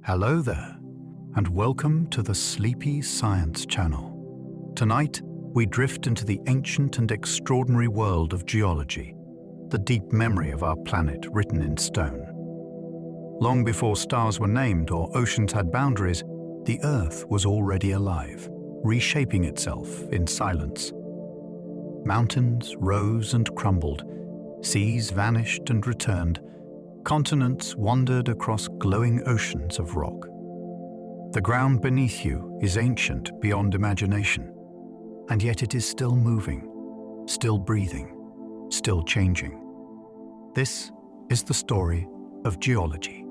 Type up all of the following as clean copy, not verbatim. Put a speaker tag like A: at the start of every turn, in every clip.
A: Hello there, and welcome to the Sleepy Science Channel. Tonight, we drift into the ancient and extraordinary world of geology, the deep memory of our planet written in stone. Long before stars were named or oceans had boundaries, the Earth was already alive, reshaping itself in silence. Mountains rose and crumbled, seas vanished and returned, continents wandered across glowing oceans of rock. The ground beneath you is ancient beyond imagination, and yet it is still moving, still breathing, still changing. This is the story of geology,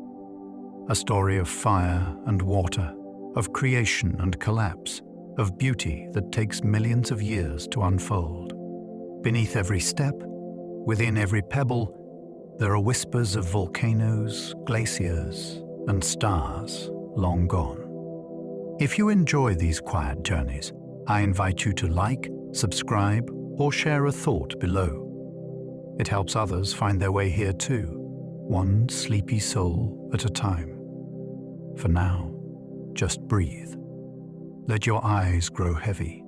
A: a story of fire and water, of creation and collapse, of beauty that takes millions of years to unfold. Beneath every step, within every pebble, there are whispers of volcanoes, glaciers, and stars long gone. If you enjoy these quiet journeys, I invite you to like, subscribe, or share a thought below. It helps others find their way here too, one sleepy soul at a time. For now, just breathe. Let your eyes grow heavy,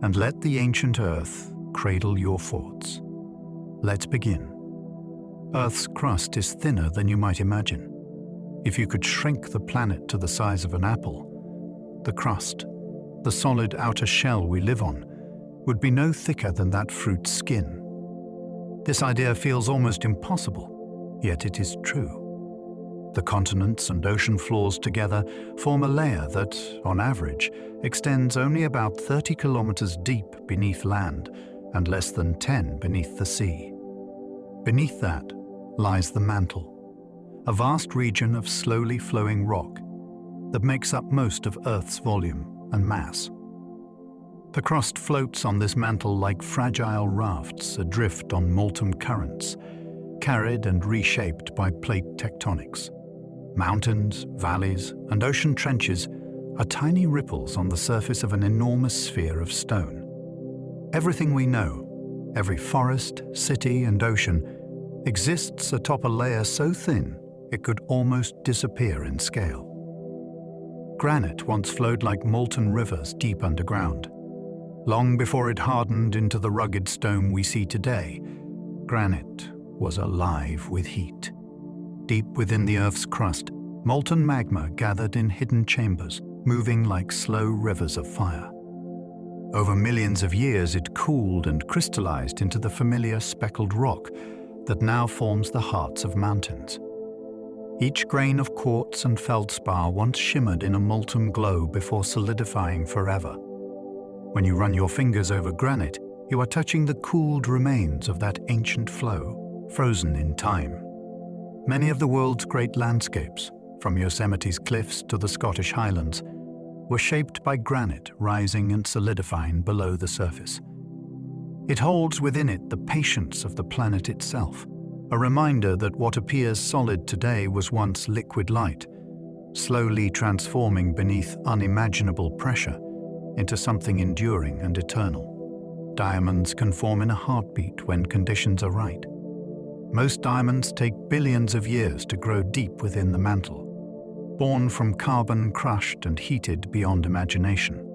A: and let the ancient Earth cradle your thoughts. Let's begin. Earth's crust is thinner than you might imagine. If you could shrink the planet to the size of an apple, the crust, the solid outer shell we live on, would be no thicker than that fruit's skin. This idea feels almost impossible, yet it is true. The continents and ocean floors together form a layer that, on average, extends only about 30 kilometers deep beneath land and less than 10 beneath the sea. Beneath that lies the mantle, a vast region of slowly flowing rock that makes up most of Earth's volume and mass. The crust floats on this mantle like fragile rafts adrift on molten currents, carried and reshaped by plate tectonics. Mountains, valleys, and ocean trenches are tiny ripples on the surface of an enormous sphere of stone. Everything we know, every forest, city, and ocean, exists atop a layer so thin it could almost disappear in scale. Granite once flowed like molten rivers deep underground. Long before it hardened into the rugged stone we see today, granite was alive with heat. Deep within the Earth's crust, molten magma gathered in hidden chambers, moving like slow rivers of fire. Over millions of years, it cooled and crystallized into the familiar speckled rock that now forms the hearts of mountains. Each grain of quartz and feldspar once shimmered in a molten glow before solidifying forever. When you run your fingers over granite, you are touching the cooled remains of that ancient flow, frozen in time. Many of the world's great landscapes, from Yosemite's cliffs to the Scottish Highlands, were shaped by granite rising and solidifying below the surface. It holds within it the patience of the planet itself, a reminder that what appears solid today was once liquid light, slowly transforming beneath unimaginable pressure into something enduring and eternal. Diamonds can form in a heartbeat when conditions are right. Most diamonds take billions of years to grow deep within the mantle, born from carbon crushed and heated beyond imagination.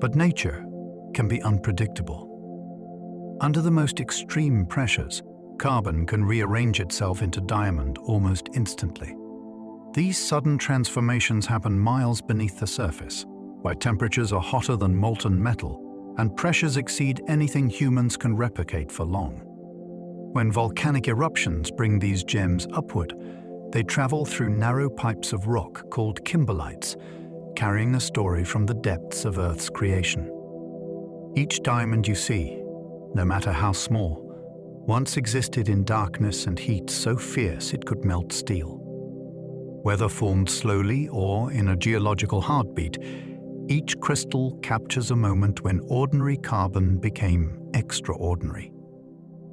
A: But nature can be unpredictable. Under the most extreme pressures, carbon can rearrange itself into diamond almost instantly. These sudden transformations happen miles beneath the surface, where temperatures are hotter than molten metal and pressures exceed anything humans can replicate for long. When volcanic eruptions bring these gems upward, they travel through narrow pipes of rock called kimberlites, carrying a story from the depths of Earth's creation. Each diamond you see, no matter how small, once existed in darkness and heat so fierce it could melt steel. Whether formed slowly or in a geological heartbeat, each crystal captures a moment when ordinary carbon became extraordinary.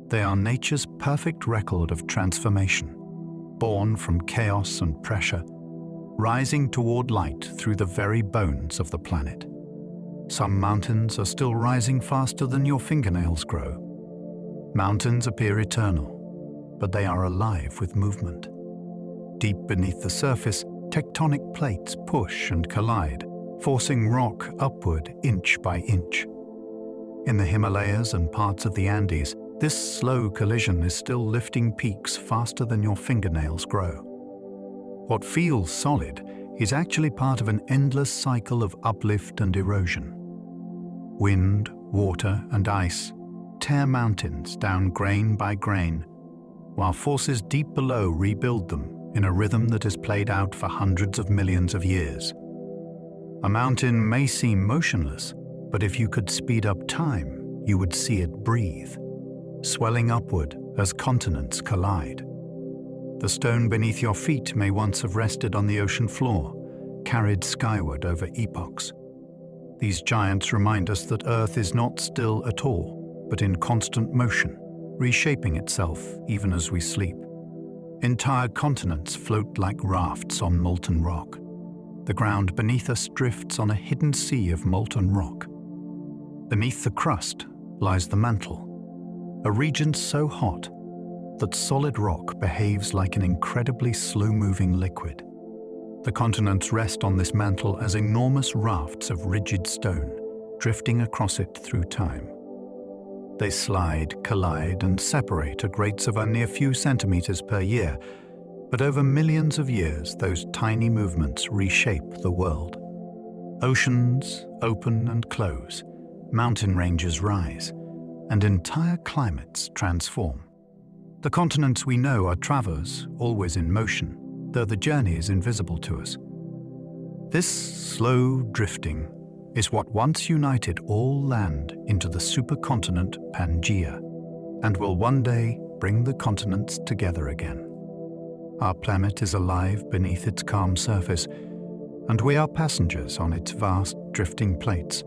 A: They are nature's perfect record of transformation, born from chaos and pressure, rising toward light through the very bones of the planet. Some mountains are still rising faster than your fingernails grow. Mountains appear eternal, but they are alive with movement. Deep beneath the surface, tectonic plates push and collide, forcing rock upward inch by inch. In the Himalayas and parts of the Andes, this slow collision is still lifting peaks faster than your fingernails grow. What feels solid is actually part of an endless cycle of uplift and erosion. Wind, water, and ice tear mountains down grain by grain, while forces deep below rebuild them in a rhythm that is played out for hundreds of millions of years. A mountain may seem motionless, but if you could speed up time, you would see it breathe, swelling upward as continents collide. The stone beneath your feet may once have rested on the ocean floor, carried skyward over epochs. These giants remind us that Earth is not still at all, but in constant motion, reshaping itself even as we sleep. Entire continents float like rafts on molten rock. The ground beneath us drifts on a hidden sea of molten rock. Beneath the crust lies the mantle, a region so hot that solid rock behaves like an incredibly slow-moving liquid. The continents rest on this mantle as enormous rafts of rigid stone, drifting across it through time. They slide, collide, and separate at rates of only a few centimeters per year, but over millions of years, those tiny movements reshape the world. Oceans open and close, mountain ranges rise, and entire climates transform. The continents we know are traverse, always in motion, though the journey is invisible to us. This slow drifting is what once united all land into the supercontinent Pangaea, and will one day bring the continents together again. Our planet is alive beneath its calm surface, and we are passengers on its vast drifting plates,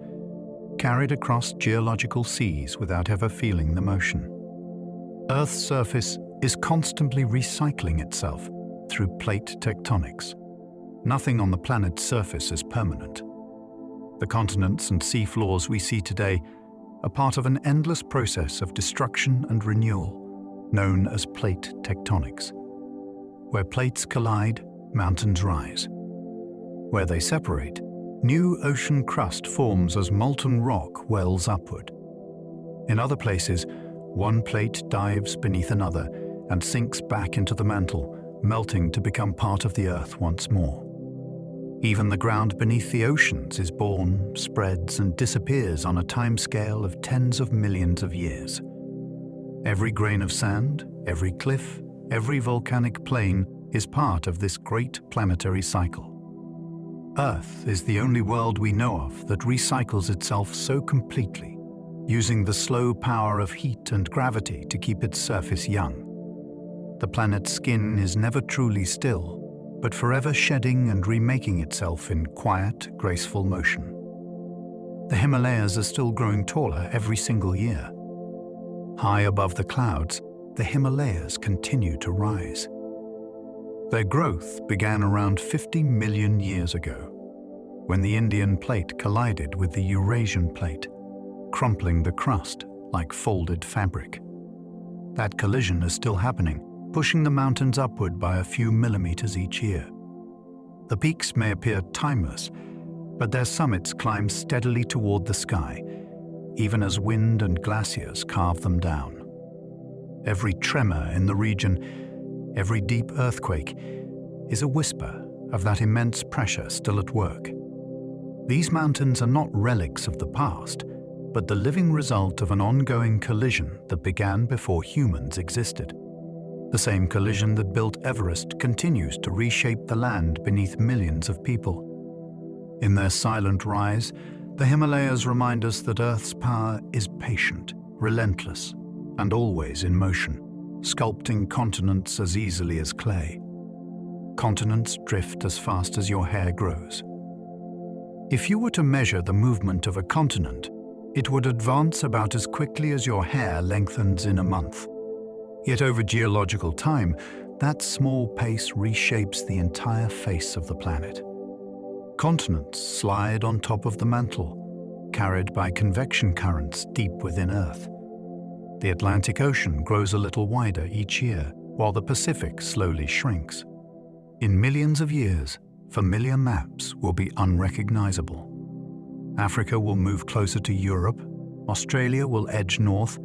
A: carried across geological seas without ever feeling the motion. Earth's surface is constantly recycling itself through plate tectonics. Nothing on the planet's surface is permanent. The continents and seafloors we see today are part of an endless process of destruction and renewal, known as plate tectonics. Where plates collide, mountains rise. Where they separate, new ocean crust forms as molten rock wells upward. In other places, one plate dives beneath another and sinks back into the mantle, melting to become part of the Earth once more. Even the ground beneath the oceans is born, spreads, and disappears on a timescale of tens of millions of years. Every grain of sand, every cliff, every volcanic plain is part of this great planetary cycle. Earth is the only world we know of that recycles itself so completely, using the slow power of heat and gravity to keep its surface young. The planet's skin is never truly still, but forever shedding and remaking itself in quiet, graceful motion. The Himalayas are still growing taller every single year. High above the clouds, the Himalayas continue to rise. Their growth began around 50 million years ago, when the Indian plate collided with the Eurasian plate, crumpling the crust like folded fabric. That collision is still happening, pushing the mountains upward by a few millimeters each year. The peaks may appear timeless, but their summits climb steadily toward the sky, even as wind and glaciers carve them down. Every tremor in the region, every deep earthquake, is a whisper of that immense pressure still at work. These mountains are not relics of the past, but the living result of an ongoing collision that began before humans existed. The same collision that built Everest continues to reshape the land beneath millions of people. In their silent rise, the Himalayas remind us that Earth's power is patient, relentless, and always in motion, sculpting continents as easily as clay. Continents drift as fast as your hair grows. If you were to measure the movement of a continent, it would advance about as quickly as your hair lengthens in a month. Yet over geological time, that small pace reshapes the entire face of the planet. Continents slide on top of the mantle, carried by convection currents deep within Earth. The Atlantic Ocean grows a little wider each year, while the Pacific slowly shrinks. In millions of years, familiar maps will be unrecognizable. Africa will move closer to Europe, Australia will edge north,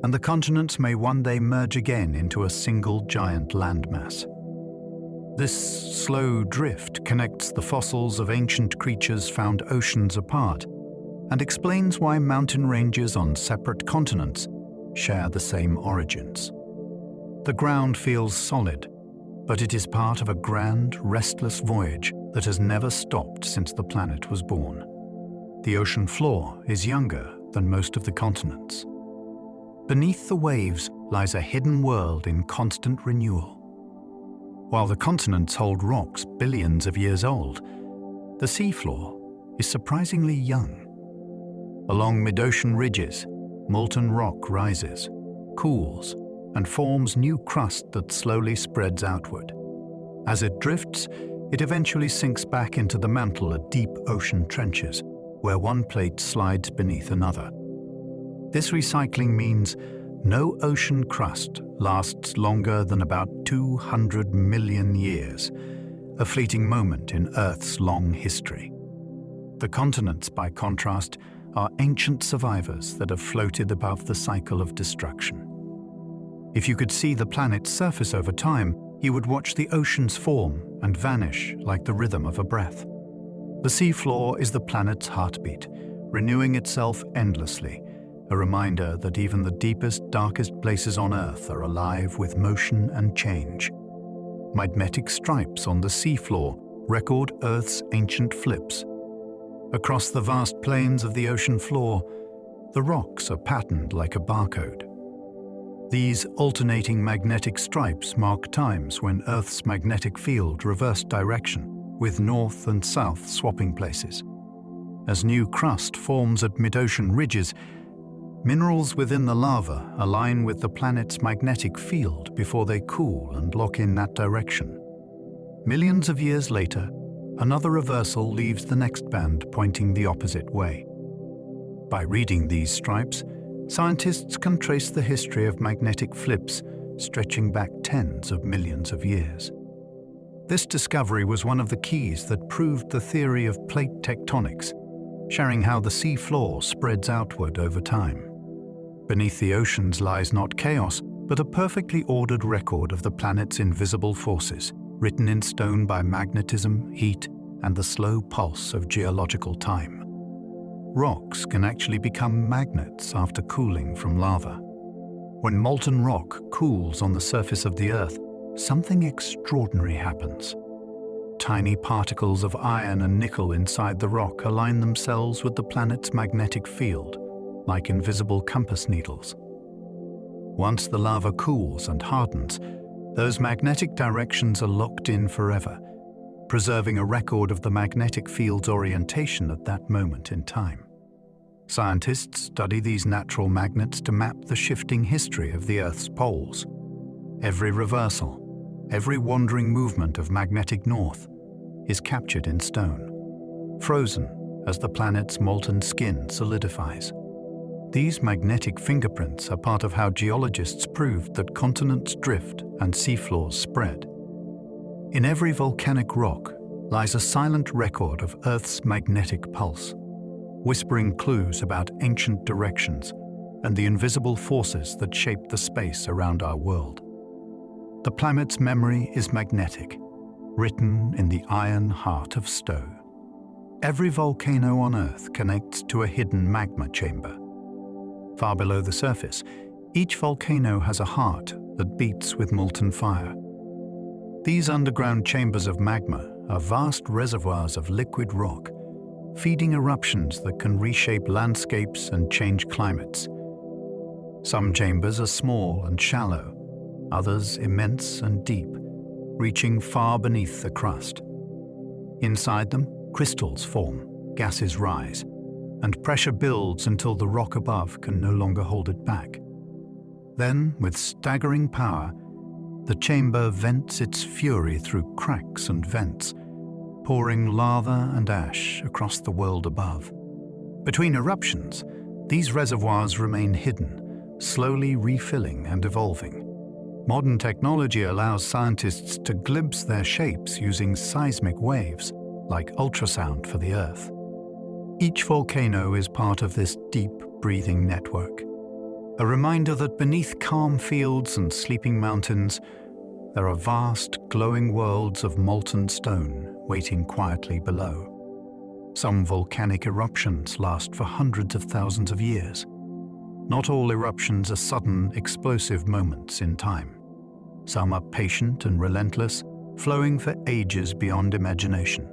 A: and the continents may one day merge again into a single giant landmass. This slow drift connects the fossils of ancient creatures found oceans apart and explains why mountain ranges on separate continents share the same origins. The ground feels solid, but it is part of a grand, restless voyage that has never stopped since the planet was born. The ocean floor is younger than most of the continents. Beneath the waves lies a hidden world in constant renewal. While the continents hold rocks billions of years old, the seafloor is surprisingly young. Along mid-ocean ridges, molten rock rises, cools, and forms new crust that slowly spreads outward. As it drifts, it eventually sinks back into the mantle of deep ocean trenches, where one plate slides beneath another. This recycling means no ocean crust lasts longer than about 200 million years, a fleeting moment in Earth's long history. The continents, by contrast, are ancient survivors that have floated above the cycle of destruction. If you could see the planet's surface over time, you would watch the oceans form and vanish like the rhythm of a breath. The seafloor is the planet's heartbeat, renewing itself endlessly, a reminder that even the deepest, darkest places on Earth are alive with motion and change. Magnetic stripes on the seafloor record Earth's ancient flips. Across the vast plains of the ocean floor, the rocks are patterned like a barcode. These alternating magnetic stripes mark times when Earth's magnetic field reversed direction, with north and south swapping places. As new crust forms at mid-ocean ridges, minerals within the lava align with the planet's magnetic field before they cool and lock in that direction. Millions of years later, another reversal leaves the next band pointing the opposite way. By reading these stripes, scientists can trace the history of magnetic flips stretching back tens of millions of years. This discovery was one of the keys that proved the theory of plate tectonics, showing how the sea floor spreads outward over time. Beneath the oceans lies not chaos, but a perfectly ordered record of the planet's invisible forces, written in stone by magnetism, heat, and the slow pulse of geological time. Rocks can actually become magnets after cooling from lava. When molten rock cools on the surface of the Earth, something extraordinary happens. Tiny particles of iron and nickel inside the rock align themselves with the planet's magnetic field, like invisible compass needles. Once the lava cools and hardens, those magnetic directions are locked in forever, preserving a record of the magnetic field's orientation at that moment in time. Scientists study these natural magnets to map the shifting history of the Earth's poles. Every reversal, every wandering movement of magnetic north is captured in stone, frozen as the planet's molten skin solidifies. These magnetic fingerprints are part of how geologists proved that continents drift and seafloors spread. In every volcanic rock lies a silent record of Earth's magnetic pulse, whispering clues about ancient directions and the invisible forces that shape the space around our world. The planet's memory is magnetic, written in the iron heart of stone. Every volcano on Earth connects to a hidden magma chamber. Far below the surface, each volcano has a heart that beats with molten fire. These underground chambers of magma are vast reservoirs of liquid rock, feeding eruptions that can reshape landscapes and change climates. Some chambers are small and shallow, others immense and deep, reaching far beneath the crust. Inside them, crystals form, gases rise, and pressure builds until the rock above can no longer hold it back. Then, with staggering power, the chamber vents its fury through cracks and vents, pouring lava and ash across the world above. Between eruptions, these reservoirs remain hidden, slowly refilling and evolving. Modern technology allows scientists to glimpse their shapes using seismic waves, like ultrasound for the Earth. Each volcano is part of this deep, breathing network. A reminder that beneath calm fields and sleeping mountains, there are vast, glowing worlds of molten stone waiting quietly below. Some volcanic eruptions last for hundreds of thousands of years. Not all eruptions are sudden, explosive moments in time. Some are patient and relentless, flowing for ages beyond imagination.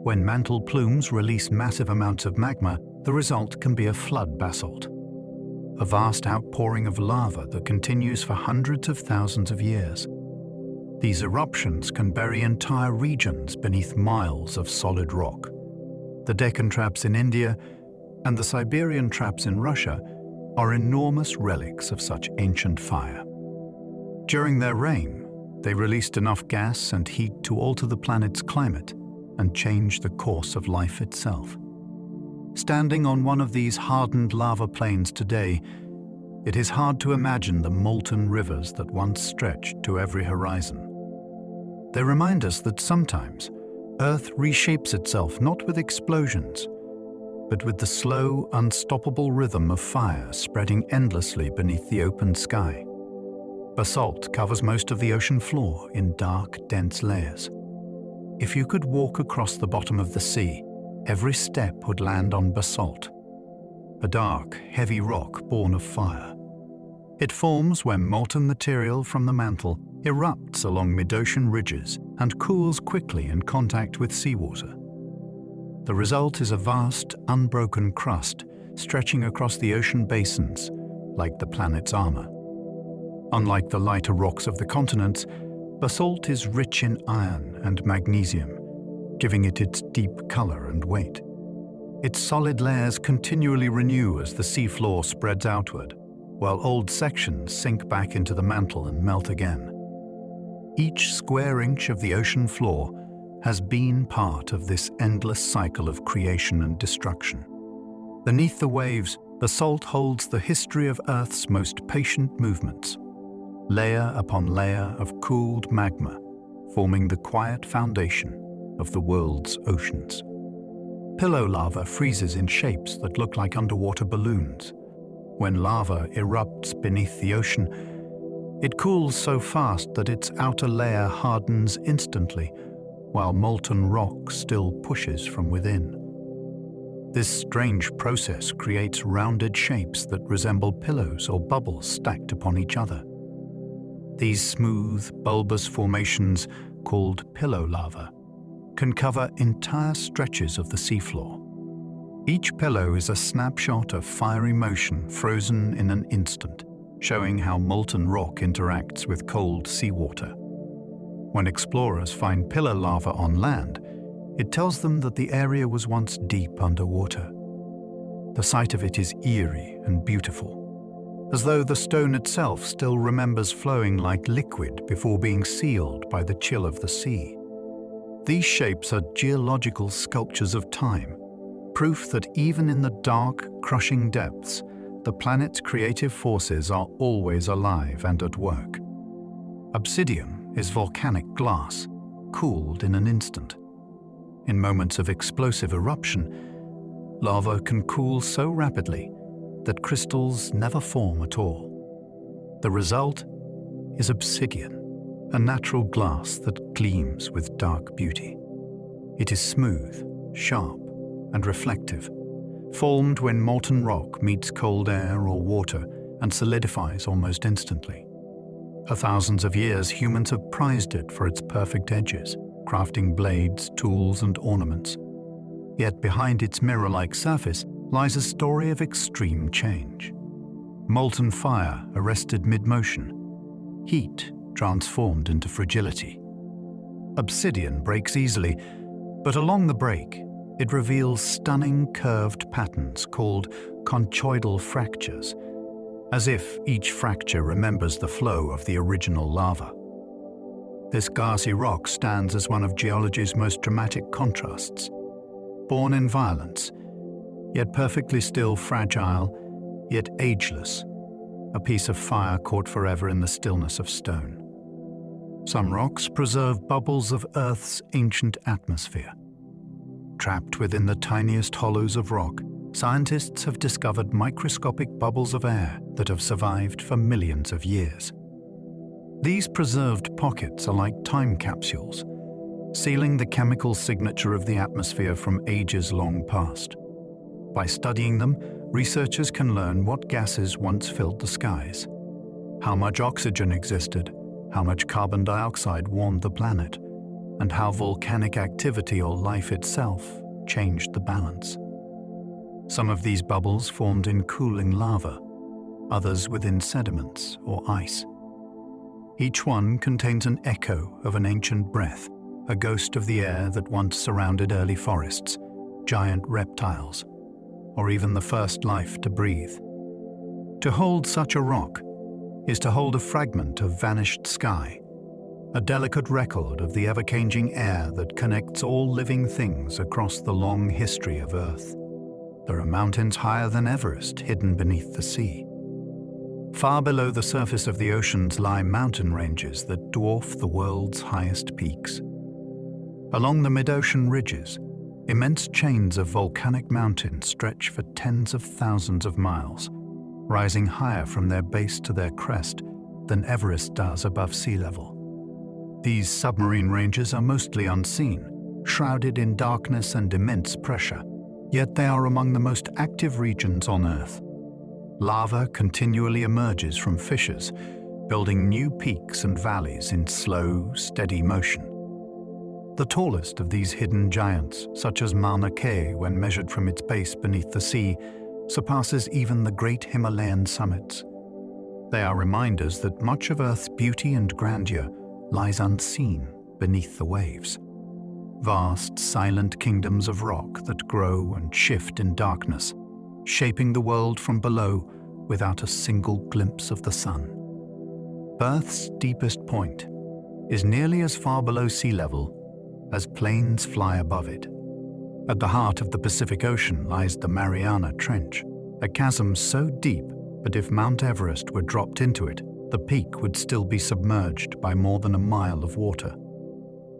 A: When mantle plumes release massive amounts of magma, the result can be a flood basalt, a vast outpouring of lava that continues for hundreds of thousands of years. These eruptions can bury entire regions beneath miles of solid rock. The Deccan Traps in India and the Siberian Traps in Russia are enormous relics of such ancient fire. During their reign, they released enough gas and heat to alter the planet's climate and change the course of life itself. Standing on one of these hardened lava plains today, it is hard to imagine the molten rivers that once stretched to every horizon. They remind us that sometimes Earth reshapes itself not with explosions, but with the slow, unstoppable rhythm of fire spreading endlessly beneath the open sky. Basalt covers most of the ocean floor in dark, dense layers. If you could walk across the bottom of the sea, every step would land on basalt, a dark, heavy rock born of fire. It forms when molten material from the mantle erupts along mid-ocean ridges and cools quickly in contact with seawater. The result is a vast, unbroken crust stretching across the ocean basins like the planet's armor. Unlike the lighter rocks of the continents, basalt is rich in iron and magnesium, giving it its deep color and weight. Its solid layers continually renew as the seafloor spreads outward, while old sections sink back into the mantle and melt again. Each square inch of the ocean floor has been part of this endless cycle of creation and destruction. Beneath the waves, basalt holds the history of Earth's most patient movements, layer upon layer of cooled magma, forming the quiet foundation of the world's oceans. Pillow lava freezes in shapes that look like underwater balloons. When lava erupts beneath the ocean, it cools so fast that its outer layer hardens instantly, while molten rock still pushes from within. This strange process creates rounded shapes that resemble pillows or bubbles stacked upon each other. These smooth, bulbous formations, called pillow lava, can cover entire stretches of the seafloor. Each pillow is a snapshot of fiery motion frozen in an instant, showing how molten rock interacts with cold seawater. When explorers find pillar lava on land, it tells them that the area was once deep underwater. The sight of it is eerie and beautiful, as though the stone itself still remembers flowing like liquid before being sealed by the chill of the sea. These shapes are geological sculptures of time, proof that even in the dark, crushing depths, the planet's creative forces are always alive and at work. Obsidian is volcanic glass, cooled in an instant. In moments of explosive eruption, lava can cool so rapidly that crystals never form at all. The result is obsidian, a natural glass that gleams with dark beauty. It is smooth, sharp, and reflective, formed when molten rock meets cold air or water and solidifies almost instantly. For thousands of years, humans have prized it for its perfect edges, crafting blades, tools, and ornaments. Yet behind its mirror-like surface lies a story of extreme change. Molten fire arrested mid-motion, heat transformed into fragility. Obsidian breaks easily, but along the break, it reveals stunning curved patterns called conchoidal fractures, as if each fracture remembers the flow of the original lava. This gassy rock stands as one of geology's most dramatic contrasts. Born in violence, yet perfectly still, fragile, yet ageless. a piece of fire caught forever in the stillness of stone. Some rocks preserve bubbles of Earth's ancient atmosphere. Trapped within the tiniest hollows of rock, scientists have discovered microscopic bubbles of air that have survived for millions of years. These preserved pockets are like time capsules, sealing the chemical signature of the atmosphere from ages long past. By studying them, researchers can learn what gases once filled the skies, how much oxygen existed, how much carbon dioxide warmed the planet, and how volcanic activity or life itself changed the balance. Some of these bubbles formed in cooling lava, others within sediments or ice. Each one contains an echo of an ancient breath, a ghost of the air that once surrounded early forests, giant reptiles, or even the first life to breathe. To hold such a rock is to hold a fragment of vanished sky, a delicate record of the ever-changing air that connects all living things across the long history of Earth. There are mountains higher than Everest hidden beneath the sea. Far below the surface of the oceans lie mountain ranges that dwarf the world's highest peaks. Along the mid-ocean ridges, immense chains of volcanic mountains stretch for tens of thousands of miles, rising higher from their base to their crest than Everest does above sea level. These submarine ranges are mostly unseen, shrouded in darkness and immense pressure, yet they are among the most active regions on Earth. Lava continually emerges from fissures, building new peaks and valleys in slow, steady motion. The tallest of these hidden giants, such as Mauna Kea when measured from its base beneath the sea, surpasses even the great Himalayan summits. They are reminders that much of Earth's beauty and grandeur lies unseen beneath the waves. Vast, silent kingdoms of rock that grow and shift in darkness, shaping the world from below without a single glimpse of the sun. Earth's deepest point is nearly as far below sea level as planes fly above it. At the heart of the Pacific Ocean lies the Mariana Trench, a chasm so deep that if Mount Everest were dropped into it, the peak would still be submerged by more than a mile of water.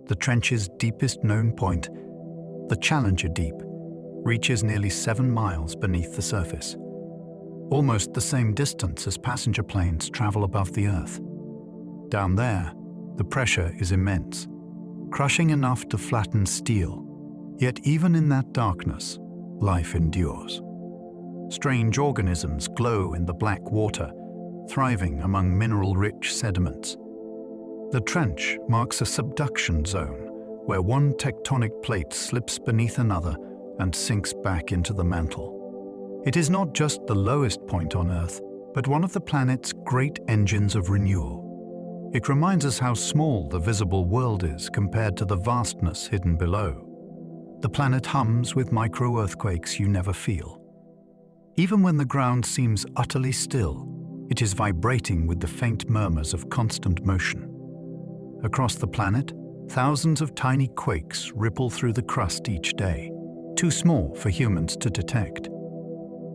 A: The trench's deepest known point, the Challenger Deep, reaches nearly 7 miles beneath the surface, almost the same distance as passenger planes travel above the Earth. Down there, the pressure is immense, crushing enough to flatten steel, yet even in that darkness, life endures. Strange organisms glow in the black water, thriving among mineral-rich sediments. The trench marks a subduction zone, where one tectonic plate slips beneath another and sinks back into the mantle. It is not just the lowest point on Earth, but one of the planet's great engines of renewal. It reminds us how small the visible world is compared to the vastness hidden below. The planet hums with micro-earthquakes you never feel. Even when the ground seems utterly still, it is vibrating with the faint murmurs of constant motion. Across the planet, thousands of tiny quakes ripple through the crust each day, too small for humans to detect.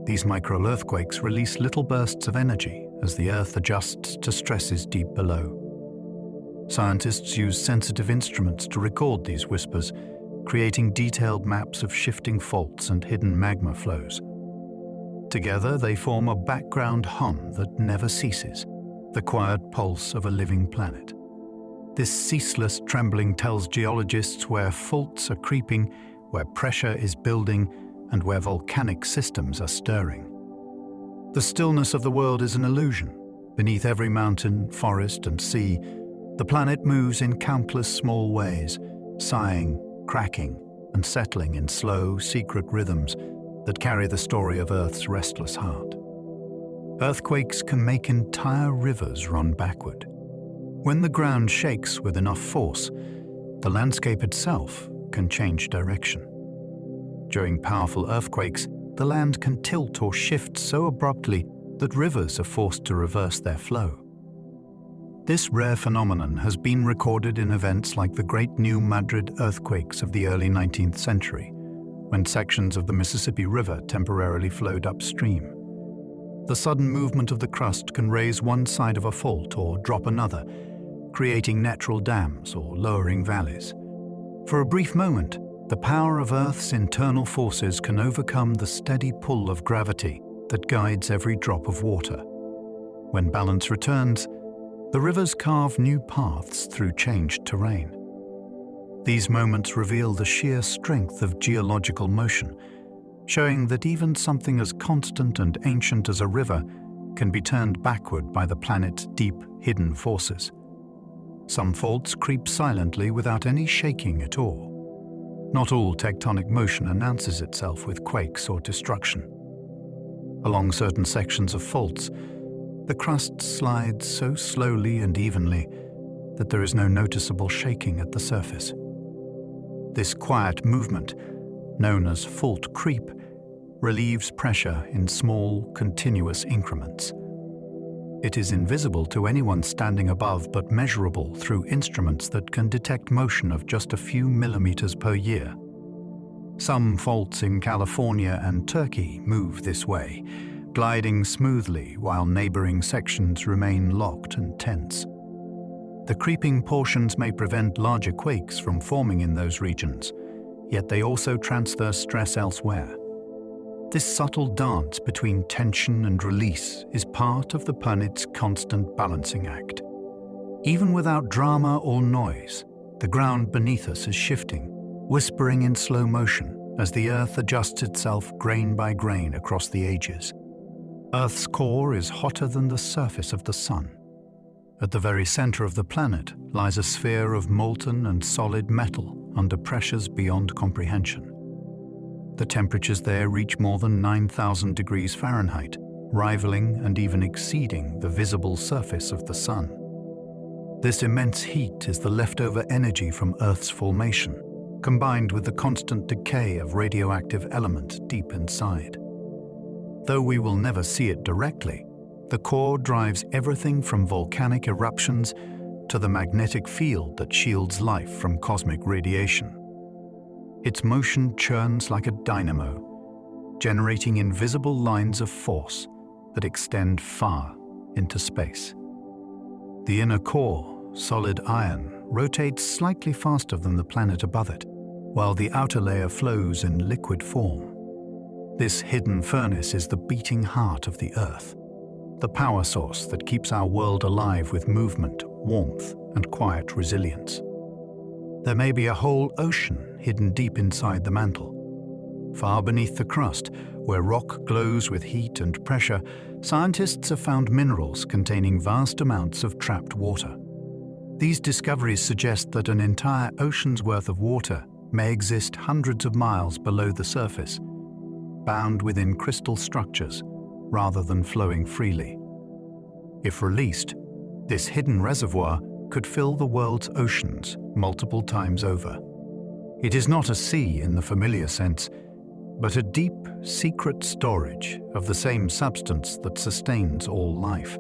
A: These micro-earthquakes release little bursts of energy as the Earth adjusts to stresses deep below. Scientists use sensitive instruments to record these whispers, creating detailed maps of shifting faults and hidden magma flows. Together, they form a background hum that never ceases, the quiet pulse of a living planet. This ceaseless trembling tells geologists where faults are creeping, where pressure is building, and where volcanic systems are stirring. The stillness of the world is an illusion. Beneath every mountain, forest, and sea, the planet moves in countless small ways, sighing, cracking, and settling in slow, secret rhythms that carry the story of Earth's restless heart. Earthquakes can make entire rivers run backward. When the ground shakes with enough force, the landscape itself can change direction. During powerful earthquakes, the land can tilt or shift so abruptly that rivers are forced to reverse their flow. This rare phenomenon has been recorded in events like the Great New Madrid earthquakes of the early 19th century, when sections of the Mississippi River temporarily flowed upstream. The sudden movement of the crust can raise one side of a fault or drop another, creating natural dams or lowering valleys. For a brief moment, the power of Earth's internal forces can overcome the steady pull of gravity that guides every drop of water. When balance returns, the rivers carve new paths through changed terrain. These moments reveal the sheer strength of geological motion, showing that even something as constant and ancient as a river can be turned backward by the planet's deep, hidden forces. Some faults creep silently without any shaking at all. Not all tectonic motion announces itself with quakes or destruction. Along certain sections of faults, the crust slides so slowly and evenly that there is no noticeable shaking at the surface. This quiet movement, known as fault creep, relieves pressure in small, continuous increments. It is invisible to anyone standing above but measurable through instruments that can detect motion of just a few millimeters per year. Some faults in California and Turkey move this way, gliding smoothly while neighboring sections remain locked and tense. The creeping portions may prevent larger quakes from forming in those regions, yet they also transfer stress elsewhere. This subtle dance between tension and release is part of the planet's constant balancing act. Even without drama or noise, the ground beneath us is shifting, whispering in slow motion as the Earth adjusts itself grain by grain across the ages. Earth's core is hotter than the surface of the Sun. At the very center of the planet lies a sphere of molten and solid metal under pressures beyond comprehension. The temperatures there reach more than 9,000 degrees Fahrenheit, rivaling and even exceeding the visible surface of the Sun. This immense heat is the leftover energy from Earth's formation, combined with the constant decay of radioactive element deep inside. Though we will never see it directly, the core drives everything from volcanic eruptions to the magnetic field that shields life from cosmic radiation. Its motion churns like a dynamo, generating invisible lines of force that extend far into space. The inner core, solid iron, rotates slightly faster than the planet above it, while the outer layer flows in liquid form. This hidden furnace is the beating heart of the Earth, the power source that keeps our world alive with movement, warmth, and quiet resilience. There may be a whole ocean hidden deep inside the mantle. Far beneath the crust, where rock glows with heat and pressure, scientists have found minerals containing vast amounts of trapped water. These discoveries suggest that an entire ocean's worth of water may exist hundreds of miles below the surface, bound within crystal structures rather than flowing freely. If released, this hidden reservoir could fill the world's oceans multiple times over. It is not a sea in the familiar sense, but a deep, secret storage of the same substance that sustains all life.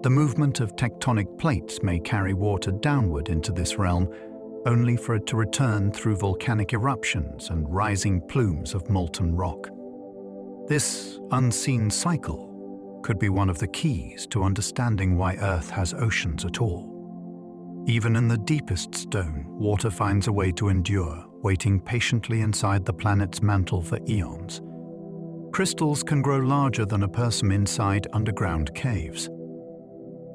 A: The movement of tectonic plates may carry water downward into this realm, only for it to return through volcanic eruptions and rising plumes of molten rock. This unseen cycle could be one of the keys to understanding why Earth has oceans at all. Even in the deepest stone, water finds a way to endure, waiting patiently inside the planet's mantle for eons. Crystals can grow larger than a person inside underground caves.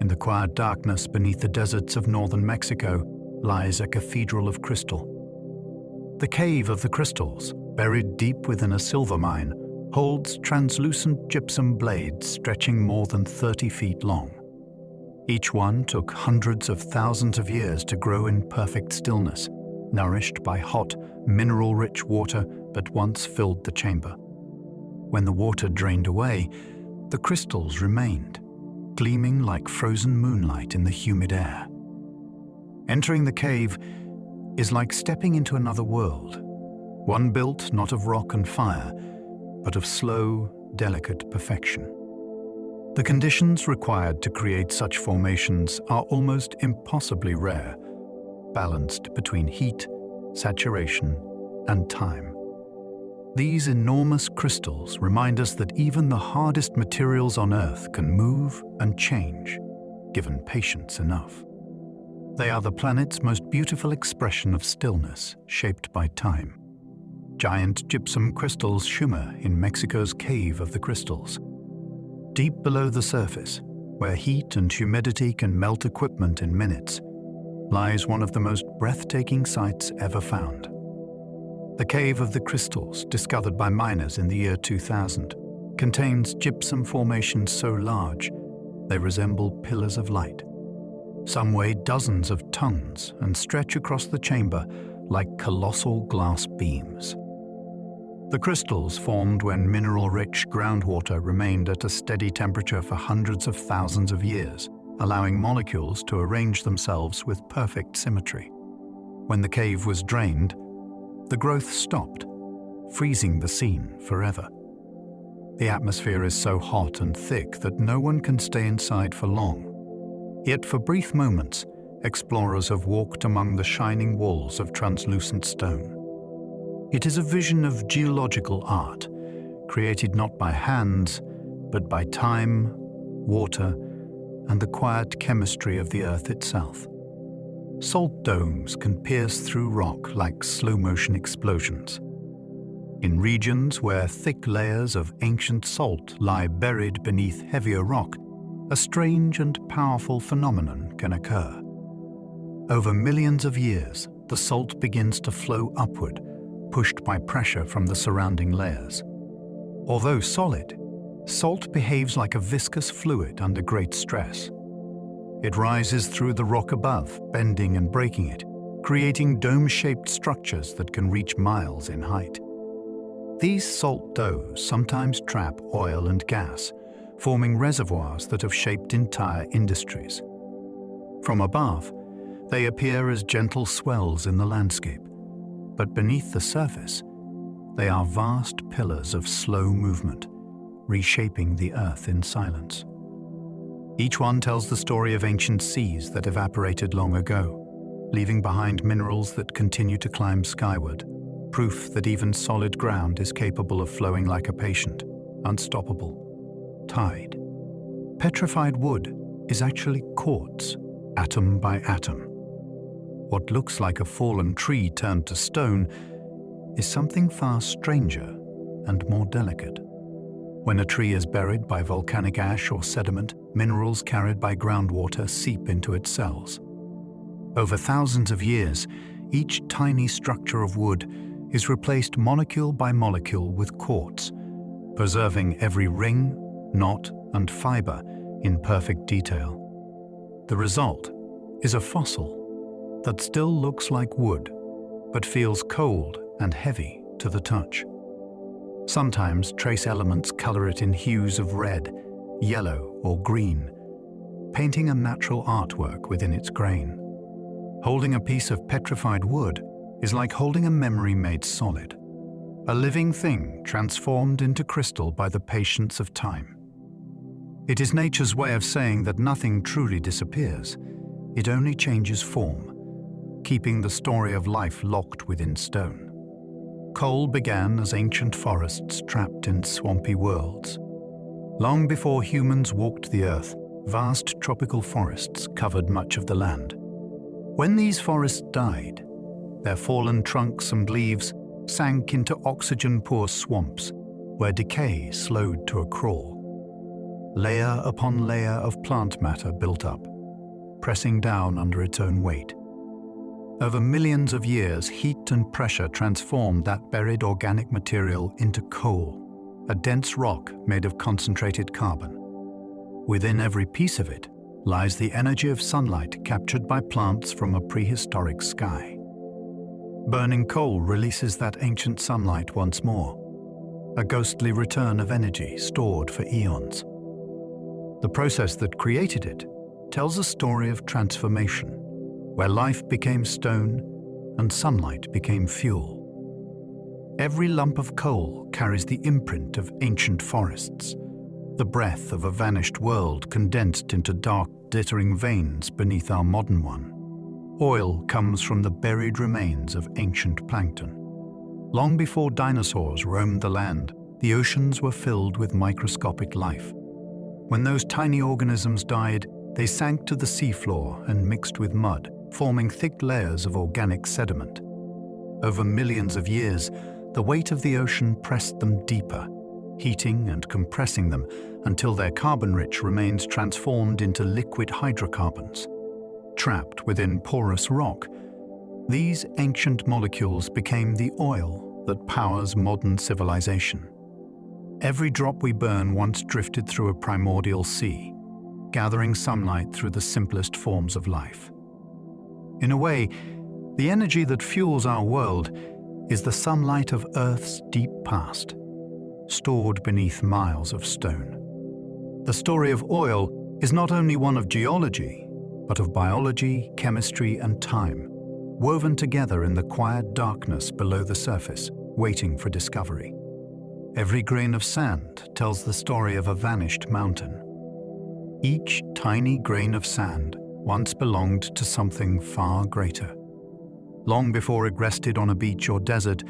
A: In the quiet darkness beneath the deserts of northern Mexico lies a cathedral of crystal. The Cave of the Crystals, buried deep within a silver mine, holds translucent gypsum blades stretching more than 30 feet long. Each one took hundreds of thousands of years to grow in perfect stillness, nourished by hot, mineral-rich water that once filled the chamber. When the water drained away, the crystals remained, gleaming like frozen moonlight in the humid air. Entering the cave is like stepping into another world, one built not of rock and fire, but of slow, delicate perfection. The conditions required to create such formations are almost impossibly rare, balanced between heat, saturation, and time. These enormous crystals remind us that even the hardest materials on Earth can move and change, given patience enough. They are the planet's most beautiful expression of stillness, shaped by time. Giant gypsum crystals shimmer in Mexico's Cave of the Crystals. Deep below the surface, where heat and humidity can melt equipment in minutes, lies one of the most breathtaking sights ever found. The Cave of the Crystals, discovered by miners in the year 2000, contains gypsum formations so large they resemble pillars of light. Some weigh dozens of tons and stretch across the chamber like colossal glass beams. The crystals formed when mineral-rich groundwater remained at a steady temperature for hundreds of thousands of years, allowing molecules to arrange themselves with perfect symmetry. When the cave was drained, the growth stopped, freezing the scene forever. The atmosphere is so hot and thick that no one can stay inside for long. Yet for brief moments, explorers have walked among the shining walls of translucent stone. It is a vision of geological art, created not by hands, but by time, water, and the quiet chemistry of the Earth itself. Salt domes can pierce through rock like slow-motion explosions. In regions where thick layers of ancient salt lie buried beneath heavier rock, a strange and powerful phenomenon can occur. Over millions of years, the salt begins to flow upward, pushed by pressure from the surrounding layers. Although solid, salt behaves like a viscous fluid under great stress. It rises through the rock above, bending and breaking it, creating dome-shaped structures that can reach miles in height. These salt domes sometimes trap oil and gas, forming reservoirs that have shaped entire industries. From above, they appear as gentle swells in the landscape, but beneath the surface, they are vast pillars of slow movement, reshaping the Earth in silence. Each one tells the story of ancient seas that evaporated long ago, leaving behind minerals that continue to climb skyward, proof that even solid ground is capable of flowing like a patient, unstoppable tide. Petrified wood is actually quartz, atom by atom. What looks like a fallen tree turned to stone is something far stranger and more delicate. When a tree is buried by volcanic ash or sediment, minerals carried by groundwater seep into its cells. Over thousands of years, each tiny structure of wood is replaced molecule by molecule with quartz, preserving every ring, knot, and fiber in perfect detail. The result is a fossil that still looks like wood, but feels cold and heavy to the touch. Sometimes trace elements color it in hues of red, yellow, or green, painting a natural artwork within its grain. Holding a piece of petrified wood is like holding a memory made solid, a living thing transformed into crystal by the patience of time. It is nature's way of saying that nothing truly disappears, it only changes form, keeping the story of life locked within stone. Coal began as ancient forests trapped in swampy worlds. Long before humans walked the earth, vast tropical forests covered much of the land. When these forests died, their fallen trunks and leaves sank into oxygen-poor swamps, where decay slowed to a crawl. Layer upon layer of plant matter built up, pressing down under its own weight. Over millions of years, heat and pressure transformed that buried organic material into coal, a dense rock made of concentrated carbon. Within every piece of it lies the energy of sunlight captured by plants from a prehistoric sky. Burning coal releases that ancient sunlight once more, a ghostly return of energy stored for eons. The process that created it tells a story of transformation, where life became stone and sunlight became fuel. Every lump of coal carries the imprint of ancient forests, the breath of a vanished world condensed into dark, glittering veins beneath our modern one. Oil comes from the buried remains of ancient plankton. Long before dinosaurs roamed the land, the oceans were filled with microscopic life. When those tiny organisms died, they sank to the seafloor and mixed with mud, forming thick layers of organic sediment. Over millions of years, the weight of the ocean pressed them deeper, heating and compressing them until their carbon-rich remains transformed into liquid hydrocarbons. Trapped within porous rock, these ancient molecules became the oil that powers modern civilization. Every drop we burn once drifted through a primordial sea, gathering sunlight through the simplest forms of life. In a way, the energy that fuels our world is the sunlight of Earth's deep past, stored beneath miles of stone. The story of oil is not only one of geology, but of biology, chemistry, and time, woven together in the quiet darkness below the surface, waiting for discovery. Every grain of sand tells the story of a vanished mountain. Each tiny grain of sand once belonged to something far greater. Long before it rested on a beach or desert,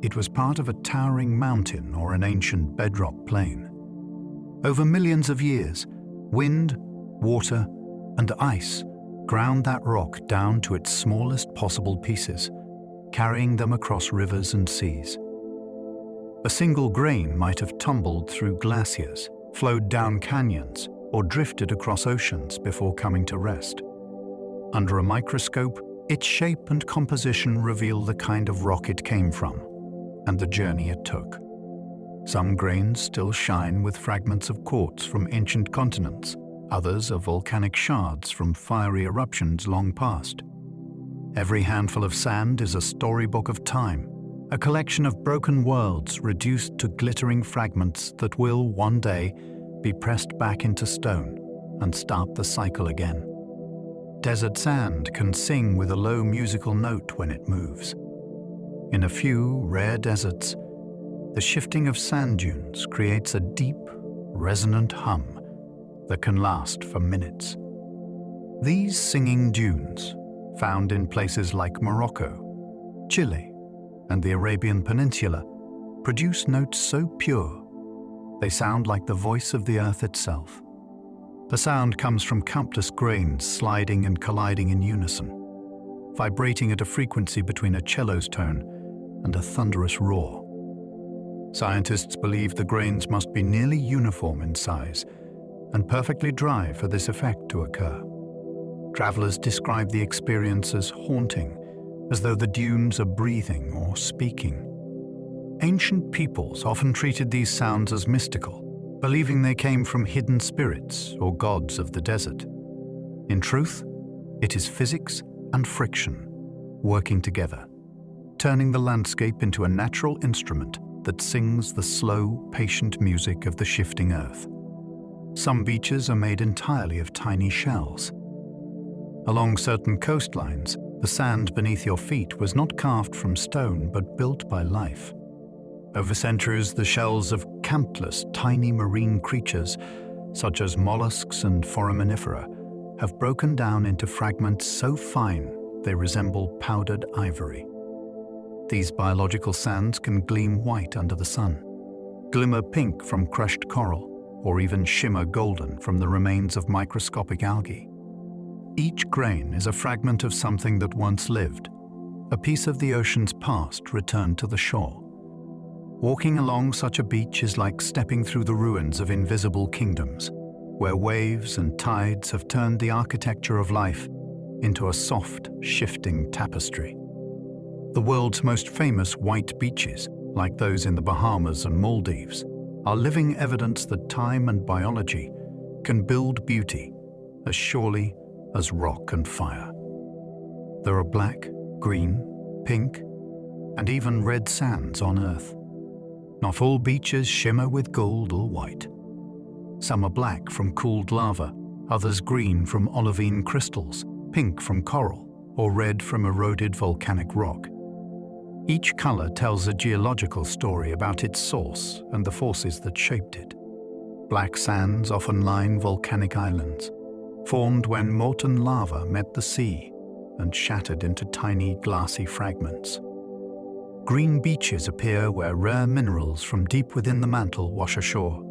A: it was part of a towering mountain or an ancient bedrock plain. Over millions of years, wind, water, and ice ground that rock down to its smallest possible pieces, carrying them across rivers and seas. A single grain might have tumbled through glaciers, flowed down canyons, or drifted across oceans before coming to rest. Under a microscope, its shape and composition reveal the kind of rock it came from and the journey it took. Some grains still shine with fragments of quartz from ancient continents. Others are volcanic shards from fiery eruptions long past. Every handful of sand is a storybook of time, a collection of broken worlds reduced to glittering fragments that will, one day, be pressed back into stone and start the cycle again. Desert sand can sing with a low musical note when it moves. In a few rare deserts, the shifting of sand dunes creates a deep, resonant hum that can last for minutes. These singing dunes, found in places like Morocco, Chile, and the Arabian Peninsula, produce notes so pure they sound like the voice of the earth itself. The sound comes from countless grains sliding and colliding in unison, vibrating at a frequency between a cello's tone and a thunderous roar. Scientists believe the grains must be nearly uniform in size and perfectly dry for this effect to occur. Travelers describe the experience as haunting, as though the dunes are breathing or speaking. Ancient peoples often treated these sounds as mystical, believing they came from hidden spirits or gods of the desert. In truth, it is physics and friction working together, turning the landscape into a natural instrument that sings the slow, patient music of the shifting earth. Some beaches are made entirely of tiny shells. Along certain coastlines, the sand beneath your feet was not carved from stone but built by life. Over centuries, the shells of countless tiny marine creatures, such as mollusks and foraminifera, have broken down into fragments so fine they resemble powdered ivory. These biological sands can gleam white under the sun, glimmer pink from crushed coral, or even shimmer golden from the remains of microscopic algae. Each grain is a fragment of something that once lived, a piece of the ocean's past returned to the shore. Walking along such a beach is like stepping through the ruins of invisible kingdoms, where waves and tides have turned the architecture of life into a soft, shifting tapestry. The world's most famous white beaches, like those in the Bahamas and Maldives, are living evidence that time and biology can build beauty as surely as rock and fire. There are black, green, pink, and even red sands on Earth. Not all beaches shimmer with gold or white. Some are black from cooled lava, others green from olivine crystals, pink from coral, or red from eroded volcanic rock. Each color tells a geological story about its source and the forces that shaped it. Black sands often line volcanic islands, formed when molten lava met the sea and shattered into tiny glassy fragments. Green beaches appear where rare minerals from deep within the mantle wash ashore.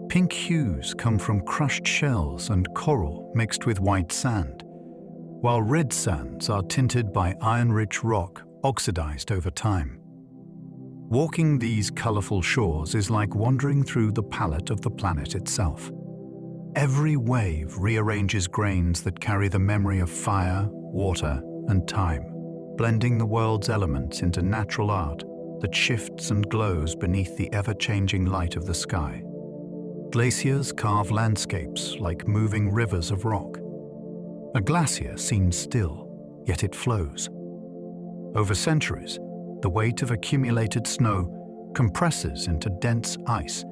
A: Pink hues come from crushed shells and coral mixed with white sand, while red sands are tinted by iron-rich rock oxidized over time. Walking these colorful shores is like wandering through the palette of the planet itself. Every wave rearranges grains that carry the memory of fire, water, and time, blending the world's elements into natural art that shifts and glows beneath the ever-changing light of the sky. Glaciers carve landscapes like moving rivers of rock. A glacier seems still, yet it flows. Over centuries, the weight of accumulated snow compresses into dense ice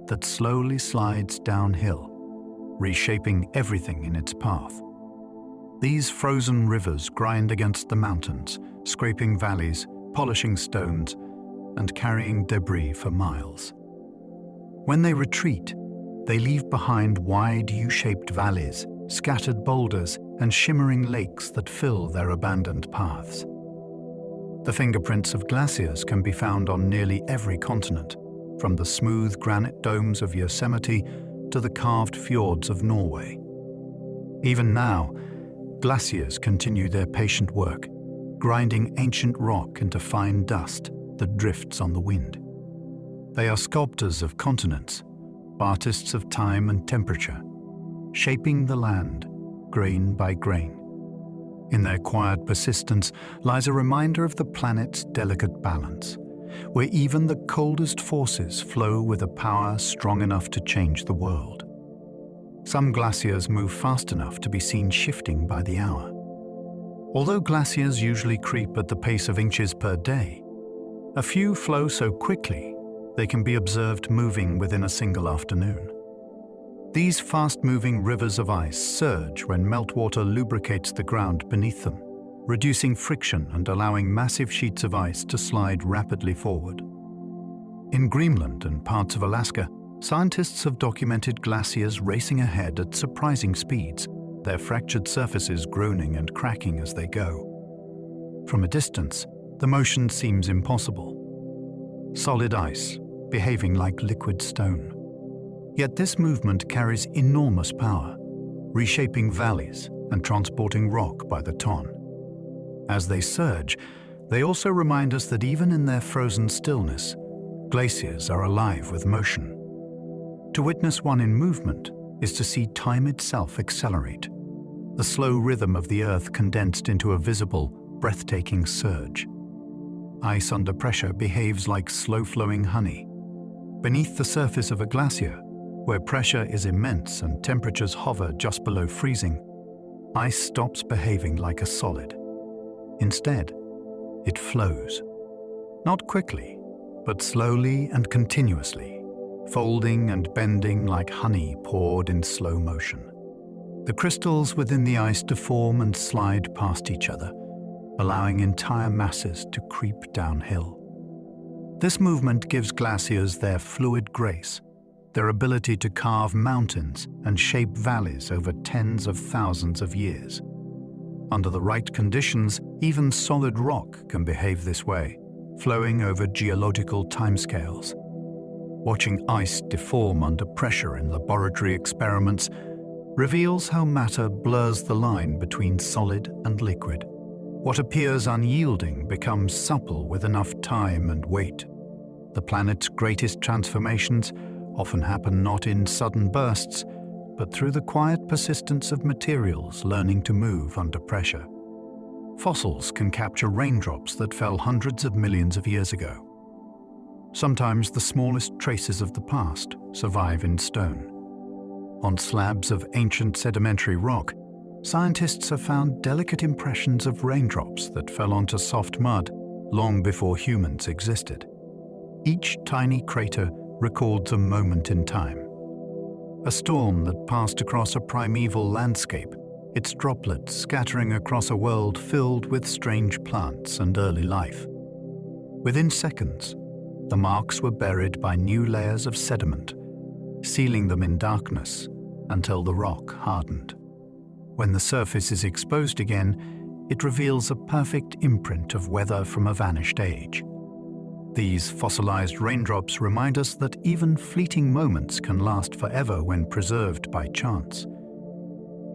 A: that slowly slides downhill, reshaping everything in its path. These frozen rivers grind against the mountains, scraping valleys, polishing stones, and carrying debris for miles. When they retreat, they leave behind wide U-shaped valleys, scattered boulders, and shimmering lakes that fill their abandoned paths. The fingerprints of glaciers can be found on nearly every continent, from the smooth granite domes of Yosemite to the carved fjords of Norway. Even now, glaciers continue their patient work, grinding ancient rock into fine dust that drifts on the wind. They are sculptors of continents, artists of time and temperature, shaping the land, grain by grain. In their quiet persistence lies a reminder of the planet's delicate balance, where even the coldest forces flow with a power strong enough to change the world. Some glaciers move fast enough to be seen shifting by the hour. Although glaciers usually creep at the pace of inches per day, a few flow so quickly they can be observed moving within a single afternoon. These fast-moving rivers of ice surge when meltwater lubricates the ground beneath them, reducing friction and allowing massive sheets of ice to slide rapidly forward. In Greenland and parts of Alaska, scientists have documented glaciers racing ahead at surprising speeds, their fractured surfaces groaning and cracking as they go. From a distance, the motion seems impossible. Solid ice, behaving like liquid stone. Yet this movement carries enormous power, reshaping valleys and transporting rock by the ton. As they surge, they also remind us that even in their frozen stillness, glaciers are alive with motion. To witness one in movement is to see time itself accelerate, the slow rhythm of the Earth condensed into a visible, breathtaking surge. Ice under pressure behaves like slow-flowing honey. Beneath the surface of a glacier, where pressure is immense and temperatures hover just below freezing, ice stops behaving like a solid. Instead, it flows. Not quickly, but slowly and continuously, folding and bending like honey poured in slow motion. The crystals within the ice deform and slide past each other, allowing entire masses to creep downhill. This movement gives glaciers their fluid grace, their ability to carve mountains and shape valleys over tens of thousands of years. Under the right conditions, even solid rock can behave this way, flowing over geological timescales. Watching ice deform under pressure in laboratory experiments reveals how matter blurs the line between solid and liquid. What appears unyielding becomes supple with enough time and weight. The planet's greatest transformations often happen not in sudden bursts, but through the quiet persistence of materials learning to move under pressure. Fossils can capture raindrops that fell hundreds of millions of years ago. Sometimes the smallest traces of the past survive in stone. On slabs of ancient sedimentary rock, scientists have found delicate impressions of raindrops that fell onto soft mud long before humans existed. Each tiny crater records a moment in time. A storm that passed across a primeval landscape, its droplets scattering across a world filled with strange plants and early life. Within seconds, the marks were buried by new layers of sediment, sealing them in darkness until the rock hardened. When the surface is exposed again, it reveals a perfect imprint of weather from a vanished age. These fossilized raindrops remind us that even fleeting moments can last forever when preserved by chance.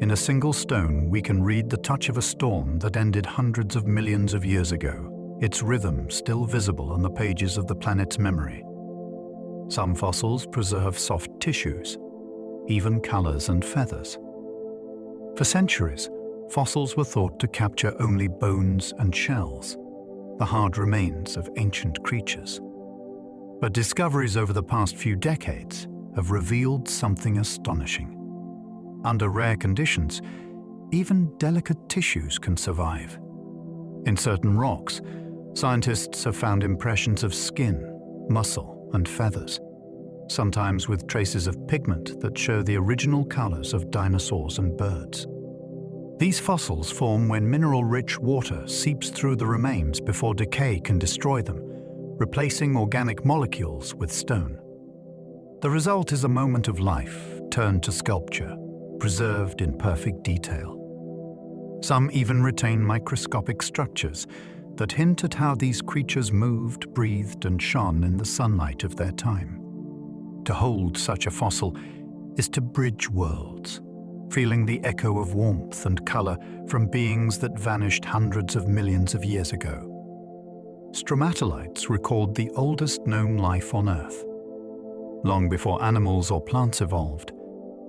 A: In a single stone, we can read the touch of a storm that ended hundreds of millions of years ago, its rhythm still visible on the pages of the planet's memory. Some fossils preserve soft tissues, even colors and feathers. For centuries, fossils were thought to capture only bones and shells, the hard remains of ancient creatures. But discoveries over the past few decades have revealed something astonishing. Under rare conditions, even delicate tissues can survive. In certain rocks, scientists have found impressions of skin, muscle, and feathers, sometimes with traces of pigment that show the original colors of dinosaurs and birds. These fossils form when mineral-rich water seeps through the remains before decay can destroy them, replacing organic molecules with stone. The result is a moment of life turned to sculpture, preserved in perfect detail. Some even retain microscopic structures that hint at how these creatures moved, breathed, and shone in the sunlight of their time. To hold such a fossil is to bridge worlds, feeling the echo of warmth and color from beings that vanished hundreds of millions of years ago. Stromatolites record the oldest known life on Earth. Long before animals or plants evolved,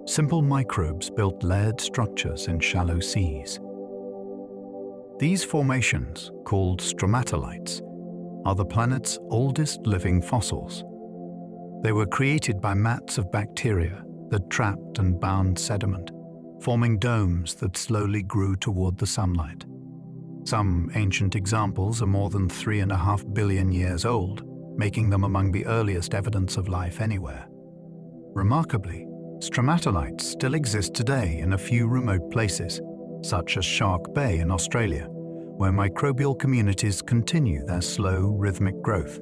A: simple microbes built layered structures in shallow seas. These formations, called stromatolites, are the planet's oldest living fossils. They were created by mats of bacteria that trapped and bound sediment, forming domes that slowly grew toward the sunlight. Some ancient examples are more than 3.5 billion years old, making them among the earliest evidence of life anywhere. Remarkably, stromatolites still exist today in a few remote places, such as Shark Bay in Australia, where microbial communities continue their slow, rhythmic growth.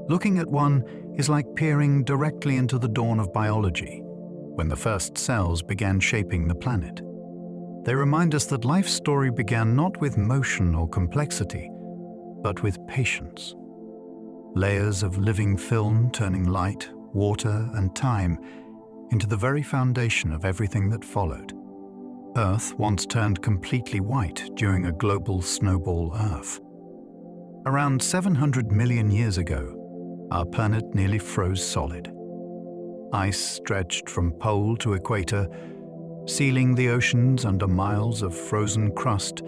A: Looking at one is like peering directly into the dawn of biology, when the first cells began shaping the planet. They remind us that life's story began not with motion or complexity, but with patience. Layers of living film turning light, water, and time into the very foundation of everything that followed. Earth once turned completely white during a global snowball Earth. Around 700 million years ago, our planet nearly froze solid. Ice stretched from pole to equator, sealing the oceans under miles of frozen crust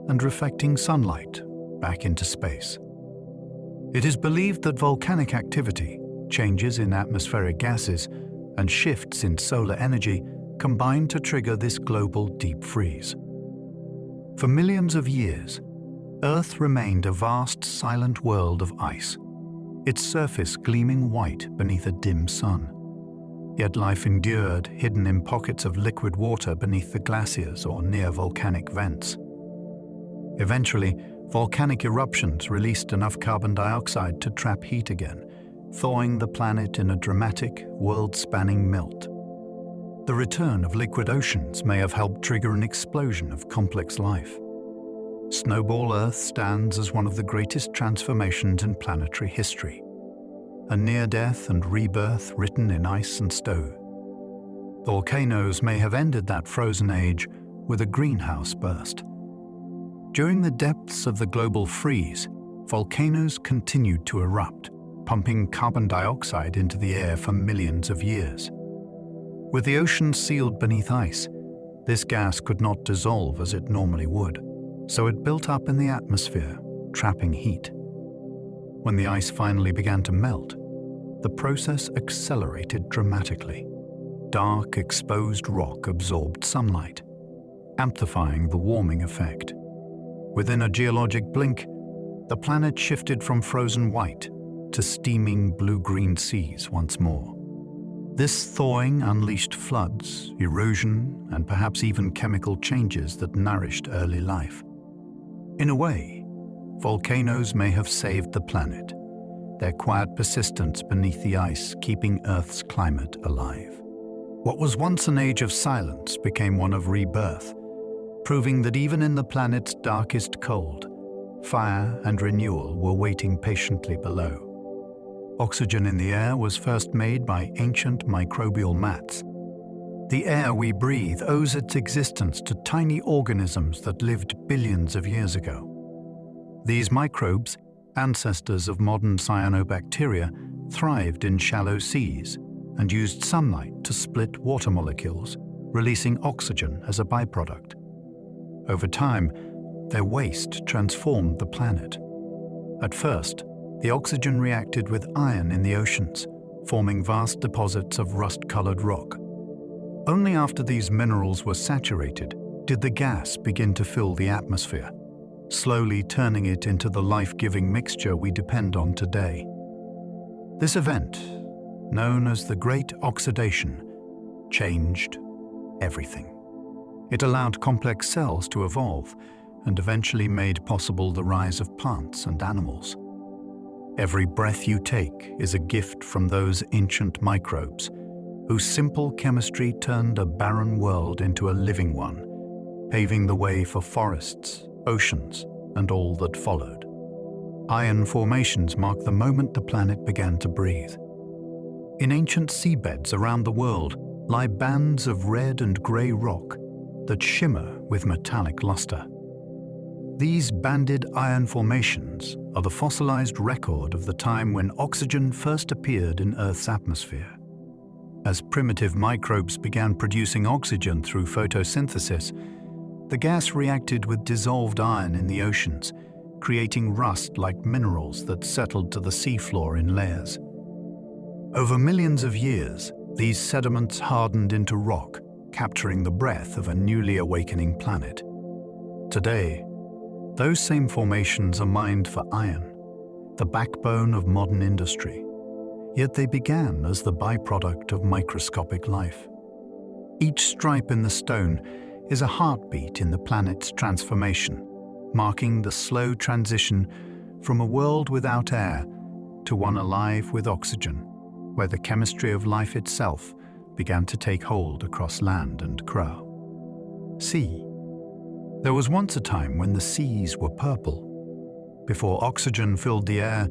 A: and reflecting sunlight back into space. It is believed that volcanic activity, changes in atmospheric gases, and shifts in solar energy combine to trigger this global deep freeze. For millions of years, Earth remained a vast, silent world of ice, its surface gleaming white beneath a dim sun. Yet life endured, hidden in pockets of liquid water beneath the glaciers or near volcanic vents. Eventually, volcanic eruptions released enough carbon dioxide to trap heat again, thawing the planet in a dramatic, world-spanning melt. The return of liquid oceans may have helped trigger an explosion of complex life. Snowball Earth stands as one of the greatest transformations in planetary history, a near-death and rebirth written in ice and stone. Volcanoes may have ended that frozen age with a greenhouse burst. During the depths of the global freeze, volcanoes continued to erupt, pumping carbon dioxide into the air for millions of years. With the ocean sealed beneath ice, this gas could not dissolve as it normally would, so it built up in the atmosphere, trapping heat. When the ice finally began to melt, the process accelerated dramatically. Dark, exposed rock absorbed sunlight, amplifying the warming effect. Within a geologic blink, the planet shifted from frozen white to steaming blue-green seas once more. This thawing unleashed floods, erosion, and perhaps even chemical changes that nourished early life. In a way, volcanoes may have saved the planet, their quiet persistence beneath the ice keeping Earth's climate alive. What was once an age of silence became one of rebirth, proving that even in the planet's darkest cold, fire and renewal were waiting patiently below. Oxygen in the air was first made by ancient microbial mats. The air we breathe owes its existence to tiny organisms that lived billions of years ago. These microbes, ancestors of modern cyanobacteria, thrived in shallow seas and used sunlight to split water molecules, releasing oxygen as a byproduct. Over time, their waste transformed the planet. At first, the oxygen reacted with iron in the oceans, forming vast deposits of rust-colored rock. Only after these minerals were saturated did the gas begin to fill the atmosphere, slowly turning it into the life-giving mixture we depend on today. This event, known as the Great Oxidation, changed everything. It allowed complex cells to evolve and eventually made possible the rise of plants and animals. Every breath you take is a gift from those ancient microbes, whose simple chemistry turned a barren world into a living one, paving the way for forests, oceans, and all that followed. Iron formations mark the moment the planet began to breathe. In ancient seabeds around the world lie bands of red and grey rock that shimmer with metallic luster. These banded iron formations are the fossilized record of the time when oxygen first appeared in Earth's atmosphere. As primitive microbes began producing oxygen through photosynthesis, the gas reacted with dissolved iron in the oceans, creating rust-like minerals that settled to the seafloor in layers. Over millions of years, these sediments hardened into rock, capturing the breath of a newly awakening planet. Today, those same formations are mined for iron, the backbone of modern industry. Yet they began as the byproduct of microscopic life. Each stripe in the stone is a heartbeat in the planet's transformation, marking the slow transition from a world without air to one alive with oxygen, where the chemistry of life itself began to take hold across land and crow. Sea. There was once a time when the seas were purple. Before oxygen filled the air,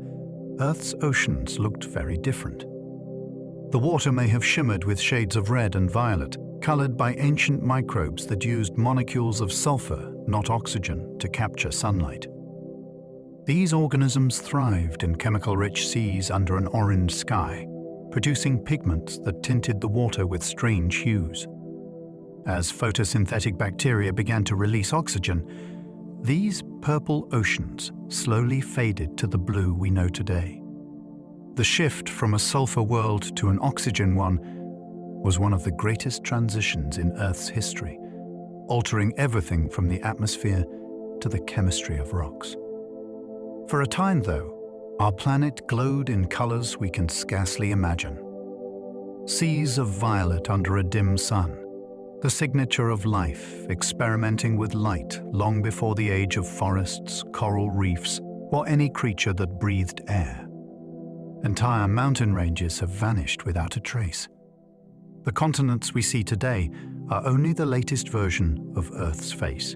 A: Earth's oceans looked very different. The water may have shimmered with shades of red and violet, colored by ancient microbes that used molecules of sulfur, not oxygen, to capture sunlight. These organisms thrived in chemical-rich seas under an orange sky, producing pigments that tinted the water with strange hues. As photosynthetic bacteria began to release oxygen, these purple oceans slowly faded to the blue we know today. The shift from a sulfur world to an oxygen one was one of the greatest transitions in Earth's history, altering everything from the atmosphere to the chemistry of rocks. For a time, though, our planet glowed in colors we can scarcely imagine. Seas of violet under a dim sun, the signature of life experimenting with light long before the age of forests, coral reefs, or any creature that breathed air. Entire mountain ranges have vanished without a trace. The continents we see today are only the latest version of Earth's face.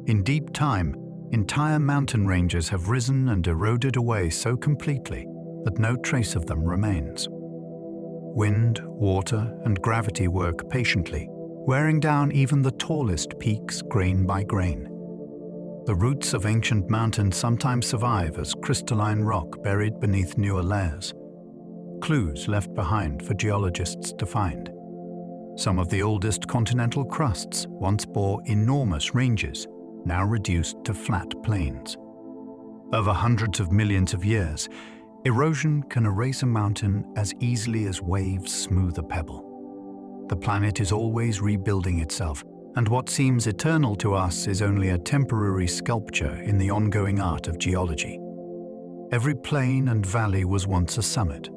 A: In deep time, entire mountain ranges have risen and eroded away so completely that no trace of them remains. Wind, water, and gravity work patiently, wearing down even the tallest peaks grain by grain. The roots of ancient mountains sometimes survive as crystalline rock buried beneath newer layers, clues left behind for geologists to find. Some of the oldest continental crusts once bore enormous ranges, now reduced to flat plains. Over hundreds of millions of years, erosion can erase a mountain as easily as waves smooth a pebble. The planet is always rebuilding itself, and what seems eternal to us is only a temporary sculpture in the ongoing art of geology. Every plain and valley was once a summit,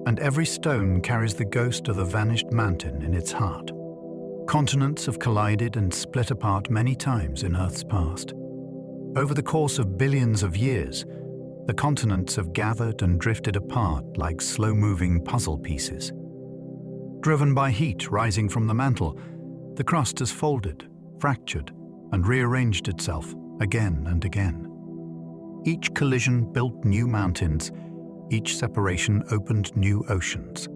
A: and every stone carries the ghost of a vanished mountain in its heart. Continents have collided and split apart many times in Earth's past. Over the course of billions of years, the continents have gathered and drifted apart like slow-moving puzzle pieces. Driven by heat rising from the mantle, the crust has folded, fractured, and rearranged itself again and again. Each collision built new mountains, each separation opened new oceans.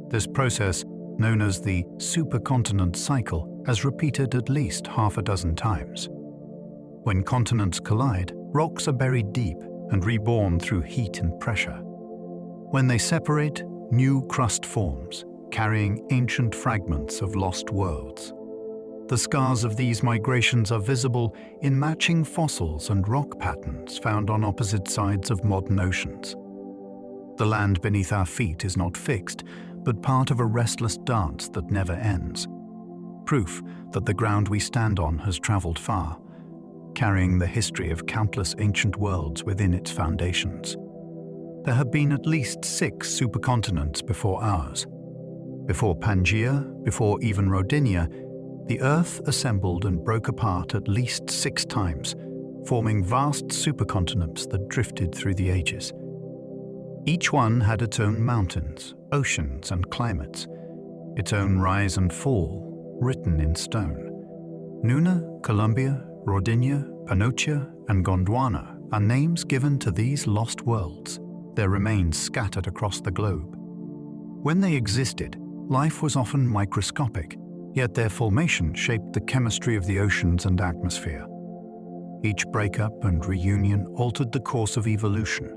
A: This process, known as the supercontinent cycle, has repeated at least half a dozen times. When continents collide, rocks are buried deep and reborn through heat and pressure. When they separate, new crust forms, carrying ancient fragments of lost worlds. The scars of these migrations are visible in matching fossils and rock patterns found on opposite sides of modern oceans. The land beneath our feet is not fixed, but part of a restless dance that never ends. Proof that the ground we stand on has traveled far, carrying the history of countless ancient worlds within its foundations. There have been at least 6 supercontinents before ours. Before Pangaea, before even Rodinia, the Earth assembled and broke apart at least 6 times, forming vast supercontinents that drifted through the ages. Each one had its own mountains, oceans, and climates, its own rise and fall, written in stone. Nuna, Columbia, Rodinia, Pannotia, and Gondwana are names given to these lost worlds, their remains scattered across the globe. When they existed, life was often microscopic, yet their formation shaped the chemistry of the oceans and atmosphere. Each breakup and reunion altered the course of evolution,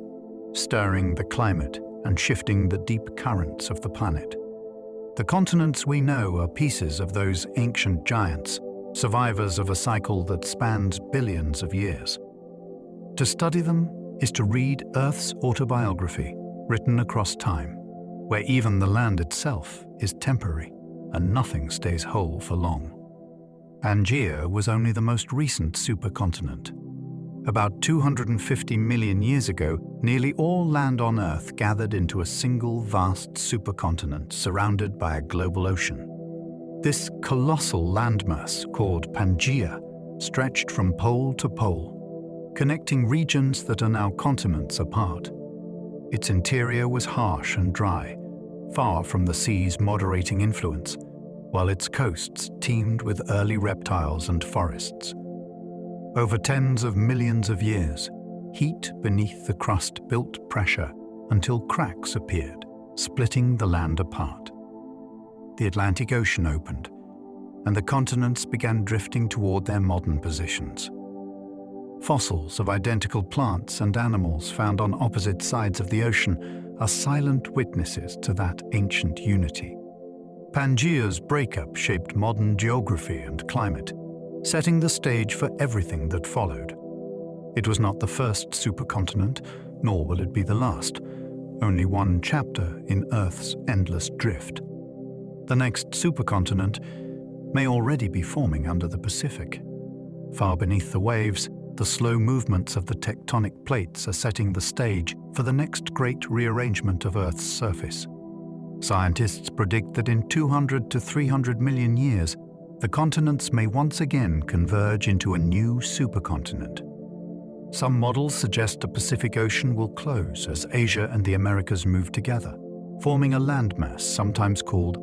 A: stirring the climate and shifting the deep currents of the planet. The continents we know are pieces of those ancient giants, survivors of a cycle that spans billions of years. To study them is to read Earth's autobiography, written across time, where even the land itself is temporary and nothing stays whole for long. Pangaea was only the most recent supercontinent. About 250 million years ago, nearly all land on Earth gathered into a single vast supercontinent surrounded by a global ocean. This colossal landmass, called Pangaea, stretched from pole to pole, connecting regions that are now continents apart. Its interior was harsh and dry, far from the sea's moderating influence, while its coasts teemed with early reptiles and forests. Over tens of millions of years, heat beneath the crust built pressure until cracks appeared, splitting the land apart. The Atlantic Ocean opened, and the continents began drifting toward their modern positions. Fossils of identical plants and animals found on opposite sides of the ocean are silent witnesses to that ancient unity. Pangaea's breakup shaped modern geography and climate, setting the stage for everything that followed. It was not the first supercontinent, nor will it be the last, only one chapter in Earth's endless drift. The next supercontinent may already be forming under the Pacific. Far beneath the waves, the slow movements of the tectonic plates are setting the stage for the next great rearrangement of Earth's surface. Scientists predict that in 200 to 300 million years, the continents may once again converge into a new supercontinent. Some models suggest the Pacific Ocean will close as Asia and the Americas move together, forming a landmass sometimes called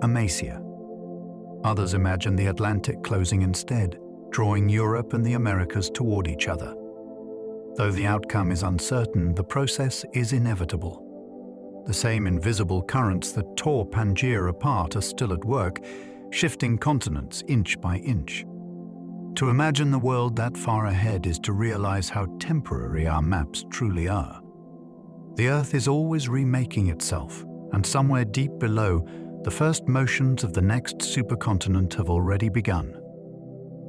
A: Amasia. Others imagine the Atlantic closing instead, drawing Europe and the Americas toward each other. Though the outcome is uncertain, the process is inevitable. The same invisible currents that tore Pangaea apart are still at work, shifting continents inch by inch. To imagine the world that far ahead is to realize how temporary our maps truly are. The Earth is always remaking itself, and somewhere deep below, the first motions of the next supercontinent have already begun.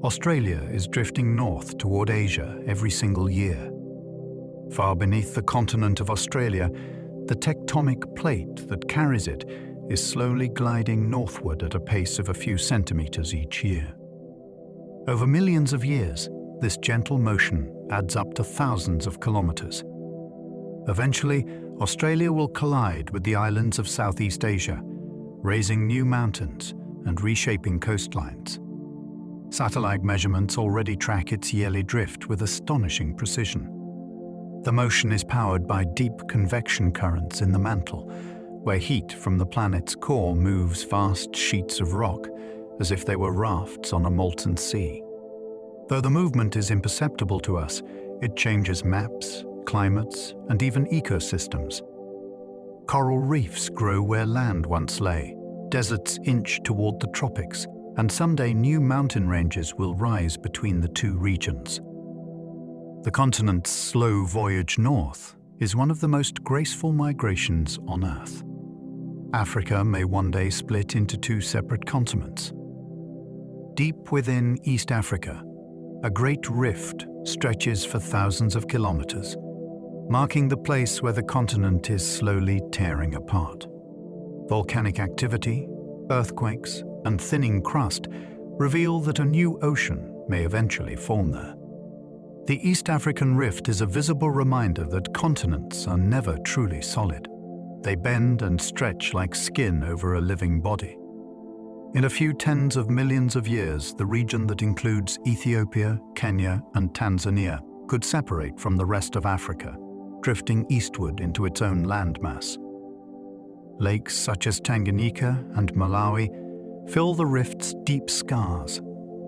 A: Australia is drifting north toward Asia every single year. Far beneath the continent of Australia, the tectonic plate that carries it is slowly gliding northward at a pace of a few centimeters each year. Over millions of years, this gentle motion adds up to thousands of kilometers. Eventually, Australia will collide with the islands of Southeast Asia, raising new mountains and reshaping coastlines. Satellite measurements already track its yearly drift with astonishing precision. The motion is powered by deep convection currents in the mantle, where heat from the planet's core moves vast sheets of rock as if they were rafts on a molten sea. Though the movement is imperceptible to us, It changes maps, climates, and even ecosystems. Coral reefs grow where land once lay, deserts inch toward the tropics, and someday new mountain ranges will rise between the two regions. The continent's slow voyage north is one of the most graceful migrations on Earth. Africa may one day split into two separate continents. Deep within East Africa, a great rift stretches for thousands of kilometers, marking the place where the continent is slowly tearing apart. Volcanic activity, earthquakes, and thinning crust reveal that a new ocean may eventually form there. The East African Rift is a visible reminder that continents are never truly solid. They bend and stretch like skin over a living body. In a few tens of millions of years, the region that includes Ethiopia, Kenya, and Tanzania could separate from the rest of Africa, drifting eastward into its own landmass. Lakes such as Tanganyika and Malawi fill the rift's deep scars,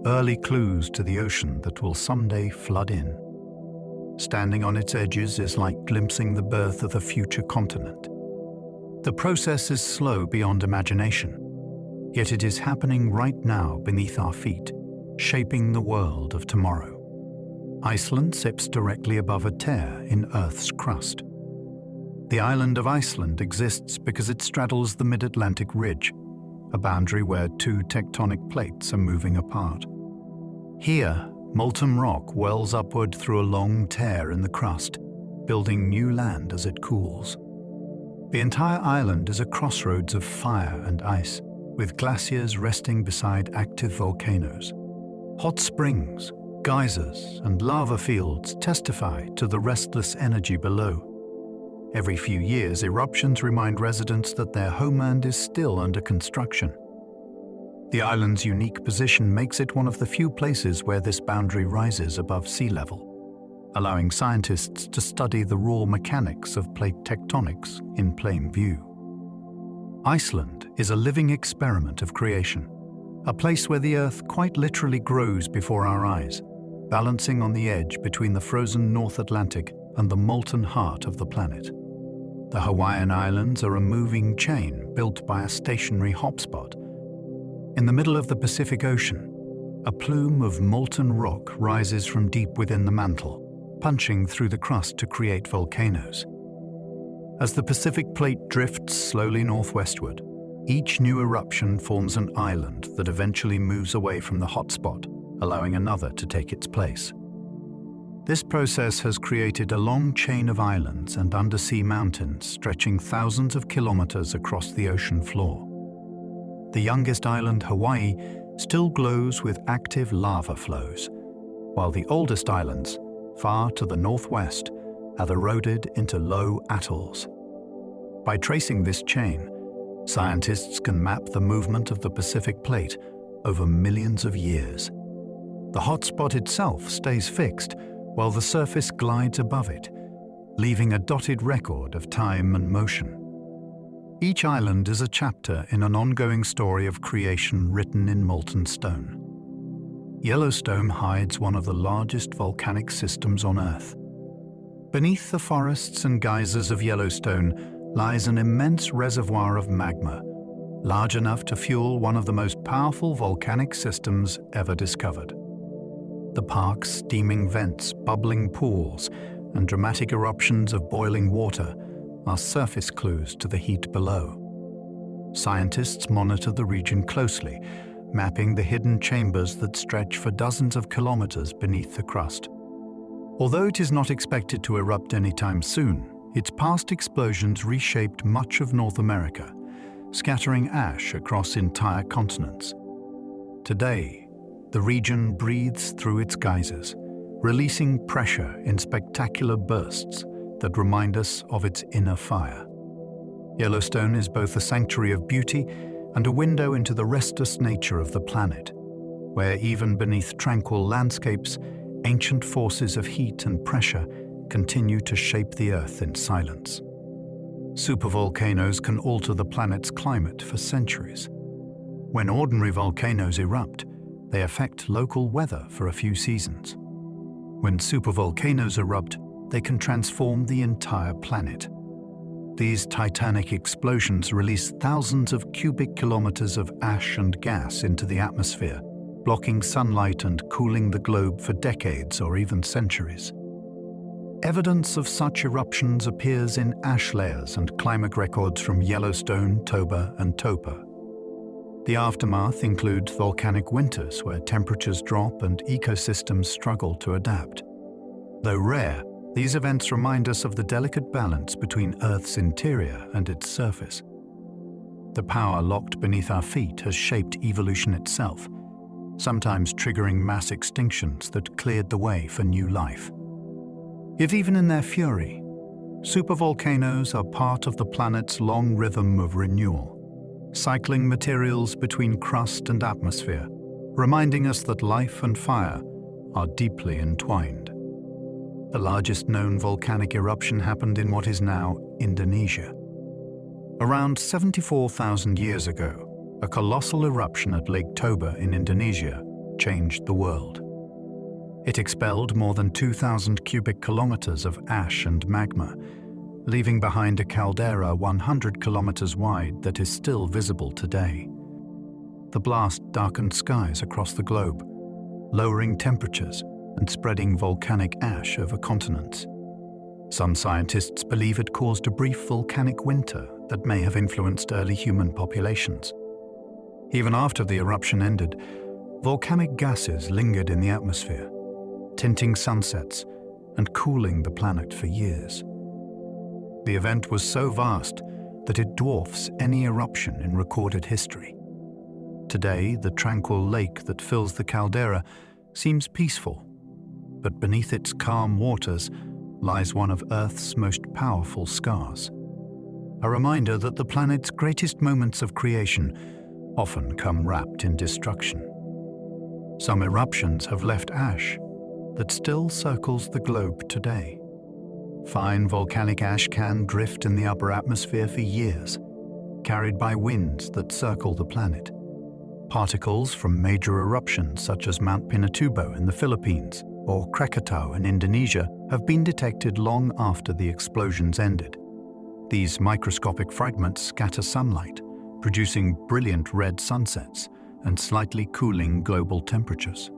A: early clues to the ocean that will someday flood in. Standing on its edges is like glimpsing the birth of a future continent. The process is slow beyond imagination, yet it is happening right now beneath our feet, shaping the world of tomorrow. Iceland sits directly above a tear in Earth's crust. The island of Iceland exists because it straddles the mid-Atlantic ridge, a boundary where two tectonic plates are moving apart. Here, molten rock wells upward through a long tear in the crust, building new land as it cools. The entire island is a crossroads of fire and ice, with glaciers resting beside active volcanoes. Hot springs, geysers, and lava fields testify to the restless energy below. Every few years, eruptions remind residents that their homeland is still under construction. The island's unique position makes it one of the few places where this boundary rises above sea level, allowing scientists to study the raw mechanics of plate tectonics in plain view. Iceland is a living experiment of creation, a place where the Earth quite literally grows before our eyes, balancing on the edge between the frozen North Atlantic and the molten heart of the planet. The Hawaiian Islands are a moving chain built by a stationary hotspot. In the middle of the Pacific Ocean, a plume of molten rock rises from deep within the mantle, punching through the crust to create volcanoes. As the Pacific Plate drifts slowly northwestward, each new eruption forms an island that eventually moves away from the hotspot, allowing another to take its place. This process has created a long chain of islands and undersea mountains stretching thousands of kilometers across the ocean floor. The youngest island, Hawaii, still glows with active lava flows, while the oldest islands, far to the northwest, have eroded into low atolls. By tracing this chain, scientists can map the movement of the Pacific Plate over millions of years. The hotspot itself stays fixed, while the surface glides above it, leaving a dotted record of time and motion. Each island is a chapter in an ongoing story of creation written in molten stone. Yellowstone hides one of the largest volcanic systems on Earth. Beneath the forests and geysers of Yellowstone lies an immense reservoir of magma, large enough to fuel one of the most powerful volcanic systems ever discovered. The park's steaming vents, bubbling pools, and dramatic eruptions of boiling water are surface clues to the heat below. Scientists monitor the region closely, mapping the hidden chambers that stretch for dozens of kilometers beneath the crust. Although it is not expected to erupt anytime soon, its past explosions reshaped much of North America, scattering ash across entire continents. Today, the region breathes through its geysers, releasing pressure in spectacular bursts that remind us of its inner fire. Yellowstone is both a sanctuary of beauty and a window into the restless nature of the planet, where even beneath tranquil landscapes, ancient forces of heat and pressure continue to shape the Earth in silence. Supervolcanoes can alter the planet's climate for centuries. When ordinary volcanoes erupt, they affect local weather for a few seasons. When supervolcanoes erupt, they can transform the entire planet. These titanic explosions release thousands of cubic kilometers of ash and gas into the atmosphere, blocking sunlight and cooling the globe for decades or even centuries. Evidence of such eruptions appears in ash layers and climate records from Yellowstone, Toba, and Topa. The aftermath includes volcanic winters where temperatures drop and ecosystems struggle to adapt. Though rare, these events remind us of the delicate balance between Earth's interior and its surface. The power locked beneath our feet has shaped evolution itself, sometimes triggering mass extinctions that cleared the way for new life. Yet even in their fury, supervolcanoes are part of the planet's long rhythm of renewal, cycling materials between crust and atmosphere, reminding us that life and fire are deeply entwined. The largest known volcanic eruption happened in what is now Indonesia. Around 74,000 years ago, a colossal eruption at Lake Toba in Indonesia changed the world. It expelled more than 2,000 cubic kilometers of ash and magma, leaving behind a caldera 100 kilometers wide that is still visible today. The blast darkened skies across the globe, lowering temperatures and spreading volcanic ash over continents. Some scientists believe it caused a brief volcanic winter that may have influenced early human populations. Even after the eruption ended, volcanic gases lingered in the atmosphere, tinting sunsets and cooling the planet for years. The event was so vast that it dwarfs any eruption in recorded history. Today, the tranquil lake that fills the caldera seems peaceful, but beneath its calm waters lies one of Earth's most powerful scars. A reminder that the planet's greatest moments of creation often come wrapped in destruction. Some eruptions have left ash that still circles the globe today. Fine volcanic ash can drift in the upper atmosphere for years, carried by winds that circle the planet. Particles from major eruptions such as Mount Pinatubo in the Philippines or Krakatau in Indonesia have been detected long after the explosions ended. These microscopic fragments scatter sunlight, producing brilliant red sunsets and slightly cooling global temperatures.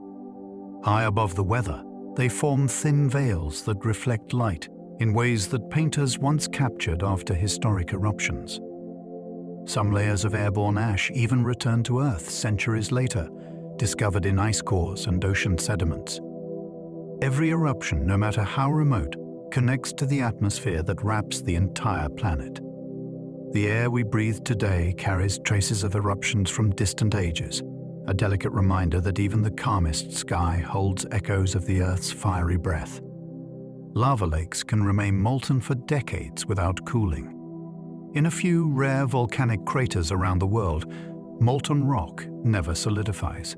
A: High above the weather, they form thin veils that reflect light in ways that painters once captured after historic eruptions. Some layers of airborne ash even return to Earth centuries later, discovered in ice cores and ocean sediments. Every eruption, no matter how remote, connects to the atmosphere that wraps the entire planet. The air we breathe today carries traces of eruptions from distant ages, a delicate reminder that even the calmest sky holds echoes of the Earth's fiery breath. Lava lakes can remain molten for decades without cooling. In a few rare volcanic craters around the world, molten rock never solidifies.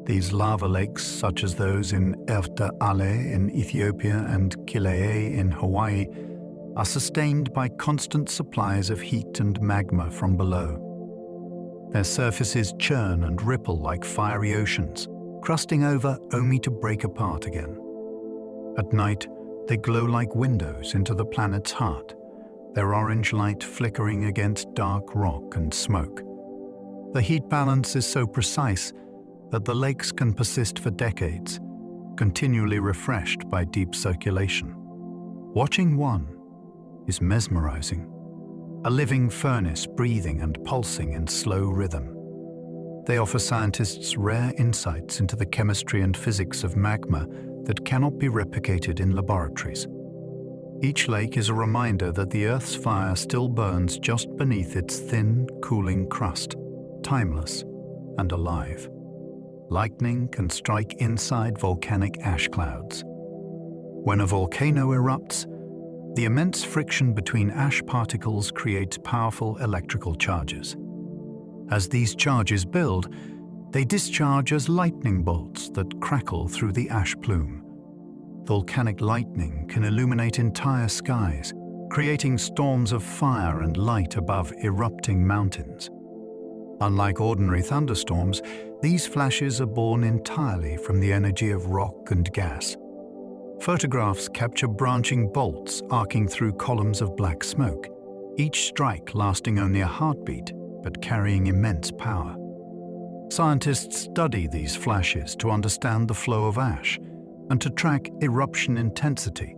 A: These lava lakes, such as those in Erta Ale in Ethiopia and Kilauea in Hawaii, are sustained by constant supplies of heat and magma from below. Their surfaces churn and ripple like fiery oceans, crusting over only to break apart again. At night, they glow like windows into the planet's heart, their orange light flickering against dark rock and smoke. The heat balance is so precise that the lakes can persist for decades, continually refreshed by deep circulation. Watching one is mesmerizing, a living furnace breathing and pulsing in slow rhythm. They offer scientists rare insights into the chemistry and physics of magma that cannot be replicated in laboratories. Each lake is a reminder that the Earth's fire still burns just beneath its thin, cooling crust, timeless and alive. Lightning can strike inside volcanic ash clouds. When a volcano erupts, the immense friction between ash particles creates powerful electrical charges. As these charges build, they discharge as lightning bolts that crackle through the ash plume. Volcanic lightning can illuminate entire skies, creating storms of fire and light above erupting mountains. Unlike ordinary thunderstorms, these flashes are born entirely from the energy of rock and gas, Photographs capture branching bolts arcing through columns of black smoke, each strike lasting only a heartbeat but carrying immense power. Scientists study these flashes to understand the flow of ash and to track eruption intensity,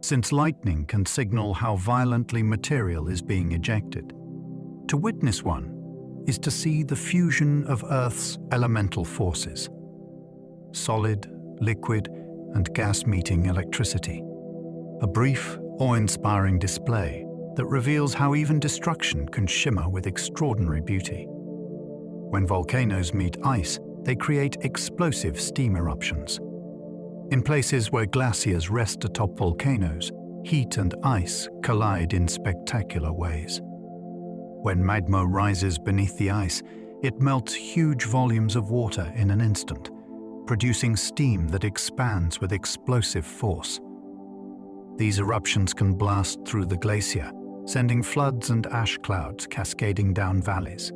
A: since lightning can signal how violently material is being ejected. To witness one is to see the fusion of Earth's elemental forces: solid, liquid, and gas-meeting electricity. A brief, awe-inspiring display that reveals how even destruction can shimmer with extraordinary beauty. When volcanoes meet ice, they create explosive steam eruptions. In places where glaciers rest atop volcanoes, heat and ice collide in spectacular ways. When magma rises beneath the ice, it melts huge volumes of water in an instant, producing steam that expands with explosive force. These eruptions can blast through the glacier, sending floods and ash clouds cascading down valleys.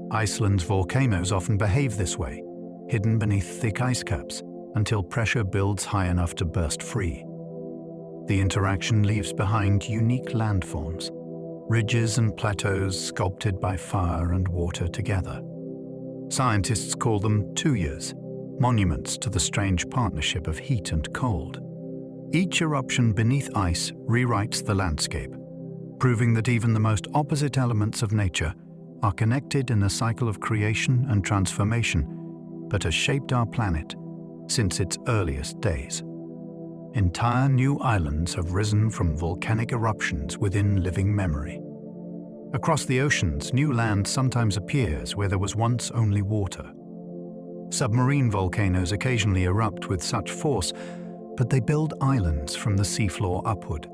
A: Iceland's volcanoes often behave this way, hidden beneath thick ice caps, until pressure builds high enough to burst free. The interaction leaves behind unique landforms, ridges and plateaus sculpted by fire and water together. Scientists call them tuyas, monuments to the strange partnership of heat and cold. Each eruption beneath ice rewrites the landscape, proving that even the most opposite elements of nature are connected in a cycle of creation and transformation that has shaped our planet since its earliest days. Entire new islands have risen from volcanic eruptions within living memory. Across the oceans, new land sometimes appears where there was once only water. Submarine volcanoes occasionally erupt with such force, but they build islands from the seafloor upward.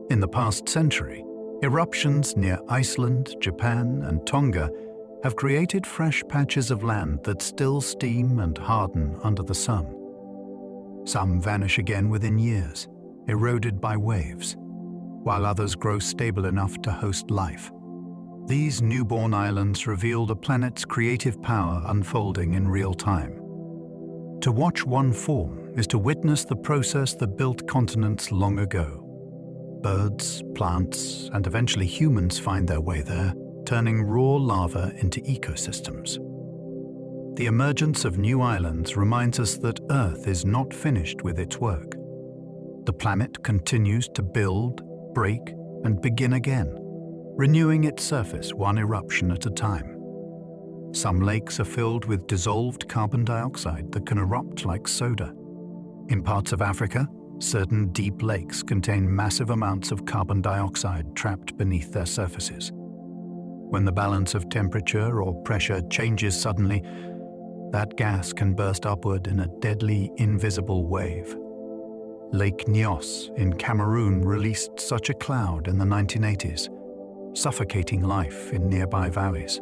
A: In the past century, eruptions near Iceland, Japan, and Tonga have created fresh patches of land that still steam and harden under the sun. Some vanish again within years, eroded by waves, while others grow stable enough to host life. These newborn islands reveal the planet's creative power unfolding in real time. To watch one form is to witness the process that built continents long ago. Birds, plants, and eventually humans find their way there, turning raw lava into ecosystems. The emergence of new islands reminds us that Earth is not finished with its work. The planet continues to build, break, and begin again, renewing its surface one eruption at a time. Some lakes are filled with dissolved carbon dioxide that can erupt like soda. In parts of Africa, certain deep lakes contain massive amounts of carbon dioxide trapped beneath their surfaces. When the balance of temperature or pressure changes suddenly, that gas can burst upward in a deadly, invisible wave. Lake Nyos in Cameroon released such a cloud in the 1980s, suffocating life in nearby valleys.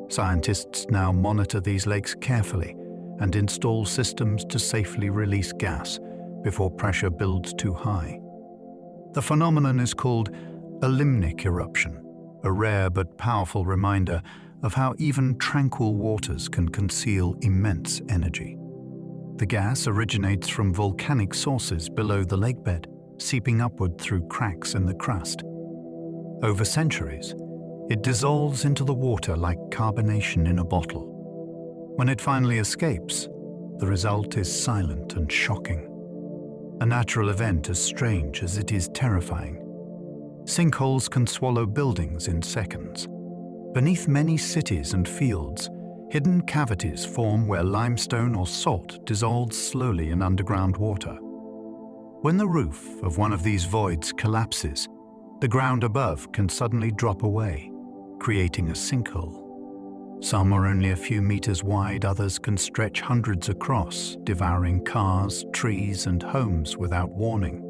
A: Scientists now monitor these lakes carefully and install systems to safely release gas before pressure builds too high. The phenomenon is called a limnic eruption, a rare but powerful reminder of how even tranquil waters can conceal immense energy. The gas originates from volcanic sources below the lakebed, seeping upward through cracks in the crust. Over centuries, it dissolves into the water like carbonation in a bottle. When it finally escapes, the result is silent and shocking. A natural event as strange as it is terrifying. Sinkholes can swallow buildings in seconds. Beneath many cities and fields, hidden cavities form where limestone or salt dissolves slowly in underground water. When the roof of one of these voids collapses, the ground above can suddenly drop away, creating a sinkhole. Some are only a few meters wide, others can stretch hundreds across, devouring cars, trees, and homes without warning.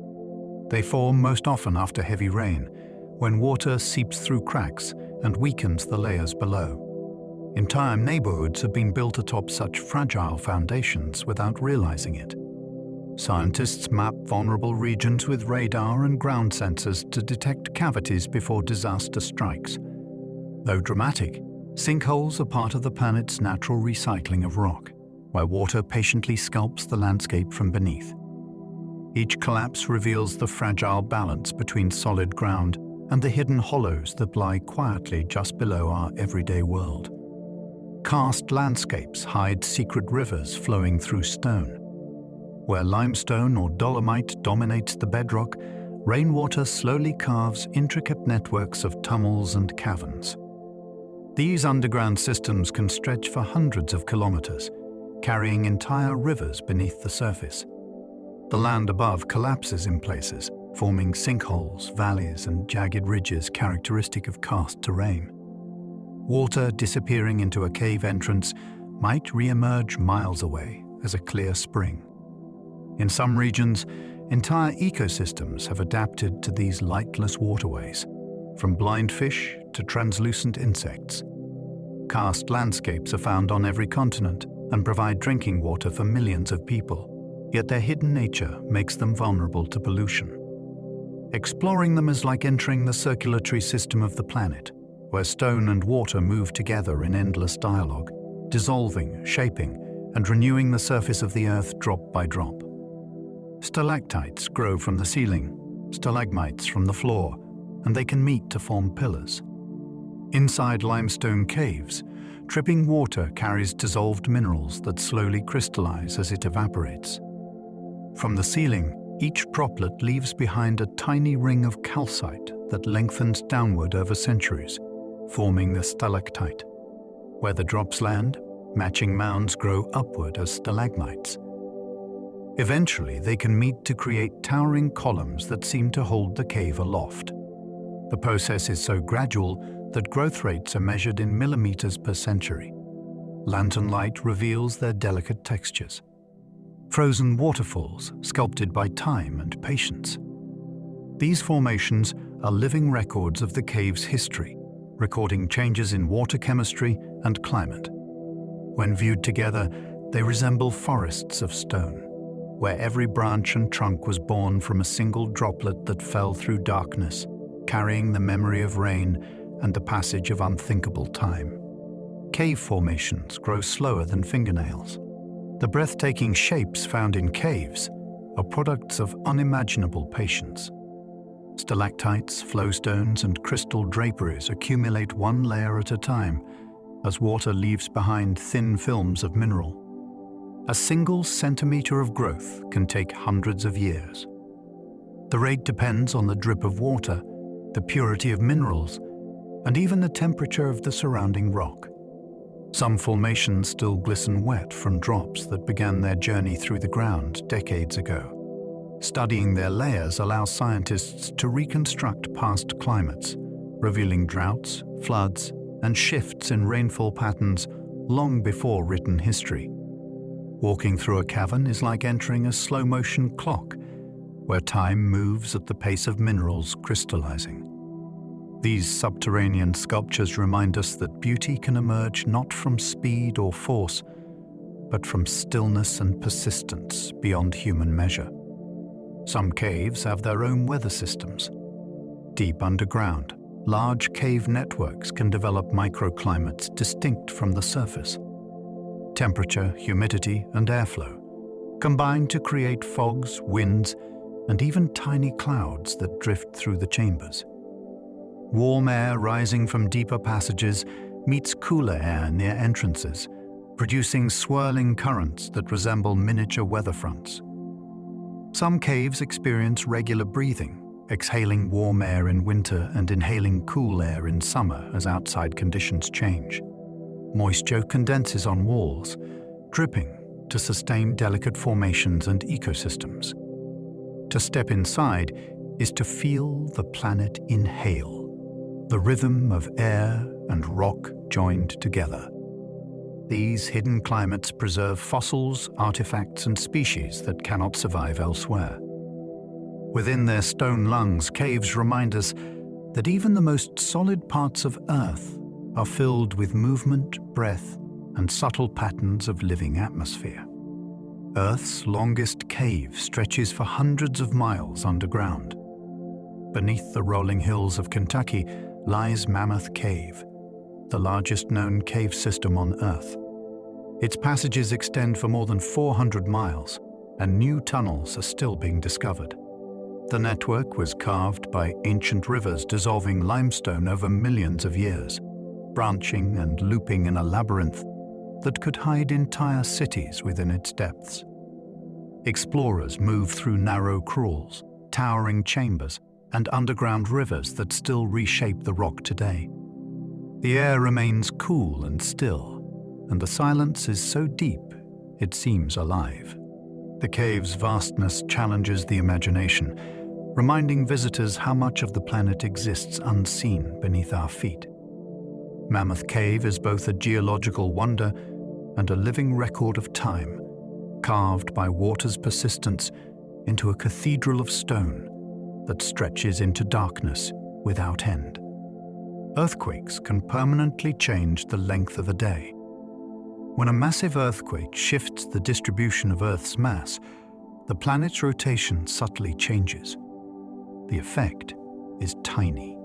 A: They form most often after heavy rain, when water seeps through cracks and weakens the layers below. Entire neighborhoods have been built atop such fragile foundations without realizing it. Scientists map vulnerable regions with radar and ground sensors to detect cavities before disaster strikes. Though dramatic, sinkholes are part of the planet's natural recycling of rock, where water patiently sculpts the landscape from beneath. Each collapse reveals the fragile balance between solid ground and the hidden hollows that lie quietly just below our everyday world. Karst landscapes hide secret rivers flowing through stone. Where limestone or dolomite dominates the bedrock, rainwater slowly carves intricate networks of tunnels and caverns. These underground systems can stretch for hundreds of kilometers, carrying entire rivers beneath the surface. The land above collapses in places, forming sinkholes, valleys, and jagged ridges characteristic of karst terrain. Water disappearing into a cave entrance might re-emerge miles away as a clear spring. In some regions, entire ecosystems have adapted to these lightless waterways, from blind fish to translucent insects. Karst landscapes are found on every continent and provide drinking water for millions of people, yet their hidden nature makes them vulnerable to pollution. Exploring them is like entering the circulatory system of the planet, where stone and water move together in endless dialogue, dissolving, shaping, and renewing the surface of the earth drop by drop. Stalactites grow from the ceiling, stalagmites from the floor, and they can meet to form pillars. Inside limestone caves, dripping water carries dissolved minerals that slowly crystallize as it evaporates. From the ceiling, each droplet leaves behind a tiny ring of calcite that lengthens downward over centuries, forming the stalactite. Where the drops land, matching mounds grow upward as stalagmites. Eventually, they can meet to create towering columns that seem to hold the cave aloft. The process is so gradual that growth rates are measured in millimeters per century. Lantern light reveals their delicate textures. Frozen waterfalls sculpted by time and patience. These formations are living records of the cave's history, recording changes in water chemistry and climate. When viewed together, they resemble forests of stone, where every branch and trunk was born from a single droplet that fell through darkness, carrying the memory of rain and the passage of unthinkable time. Cave formations grow slower than fingernails. The breathtaking shapes found in caves are products of unimaginable patience. Stalactites, flowstones, and crystal draperies accumulate one layer at a time as water leaves behind thin films of mineral. A single centimeter of growth can take hundreds of years. The rate depends on the drip of water, the purity of minerals, and even the temperature of the surrounding rock. Some formations still glisten wet from drops that began their journey through the ground decades ago. Studying their layers allows scientists to reconstruct past climates, revealing droughts, floods, and shifts in rainfall patterns long before written history. Walking through a cavern is like entering a slow-motion clock, where time moves at the pace of minerals crystallizing. These subterranean sculptures remind us that beauty can emerge not from speed or force, but from stillness and persistence beyond human measure. Some caves have their own weather systems. Deep underground, large cave networks can develop microclimates distinct from the surface. Temperature, humidity, and airflow combine to create fogs, winds, and even tiny clouds that drift through the chambers. Warm air rising from deeper passages meets cooler air near entrances, producing swirling currents that resemble miniature weather fronts. Some caves experience regular breathing, exhaling warm air in winter and inhaling cool air in summer as outside conditions change. Moisture condenses on walls, dripping to sustain delicate formations and ecosystems. To step inside is to feel the planet inhale, the rhythm of air and rock joined together. These hidden climates preserve fossils, artifacts, and species that cannot survive elsewhere. Within their stone lungs, caves remind us that even the most solid parts of Earth are filled with movement, breath, and subtle patterns of living atmosphere. Earth's longest cave stretches for hundreds of miles underground. Beneath the rolling hills of Kentucky lies Mammoth Cave, the largest known cave system on Earth. Its passages extend for more than 400 miles, and new tunnels are still being discovered. The network was carved by ancient rivers dissolving limestone over millions of years, branching and looping in a labyrinth that could hide entire cities within its depths. Explorers move through narrow crawls, towering chambers, and underground rivers that still reshape the rock today. The air remains cool and still, and the silence is so deep it seems alive. The cave's vastness challenges the imagination, reminding visitors how much of the planet exists unseen beneath our feet. Mammoth Cave is both a geological wonder and a living record of time, carved by water's persistence into a cathedral of stone that stretches into darkness without end. Earthquakes can permanently change the length of a day. When a massive earthquake shifts the distribution of Earth's mass, the planet's rotation subtly changes. The effect is tiny,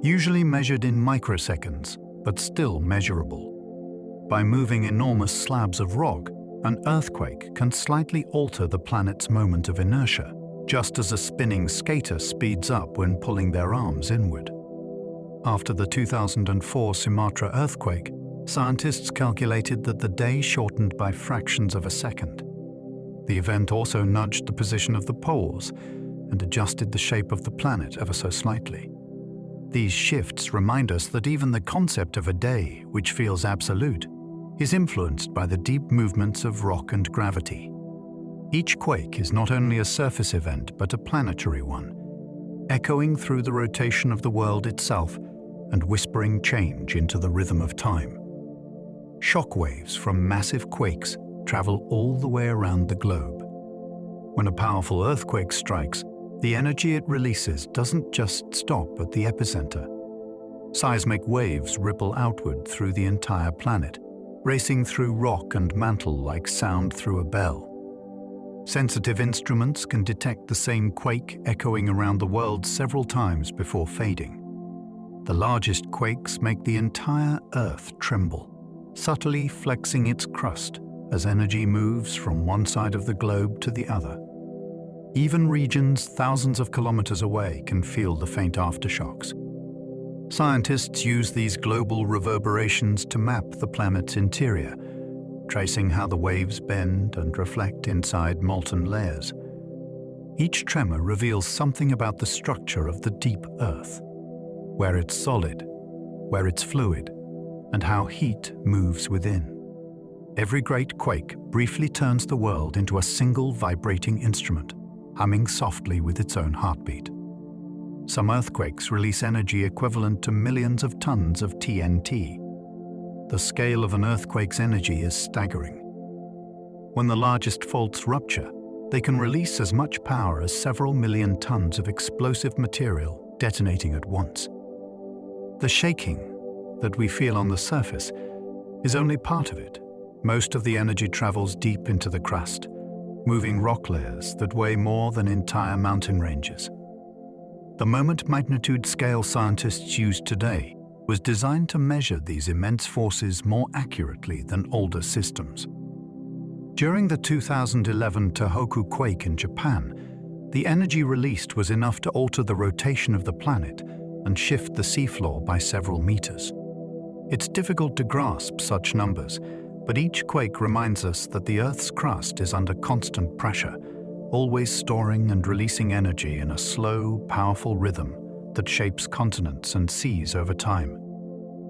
A: usually measured in microseconds, but still measurable. By moving enormous slabs of rock, an earthquake can slightly alter the planet's moment of inertia, just as a spinning skater speeds up when pulling their arms inward. After the 2004 Sumatra earthquake, scientists calculated that the day shortened by fractions of a second. The event also nudged the position of the poles and adjusted the shape of the planet ever so slightly. These shifts remind us that even the concept of a day, which feels absolute, is influenced by the deep movements of rock and gravity. Each quake is not only a surface event, but a planetary one, echoing through the rotation of the world itself and whispering change into the rhythm of time. Shock waves from massive quakes travel all the way around the globe. When a powerful earthquake strikes, the energy it releases doesn't just stop at the epicenter. Seismic waves ripple outward through the entire planet, racing through rock and mantle like sound through a bell. Sensitive instruments can detect the same quake echoing around the world several times before fading. The largest quakes make the entire Earth tremble, subtly flexing its crust as energy moves from one side of the globe to the other. Even regions thousands of kilometers away can feel the faint aftershocks. Scientists use these global reverberations to map the planet's interior, tracing how the waves bend and reflect inside molten layers. Each tremor reveals something about the structure of the deep Earth, where it's solid, where it's fluid, and how heat moves within. Every great quake briefly turns the world into a single vibrating instrument, humming softly with its own heartbeat. Some earthquakes release energy equivalent to millions of tons of TNT. The scale of an earthquake's energy is staggering. When the largest faults rupture, they can release as much power as several million tons of explosive material detonating at once. The shaking that we feel on the surface is only part of it. Most of the energy travels deep into the crust, moving rock layers that weigh more than entire mountain ranges. The moment magnitude scale scientists use today was designed to measure these immense forces more accurately than older systems. During the 2011 Tohoku quake in Japan, the energy released was enough to alter the rotation of the planet and shift the seafloor by several meters. It's difficult to grasp such numbers, but each quake reminds us that the Earth's crust is under constant pressure, always storing and releasing energy in a slow, powerful rhythm that shapes continents and seas over time.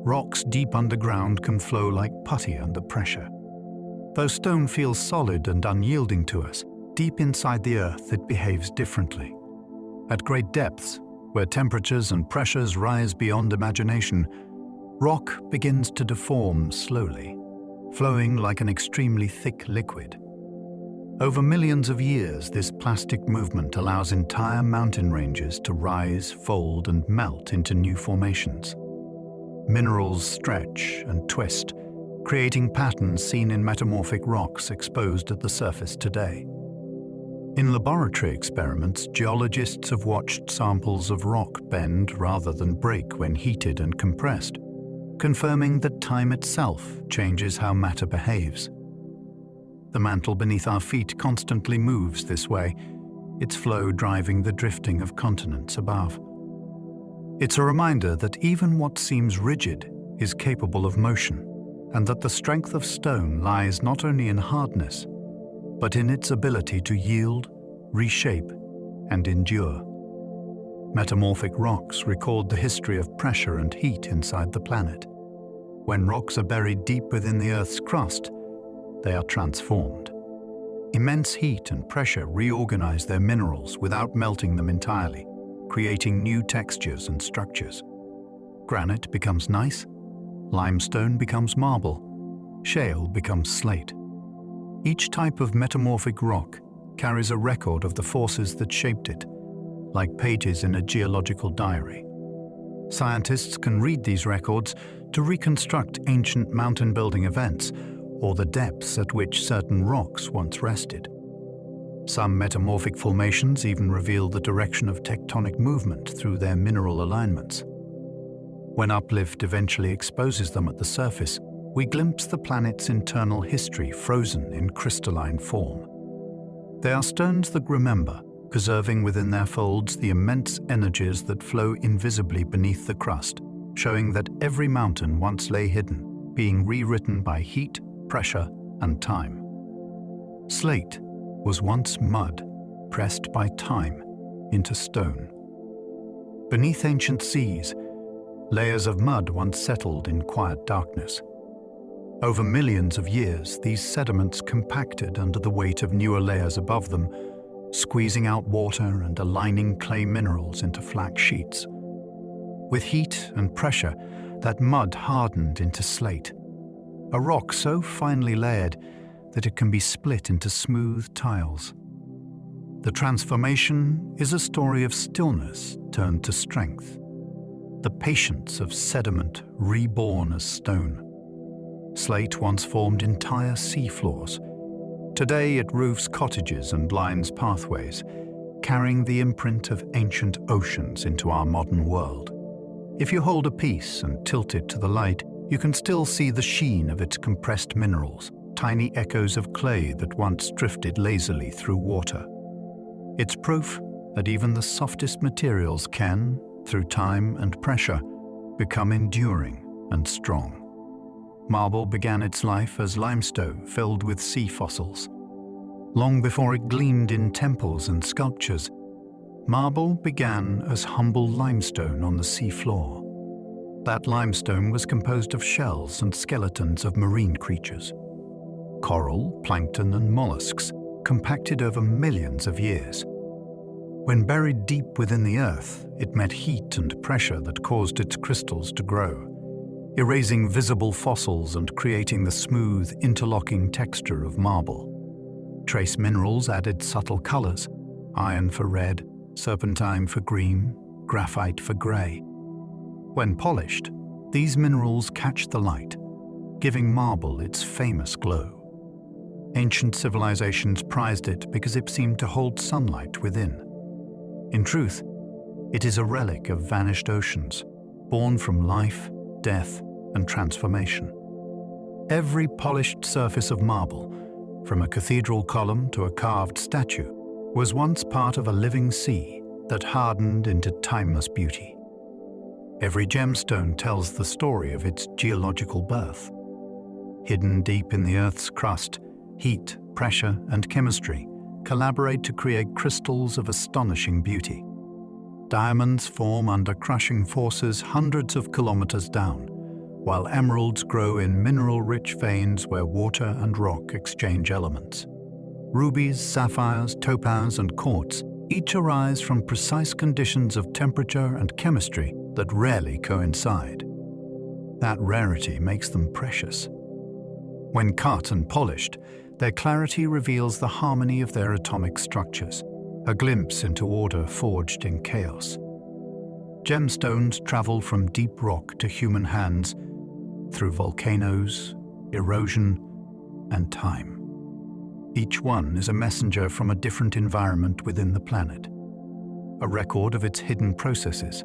A: Rocks deep underground can flow like putty under pressure. Though stone feels solid and unyielding to us, deep inside the Earth it behaves differently. At great depths, where temperatures and pressures rise beyond imagination, rock begins to deform slowly, flowing like an extremely thick liquid. Over millions of years, this plastic movement allows entire mountain ranges to rise, fold, and melt into new formations. Minerals stretch and twist, creating patterns seen in metamorphic rocks exposed at the surface today. In laboratory experiments, geologists have watched samples of rock bend rather than break when heated and compressed, confirming that time itself changes how matter behaves. The mantle beneath our feet constantly moves this way, its flow driving the drifting of continents above. It's a reminder that even what seems rigid is capable of motion, and that the strength of stone lies not only in hardness, but in its ability to yield, reshape, and endure. Metamorphic rocks record the history of pressure and heat inside the planet. When rocks are buried deep within the Earth's crust, they are transformed. Immense heat and pressure reorganize their minerals without melting them entirely, creating new textures and structures. Granite becomes gneiss, limestone becomes marble, shale becomes slate. Each type of metamorphic rock carries a record of the forces that shaped it, like pages in a geological diary. Scientists can read these records to reconstruct ancient mountain-building events or the depths at which certain rocks once rested. Some metamorphic formations even reveal the direction of tectonic movement through their mineral alignments. When uplift eventually exposes them at the surface, we glimpse the planet's internal history frozen in crystalline form. They are stones that remember, preserving within their folds the immense energies that flow invisibly beneath the crust, showing that every mountain once lay hidden, being rewritten by heat, pressure, and time. Slate was once mud, pressed by time into stone. Beneath ancient seas, layers of mud once settled in quiet darkness. Over millions of years, these sediments compacted under the weight of newer layers above them, squeezing out water and aligning clay minerals into flat sheets. With heat and pressure, that mud hardened into slate, a rock so finely layered that it can be split into smooth tiles. The transformation is a story of stillness turned to strength, the patience of sediment reborn as stone. Slate once formed entire seafloors. Today it roofs cottages and lines pathways, carrying the imprint of ancient oceans into our modern world. If you hold a piece and tilt it to the light, you can still see the sheen of its compressed minerals, tiny echoes of clay that once drifted lazily through water. It's proof that even the softest materials can, through time and pressure, become enduring and strong. Marble began its life as limestone filled with sea fossils. Long before it gleamed in temples and sculptures, marble began as humble limestone on the seafloor. That limestone was composed of shells and skeletons of marine creatures. Coral, plankton, and mollusks compacted over millions of years. When buried deep within the earth, it met heat and pressure that caused its crystals to grow, erasing visible fossils and creating the smooth, interlocking texture of marble. Trace minerals added subtle colors: iron for red, serpentine for green, graphite for gray. When polished, these minerals catch the light, giving marble its famous glow. Ancient civilizations prized it because it seemed to hold sunlight within. In truth, it is a relic of vanished oceans, born from life, death, and transformation. Every polished surface of marble, from a cathedral column to a carved statue, was once part of a living sea that hardened into timeless beauty. Every gemstone tells the story of its geological birth. Hidden deep in the Earth's crust, heat, pressure, and chemistry collaborate to create crystals of astonishing beauty. Diamonds form under crushing forces hundreds of kilometers down, while emeralds grow in mineral-rich veins where water and rock exchange elements. Rubies, sapphires, topaz, and quartz each arise from precise conditions of temperature and chemistry that rarely coincide. That rarity makes them precious. When cut and polished, their clarity reveals the harmony of their atomic structures, a glimpse into order forged in chaos. Gemstones travel from deep rock to human hands through volcanoes, erosion, and time. Each one is a messenger from a different environment within the planet, a record of its hidden processes.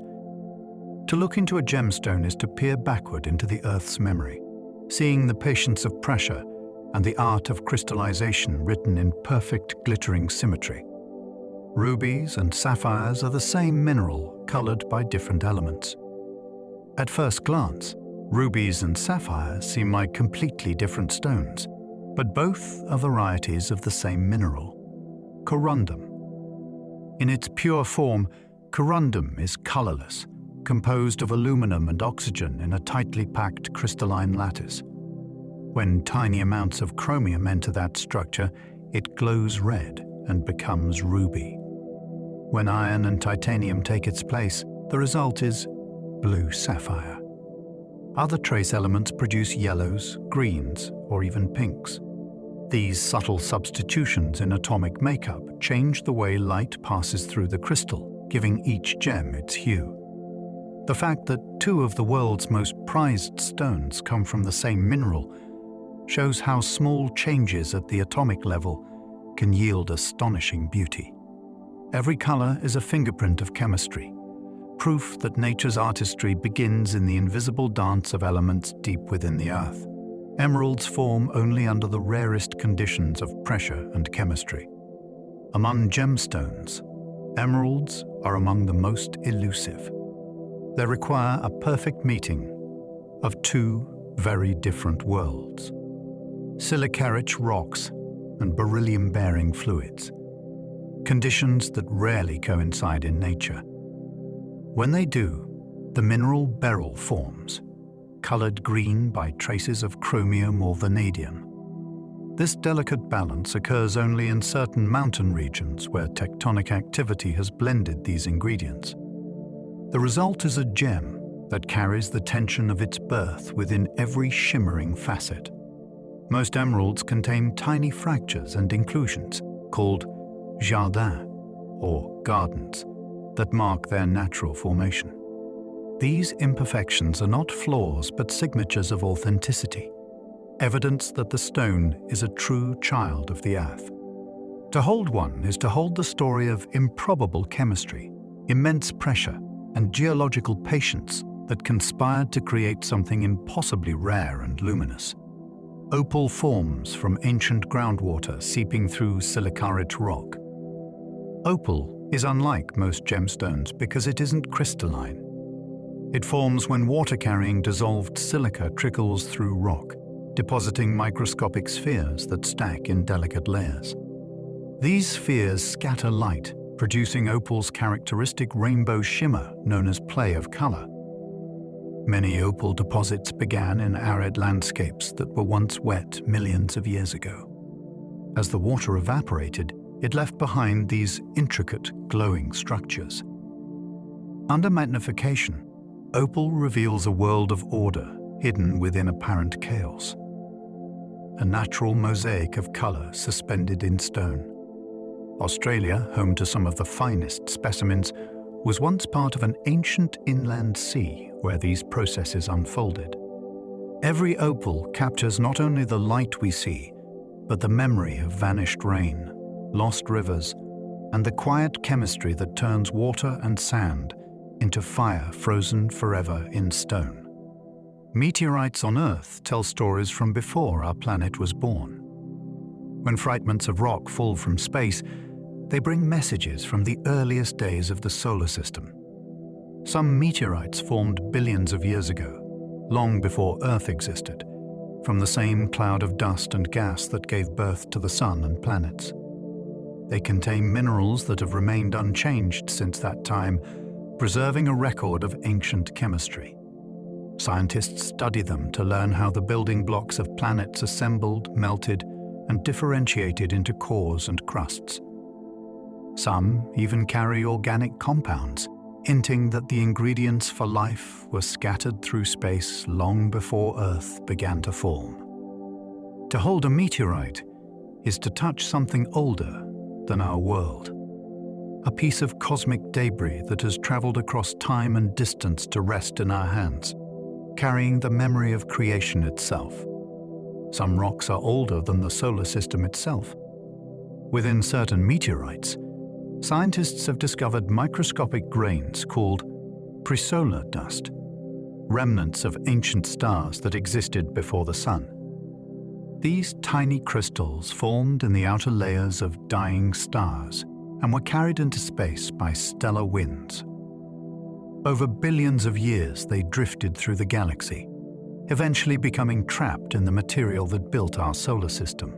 A: To look into a gemstone is to peer backward into the Earth's memory, seeing the patience of pressure and the art of crystallization written in perfect glittering symmetry. Rubies and sapphires are the same mineral, colored by different elements. At first glance, rubies and sapphires seem like completely different stones, but both are varieties of the same mineral, corundum. In its pure form, corundum is colorless, composed of aluminum and oxygen in a tightly packed crystalline lattice. When tiny amounts of chromium enter that structure, it glows red and becomes ruby. When iron and titanium take its place, the result is blue sapphire. Other trace elements produce yellows, greens, or even pinks. These subtle substitutions in atomic makeup change the way light passes through the crystal, giving each gem its hue. The fact that two of the world's most prized stones come from the same mineral shows how small changes at the atomic level can yield astonishing beauty. Every color is a fingerprint of chemistry, proof that nature's artistry begins in the invisible dance of elements deep within the earth. Emeralds form only under the rarest conditions of pressure and chemistry. Among gemstones, emeralds are among the most elusive. They require a perfect meeting of two very different worlds: silica-rich rocks and beryllium-bearing fluids, conditions that rarely coincide in nature. When they do, the mineral beryl forms, colored green by traces of chromium or vanadium. This delicate balance occurs only in certain mountain regions where tectonic activity has blended these ingredients. The result is a gem that carries the tension of its birth within every shimmering facet. Most emeralds contain tiny fractures and inclusions called jardins, or gardens, that mark their natural formation. These imperfections are not flaws but signatures of authenticity, evidence that the stone is a true child of the earth. To hold one is to hold the story of improbable chemistry, immense pressure, and geological patience that conspired to create something impossibly rare and luminous. Opal forms from ancient groundwater seeping through silica-rich rock. Opal is unlike most gemstones because it isn't crystalline. It forms when water-carrying dissolved silica trickles through rock, depositing microscopic spheres that stack in delicate layers. These spheres scatter light, producing opal's characteristic rainbow shimmer known as play of color. Many opal deposits began in arid landscapes that were once wet millions of years ago. As the water evaporated, it left behind these intricate, glowing structures. Under magnification, opal reveals a world of order hidden within apparent chaos. A natural mosaic of color suspended in stone. Australia, home to some of the finest specimens, was once part of an ancient inland sea where these processes unfolded. Every opal captures not only the light we see, but the memory of vanished rain, lost rivers, and the quiet chemistry that turns water and sand into fire frozen forever in stone. Meteorites on Earth tell stories from before our planet was born. When fragments of rock fall from space, they bring messages from the earliest days of the solar system. Some meteorites formed billions of years ago, long before Earth existed, from the same cloud of dust and gas that gave birth to the Sun and planets. They contain minerals that have remained unchanged since that time, preserving a record of ancient chemistry. Scientists study them to learn how the building blocks of planets assembled, melted, and differentiated into cores and crusts. Some even carry organic compounds, hinting that the ingredients for life were scattered through space long before Earth began to form. To hold a meteorite is to touch something older than our world. A piece of cosmic debris that has traveled across time and distance to rest in our hands, carrying the memory of creation itself. Some rocks are older than the solar system itself. Within certain meteorites, scientists have discovered microscopic grains called presolar dust, remnants of ancient stars that existed before the Sun. These tiny crystals formed in the outer layers of dying stars and were carried into space by stellar winds. Over billions of years, they drifted through the galaxy, eventually becoming trapped in the material that built our solar system.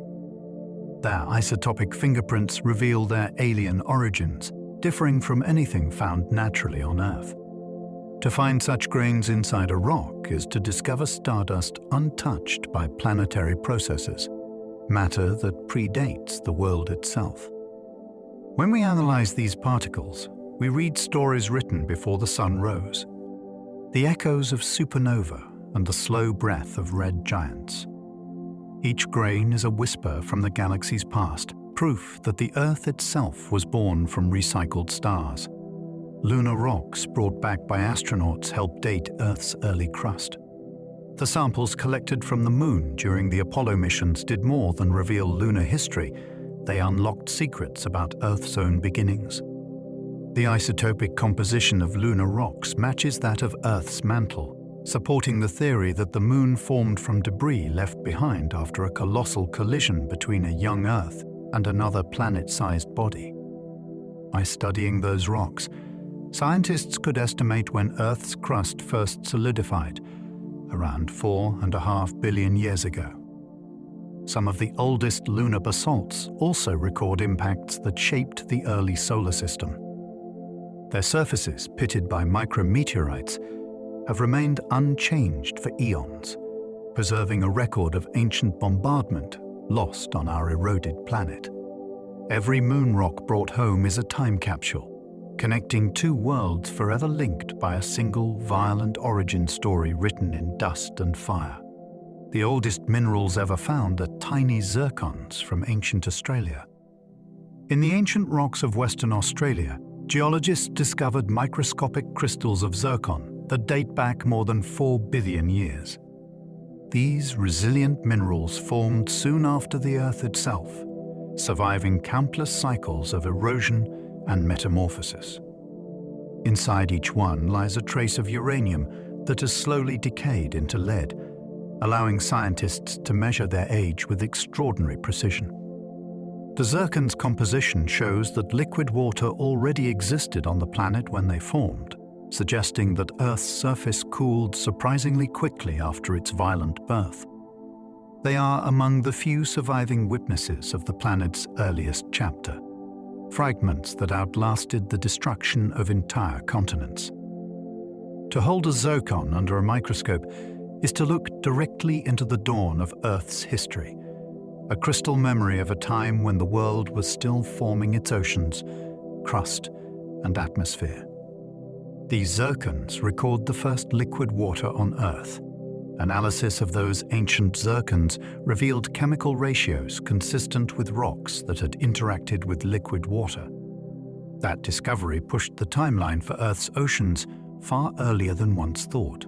A: Their isotopic fingerprints reveal their alien origins, differing from anything found naturally on Earth. To find such grains inside a rock is to discover stardust untouched by planetary processes, matter that predates the world itself. When we analyze these particles, we read stories written before the sun rose, the echoes of supernova and the slow breath of red giants. Each grain is a whisper from the galaxy's past, proof that the Earth itself was born from recycled stars. Lunar rocks brought back by astronauts help date Earth's early crust. The samples collected from the Moon during the Apollo missions did more than reveal lunar history. They unlocked secrets about Earth's own beginnings. The isotopic composition of lunar rocks matches that of Earth's mantle, supporting the theory that the Moon formed from debris left behind after a colossal collision between a young Earth and another planet-sized body. By studying those rocks, scientists could estimate when Earth's crust first solidified, around 4.5 billion years ago. Some of the oldest lunar basalts also record impacts that shaped the early solar system. Their surfaces, pitted by micrometeorites, have remained unchanged for eons, preserving a record of ancient bombardment lost on our eroded planet. Every moon rock brought home is a time capsule, connecting two worlds forever linked by a single violent origin story written in dust and fire. The oldest minerals ever found are tiny zircons from ancient Australia. In the ancient rocks of Western Australia, geologists discovered microscopic crystals of zircon that date back more than 4 billion years. These resilient minerals formed soon after the Earth itself, surviving countless cycles of erosion and metamorphosis. Inside each one lies a trace of uranium that has slowly decayed into lead, allowing scientists to measure their age with extraordinary precision. The zircon's composition shows that liquid water already existed on the planet when they formed, suggesting that Earth's surface cooled surprisingly quickly after its violent birth. They are among the few surviving witnesses of the planet's earliest chapter, fragments that outlasted the destruction of entire continents. To hold a zircon under a microscope is to look directly into the dawn of Earth's history, a crystal memory of a time when the world was still forming its oceans, crust, and atmosphere. These zircons record the first liquid water on Earth. Analysis of those ancient zircons revealed chemical ratios consistent with rocks that had interacted with liquid water. That discovery pushed the timeline for Earth's oceans far earlier than once thought,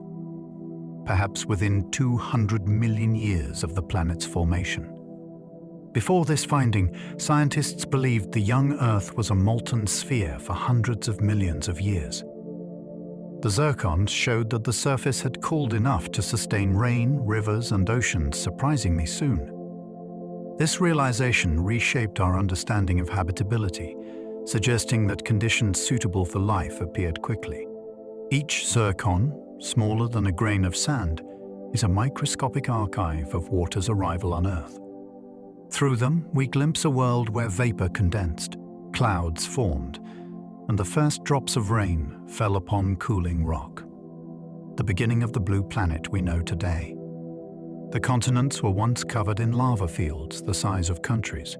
A: perhaps within 200 million years of the planet's formation. Before this finding, scientists believed the young Earth was a molten sphere for hundreds of millions of years. The zircons showed that the surface had cooled enough to sustain rain, rivers, and oceans surprisingly soon. This realization reshaped our understanding of habitability, suggesting that conditions suitable for life appeared quickly. Each zircon, smaller than a grain of sand, is a microscopic archive of water's arrival on Earth. Through them, we glimpse a world where vapor condensed, clouds formed, and the first drops of rain fell upon cooling rock. The beginning of the blue planet we know today. The continents were once covered in lava fields the size of countries.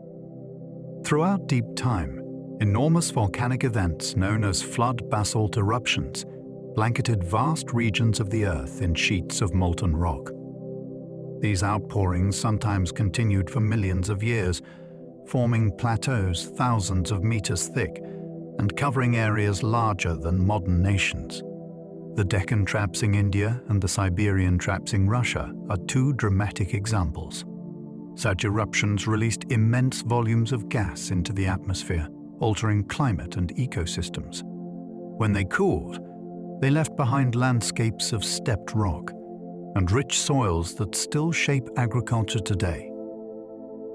A: Throughout deep time, enormous volcanic events known as flood basalt eruptions blanketed vast regions of the Earth in sheets of molten rock. These outpourings sometimes continued for millions of years, forming plateaus thousands of meters thick and covering areas larger than modern nations. The Deccan traps in India and the Siberian traps in Russia are two dramatic examples. Such eruptions released immense volumes of gas into the atmosphere, altering climate and ecosystems. When they cooled, they left behind landscapes of stepped rock and rich soils that still shape agriculture today.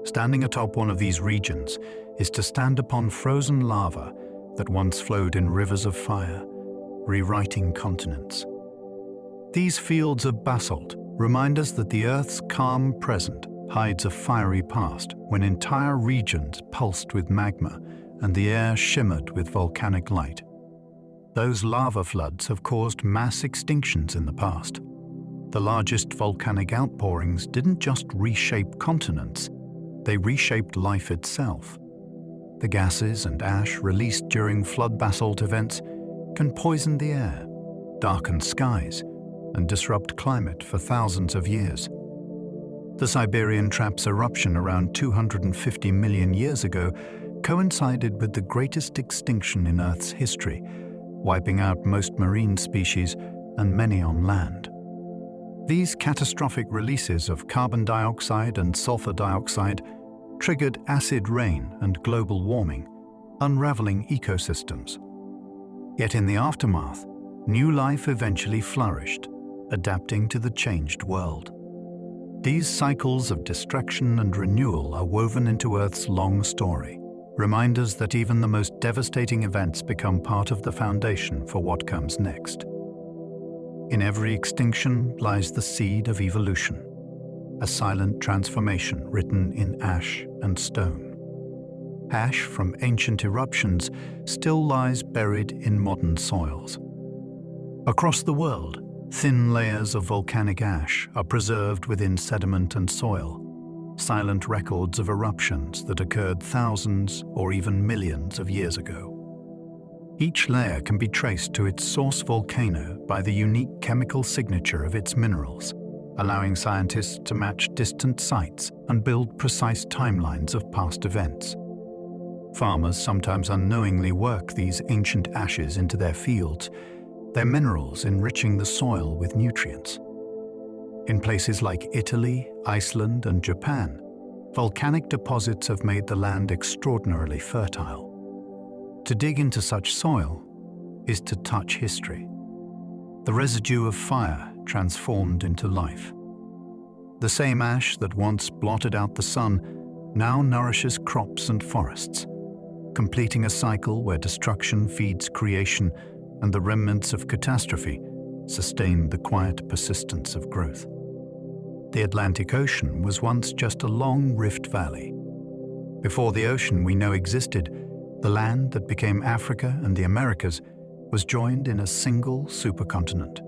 A: Standing atop one of these regions is to stand upon frozen lava that once flowed in rivers of fire, rewriting continents. These fields of basalt remind us that the Earth's calm present hides a fiery past when entire regions pulsed with magma and the air shimmered with volcanic light. Those lava floods have caused mass extinctions in the past. The largest volcanic outpourings didn't just reshape continents, they reshaped life itself. The gases and ash released during flood basalt events can poison the air, darken skies, and disrupt climate for thousands of years. The Siberian Trap's eruption around 250 million years ago coincided with the greatest extinction in Earth's history, wiping out most marine species and many on land. These catastrophic releases of carbon dioxide and sulfur dioxide triggered acid rain and global warming, unraveling ecosystems. Yet in the aftermath, new life eventually flourished, adapting to the changed world. These cycles of destruction and renewal are woven into Earth's long story, reminders that even the most devastating events become part of the foundation for what comes next. In every extinction lies the seed of evolution, a silent transformation written in ash and stone. Ash from ancient eruptions still lies buried in modern soils. Across the world, thin layers of volcanic ash are preserved within sediment and soil, silent records of eruptions that occurred thousands or even millions of years ago. Each layer can be traced to its source volcano by the unique chemical signature of its minerals, allowing scientists to match distant sites and build precise timelines of past events. Farmers sometimes unknowingly work these ancient ashes into their fields, their minerals enriching the soil with nutrients. In places like Italy, Iceland, and Japan, volcanic deposits have made the land extraordinarily fertile. To dig into such soil is to touch history, the residue of fire transformed into life. The same ash that once blotted out the sun now nourishes crops and forests, completing a cycle where destruction feeds creation and the remnants of catastrophe sustain the quiet persistence of growth. The Atlantic Ocean was once just a long rift valley. Before the ocean we know existed, the land that became Africa and the Americas was joined in a single supercontinent.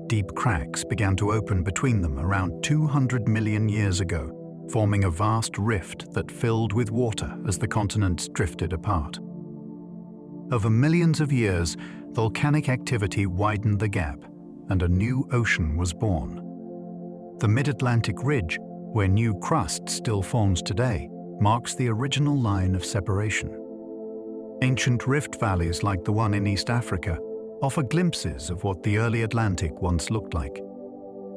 A: Deep cracks began to open between them around 200 million years ago, forming a vast rift that filled with water as the continents drifted apart. Over millions of years, volcanic activity widened the gap, and a new ocean was born. The Mid-Atlantic Ridge, where new crust still forms today, marks the original line of separation. Ancient rift valleys like the one in East Africa offer glimpses of what the early Atlantic once looked like.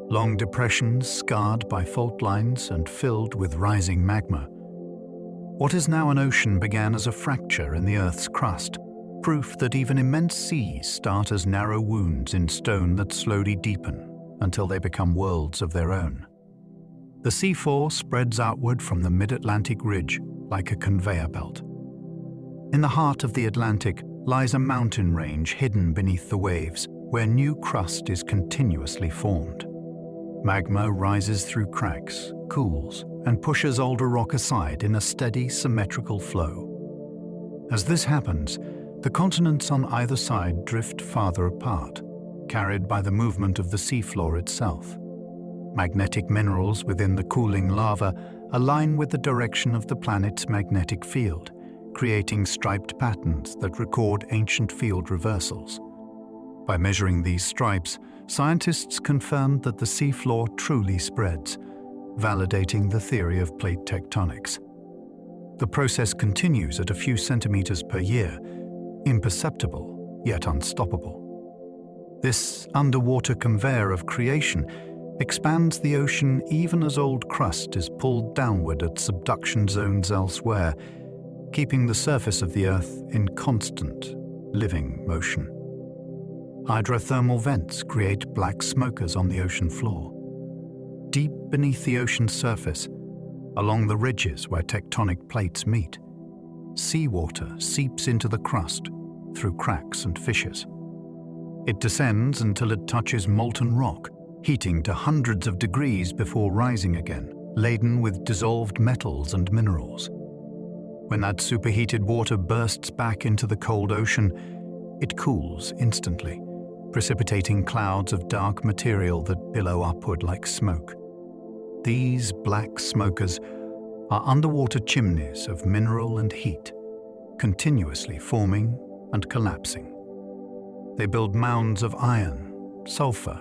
A: Long depressions scarred by fault lines and filled with rising magma. What is now an ocean began as a fracture in the Earth's crust, proof that even immense seas start as narrow wounds in stone that slowly deepen until they become worlds of their own. The Seafloor spreads outward from the Mid-Atlantic Ridge like a conveyor belt. In the heart of the Atlantic lies a mountain range hidden beneath the waves, where new crust is continuously formed. Magma rises through cracks, cools, and pushes older rock aside in a steady, symmetrical flow. As this happens, the continents on either side drift farther apart, carried by the movement of the seafloor itself. Magnetic minerals within the cooling lava align with the direction of the planet's magnetic field, creating striped patterns that record ancient field reversals. By measuring these stripes, scientists confirmed that the seafloor truly spreads, validating the theory of plate tectonics. The process continues at a few centimeters per year, imperceptible yet unstoppable. This underwater conveyor of creation expands the ocean even as old crust is pulled downward at subduction zones elsewhere, keeping the surface of the Earth in constant, living motion. Hydrothermal vents create black smokers on the ocean floor. Deep beneath the ocean's surface, along the ridges where tectonic plates meet. Seawater seeps into the crust through cracks and fissures. It descends until it touches molten rock, heating to hundreds of degrees before rising again, laden with dissolved metals and minerals. When that superheated water bursts back into the cold ocean, it cools instantly, precipitating clouds of dark material that billow upward like smoke. These black smokers are underwater chimneys of mineral and heat, continuously forming and collapsing. They build mounds of iron, sulfur,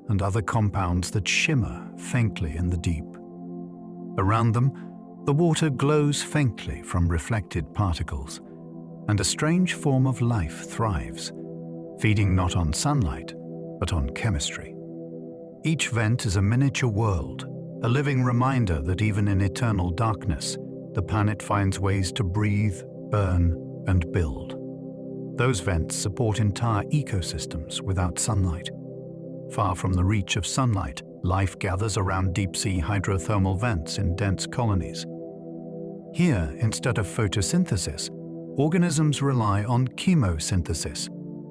A: and other compounds that shimmer faintly in the deep. Around them, the water glows faintly from reflected particles, and a strange form of life thrives, feeding not on sunlight, but on chemistry. Each vent is a miniature world, a living reminder that even in eternal darkness, the planet finds ways to breathe, burn, and build. Those vents support entire ecosystems without sunlight. Far from the reach of sunlight, life gathers around deep-sea hydrothermal vents in dense colonies. Here, instead of photosynthesis, organisms rely on chemosynthesis,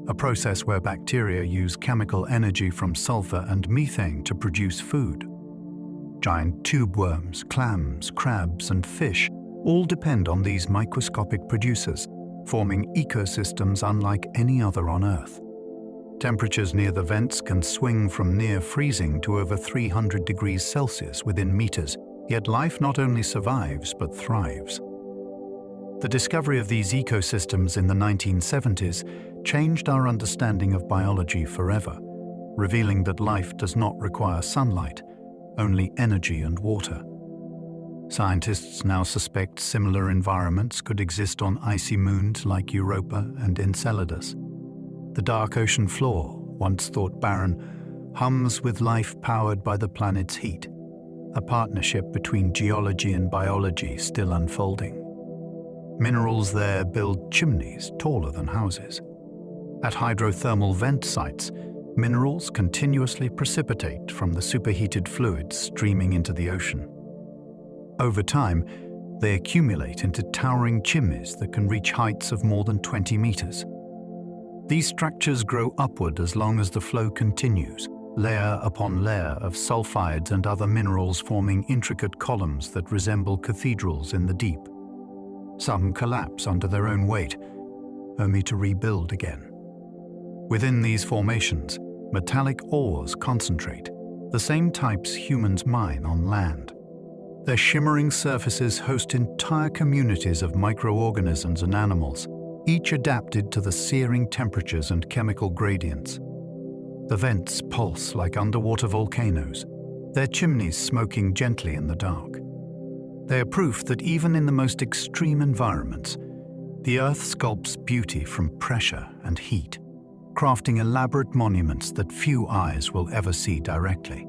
A: a process where bacteria use chemical energy from sulfur and methane to produce food. Giant tube worms, clams, crabs, and fish all depend on these microscopic producers, forming ecosystems unlike any other on Earth. Temperatures near the vents can swing from near freezing to over 300 degrees Celsius within meters, yet life not only survives but thrives. The discovery of these ecosystems in the 1970s changed our understanding of biology forever, revealing that life does not require sunlight, only energy and water. Scientists now suspect similar environments could exist on icy moons like Europa and Enceladus. The dark ocean floor, once thought barren, hums with life powered by the planet's heat, a partnership between geology and biology still unfolding. Minerals there build chimneys taller than houses. At hydrothermal vent sites, minerals continuously precipitate from the superheated fluids streaming into the ocean. Over time, they accumulate into towering chimneys that can reach heights of more than 20 meters. These structures grow upward as long as the flow continues, layer upon layer of sulfides and other minerals forming intricate columns that resemble cathedrals in the deep. Some collapse under their own weight, only to rebuild again. Within these formations, metallic ores concentrate, the same types humans mine on land. Their shimmering surfaces host entire communities of microorganisms and animals, each adapted to the searing temperatures and chemical gradients. The vents pulse like underwater volcanoes, their chimneys smoking gently in the dark. They are proof that even in the most extreme environments, the Earth sculpts beauty from pressure and heat, crafting elaborate monuments that few eyes will ever see directly.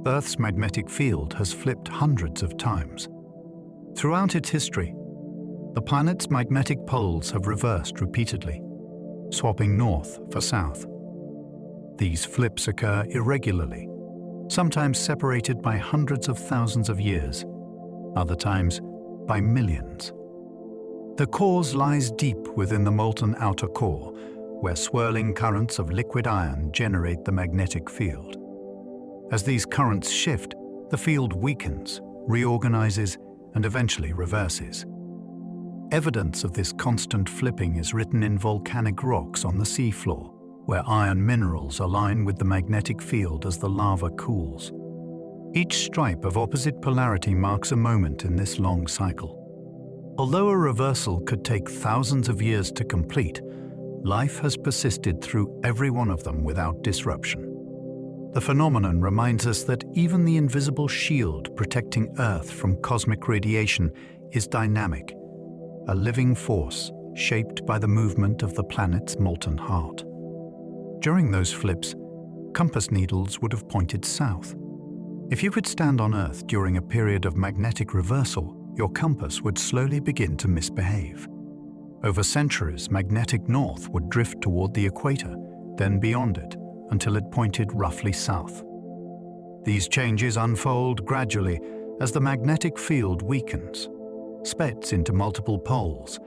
A: Earth's magnetic field has flipped hundreds of times. Throughout its history, the planet's magnetic poles have reversed repeatedly, swapping north for south. These flips occur irregularly, sometimes separated by hundreds of thousands of years, other times by millions. The cause lies deep within the molten outer core, where swirling currents of liquid iron generate the magnetic field. As these currents shift, the field weakens, reorganizes, and eventually reverses. Evidence of this constant flipping is written in volcanic rocks on the seafloor, where iron minerals align with the magnetic field as the lava cools. Each stripe of opposite polarity marks a moment in this long cycle. Although a reversal could take thousands of years to complete, life has persisted through every one of them without disruption. The phenomenon reminds us that even the invisible shield protecting Earth from cosmic radiation is dynamic, a living force shaped by the movement of the planet's molten heart. During those flips, compass needles would have pointed south. If you could stand on Earth during a period of magnetic reversal, your compass would slowly begin to misbehave. Over centuries, magnetic north would drift toward the equator, then beyond it, until it pointed roughly south. These changes unfold gradually, as the magnetic field weakens, splits into multiple poles,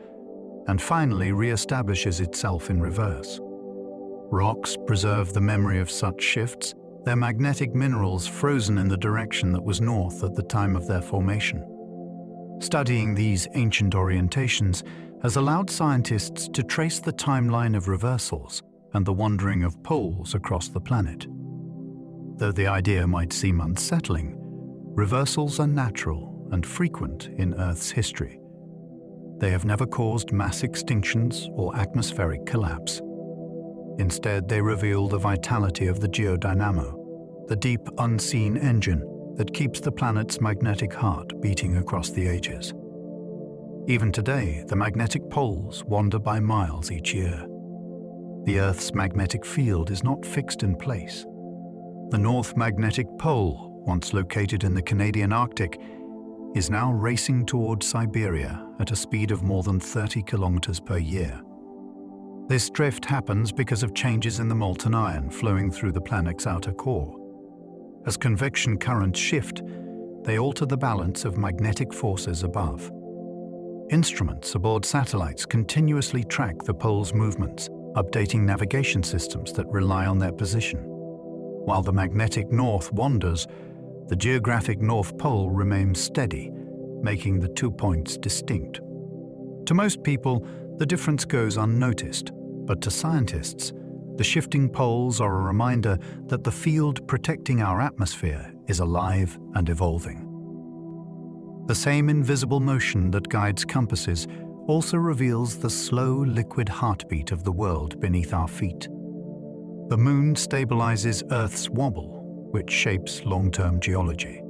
A: and finally re-establishes itself in reverse. Rocks preserve the memory of such shifts, their magnetic minerals frozen in the direction that was north at the time of their formation. Studying these ancient orientations has allowed scientists to trace the timeline of reversals and the wandering of poles across the planet. Though the idea might seem unsettling, reversals are natural and frequent in Earth's history. They have never caused mass extinctions or atmospheric collapse. Instead, they reveal the vitality of the geodynamo, the deep, unseen engine that keeps the planet's magnetic heart beating across the ages. Even today, the magnetic poles wander by miles each year. The Earth's magnetic field is not fixed in place. The North Magnetic Pole, once located in the Canadian Arctic, is now racing towards Siberia at a speed of more than 30 kilometers per year. This drift happens because of changes in the molten iron flowing through the planet's outer core. As convection currents shift, they alter the balance of magnetic forces above. Instruments aboard satellites continuously track the pole's movements, updating navigation systems that rely on their position. While the magnetic north wanders, the geographic North Pole remains steady, making the 2 points distinct. To most people, the difference goes unnoticed, but to scientists, the shifting poles are a reminder that the field protecting our atmosphere is alive and evolving. The same invisible motion that guides compasses also reveals the slow liquid heartbeat of the world beneath our feet. The moon stabilizes Earth's wobble, which shapes long-term geology.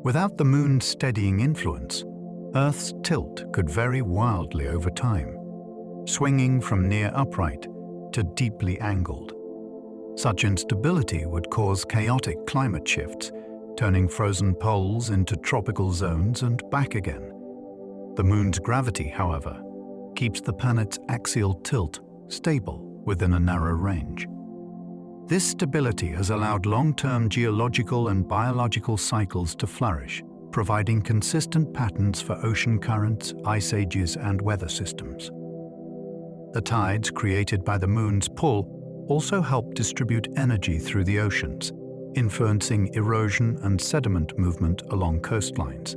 A: Without the moon's steadying influence, Earth's tilt could vary wildly over time, swinging from near upright to deeply angled. Such instability would cause chaotic climate shifts, turning frozen poles into tropical zones and back again. The moon's gravity, however, keeps the planet's axial tilt stable within a narrow range. This stability has allowed long-term geological and biological cycles to flourish, providing consistent patterns for ocean currents, ice ages, and weather systems. The tides created by the moon's pull also help distribute energy through the oceans, influencing erosion and sediment movement along coastlines.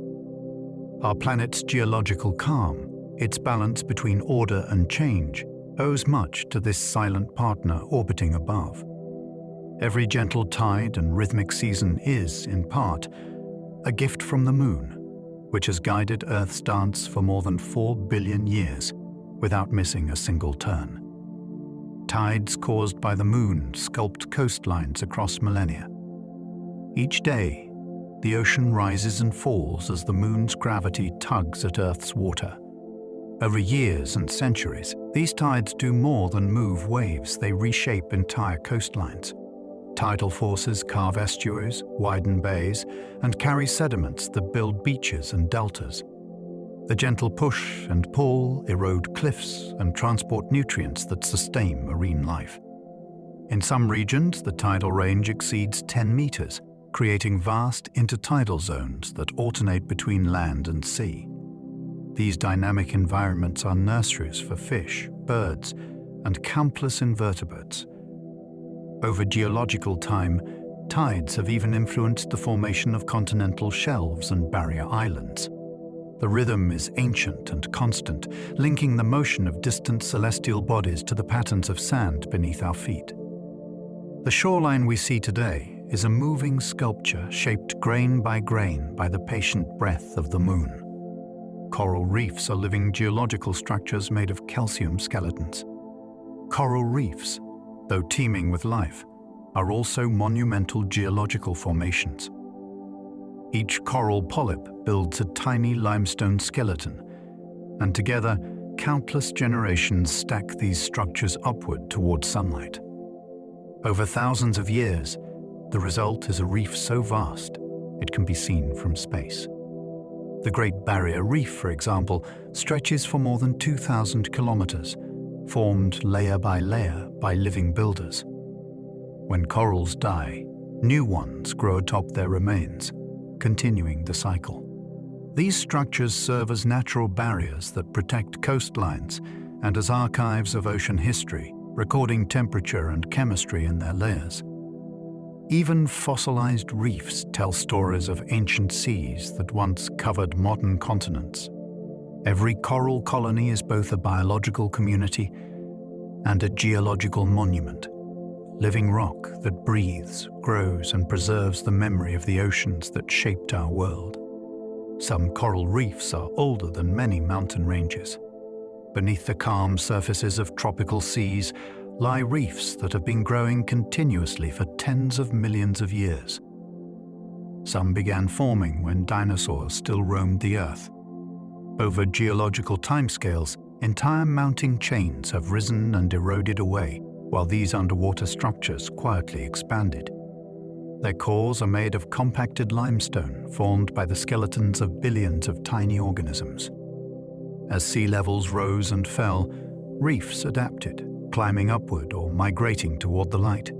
A: Our planet's geological calm, its balance between order and change, owes much to this silent partner orbiting above. Every gentle tide and rhythmic season is, in part, a gift from the moon, which has guided Earth's dance for more than 4 billion years without missing a single turn. Tides caused by the moon sculpt coastlines across millennia. Each day, the ocean rises and falls as the moon's gravity tugs at Earth's water. Over years and centuries, these tides do more than move waves, they reshape entire coastlines. Tidal forces carve estuaries, widen bays, and carry sediments that build beaches and deltas. The gentle push and pull erode cliffs and transport nutrients that sustain marine life. In some regions, the tidal range exceeds 10 meters, creating vast intertidal zones that alternate between land and sea. These dynamic environments are nurseries for fish, birds, and countless invertebrates. Over geological time, tides have even influenced the formation of continental shelves and barrier islands. The rhythm is ancient and constant, linking the motion of distant celestial bodies to the patterns of sand beneath our feet. The shoreline we see today is a moving sculpture shaped grain by the patient breath of the moon. Coral reefs are living geological structures made of calcium skeletons. Coral reefs, though teeming with life, are also monumental geological formations. Each coral polyp builds a tiny limestone skeleton, and together, countless generations stack these structures upward towards sunlight. Over thousands of years, the result is a reef so vast, it can be seen from space. The Great Barrier Reef, for example, stretches for more than 2,000 kilometers, formed layer by living builders. When corals die, new ones grow atop their remains, continuing the cycle. These structures serve as natural barriers that protect coastlines and as archives of ocean history, recording temperature and chemistry in their layers. Even fossilized reefs tell stories of ancient seas that once covered modern continents. Every coral colony is both a biological community and a geological monument, living rock that breathes, grows, and preserves the memory of the oceans that shaped our world. Some coral reefs are older than many mountain ranges. Beneath the calm surfaces of tropical seas lie reefs that have been growing continuously for tens of millions of years. Some began forming when dinosaurs still roamed the Earth. Over geological timescales, entire mountain chains have risen and eroded away, while these underwater structures quietly expanded. Their cores are made of compacted limestone formed by the skeletons of billions of tiny organisms. As sea levels rose and fell, reefs adapted, climbing upward or migrating toward the light.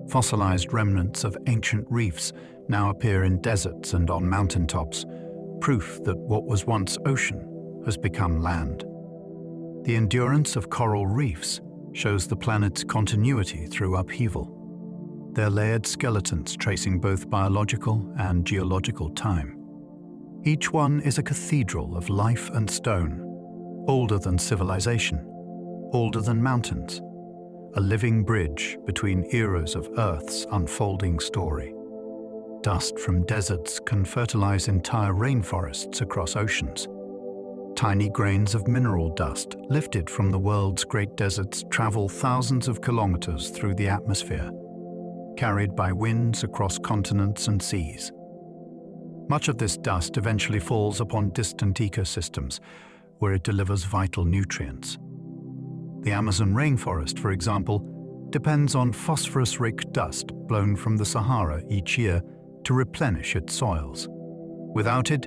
A: Fossilized remnants of ancient reefs now appear in deserts and on mountaintops, proof that what was once ocean has become land. The endurance of coral reefs shows the planet's continuity through upheaval, their layered skeletons tracing both biological and geological time. Each one is a cathedral of life and stone, older than civilization, older than mountains, a living bridge between eras of Earth's unfolding story. Dust from deserts can fertilize entire rainforests across oceans. Tiny grains of mineral dust lifted from the world's great deserts travel thousands of kilometers through the atmosphere, carried by winds across continents and seas. Much of this dust eventually falls upon distant ecosystems, where it delivers vital nutrients. The Amazon rainforest, for example, depends on phosphorus-rich dust blown from the Sahara each year to replenish its soils. Without it,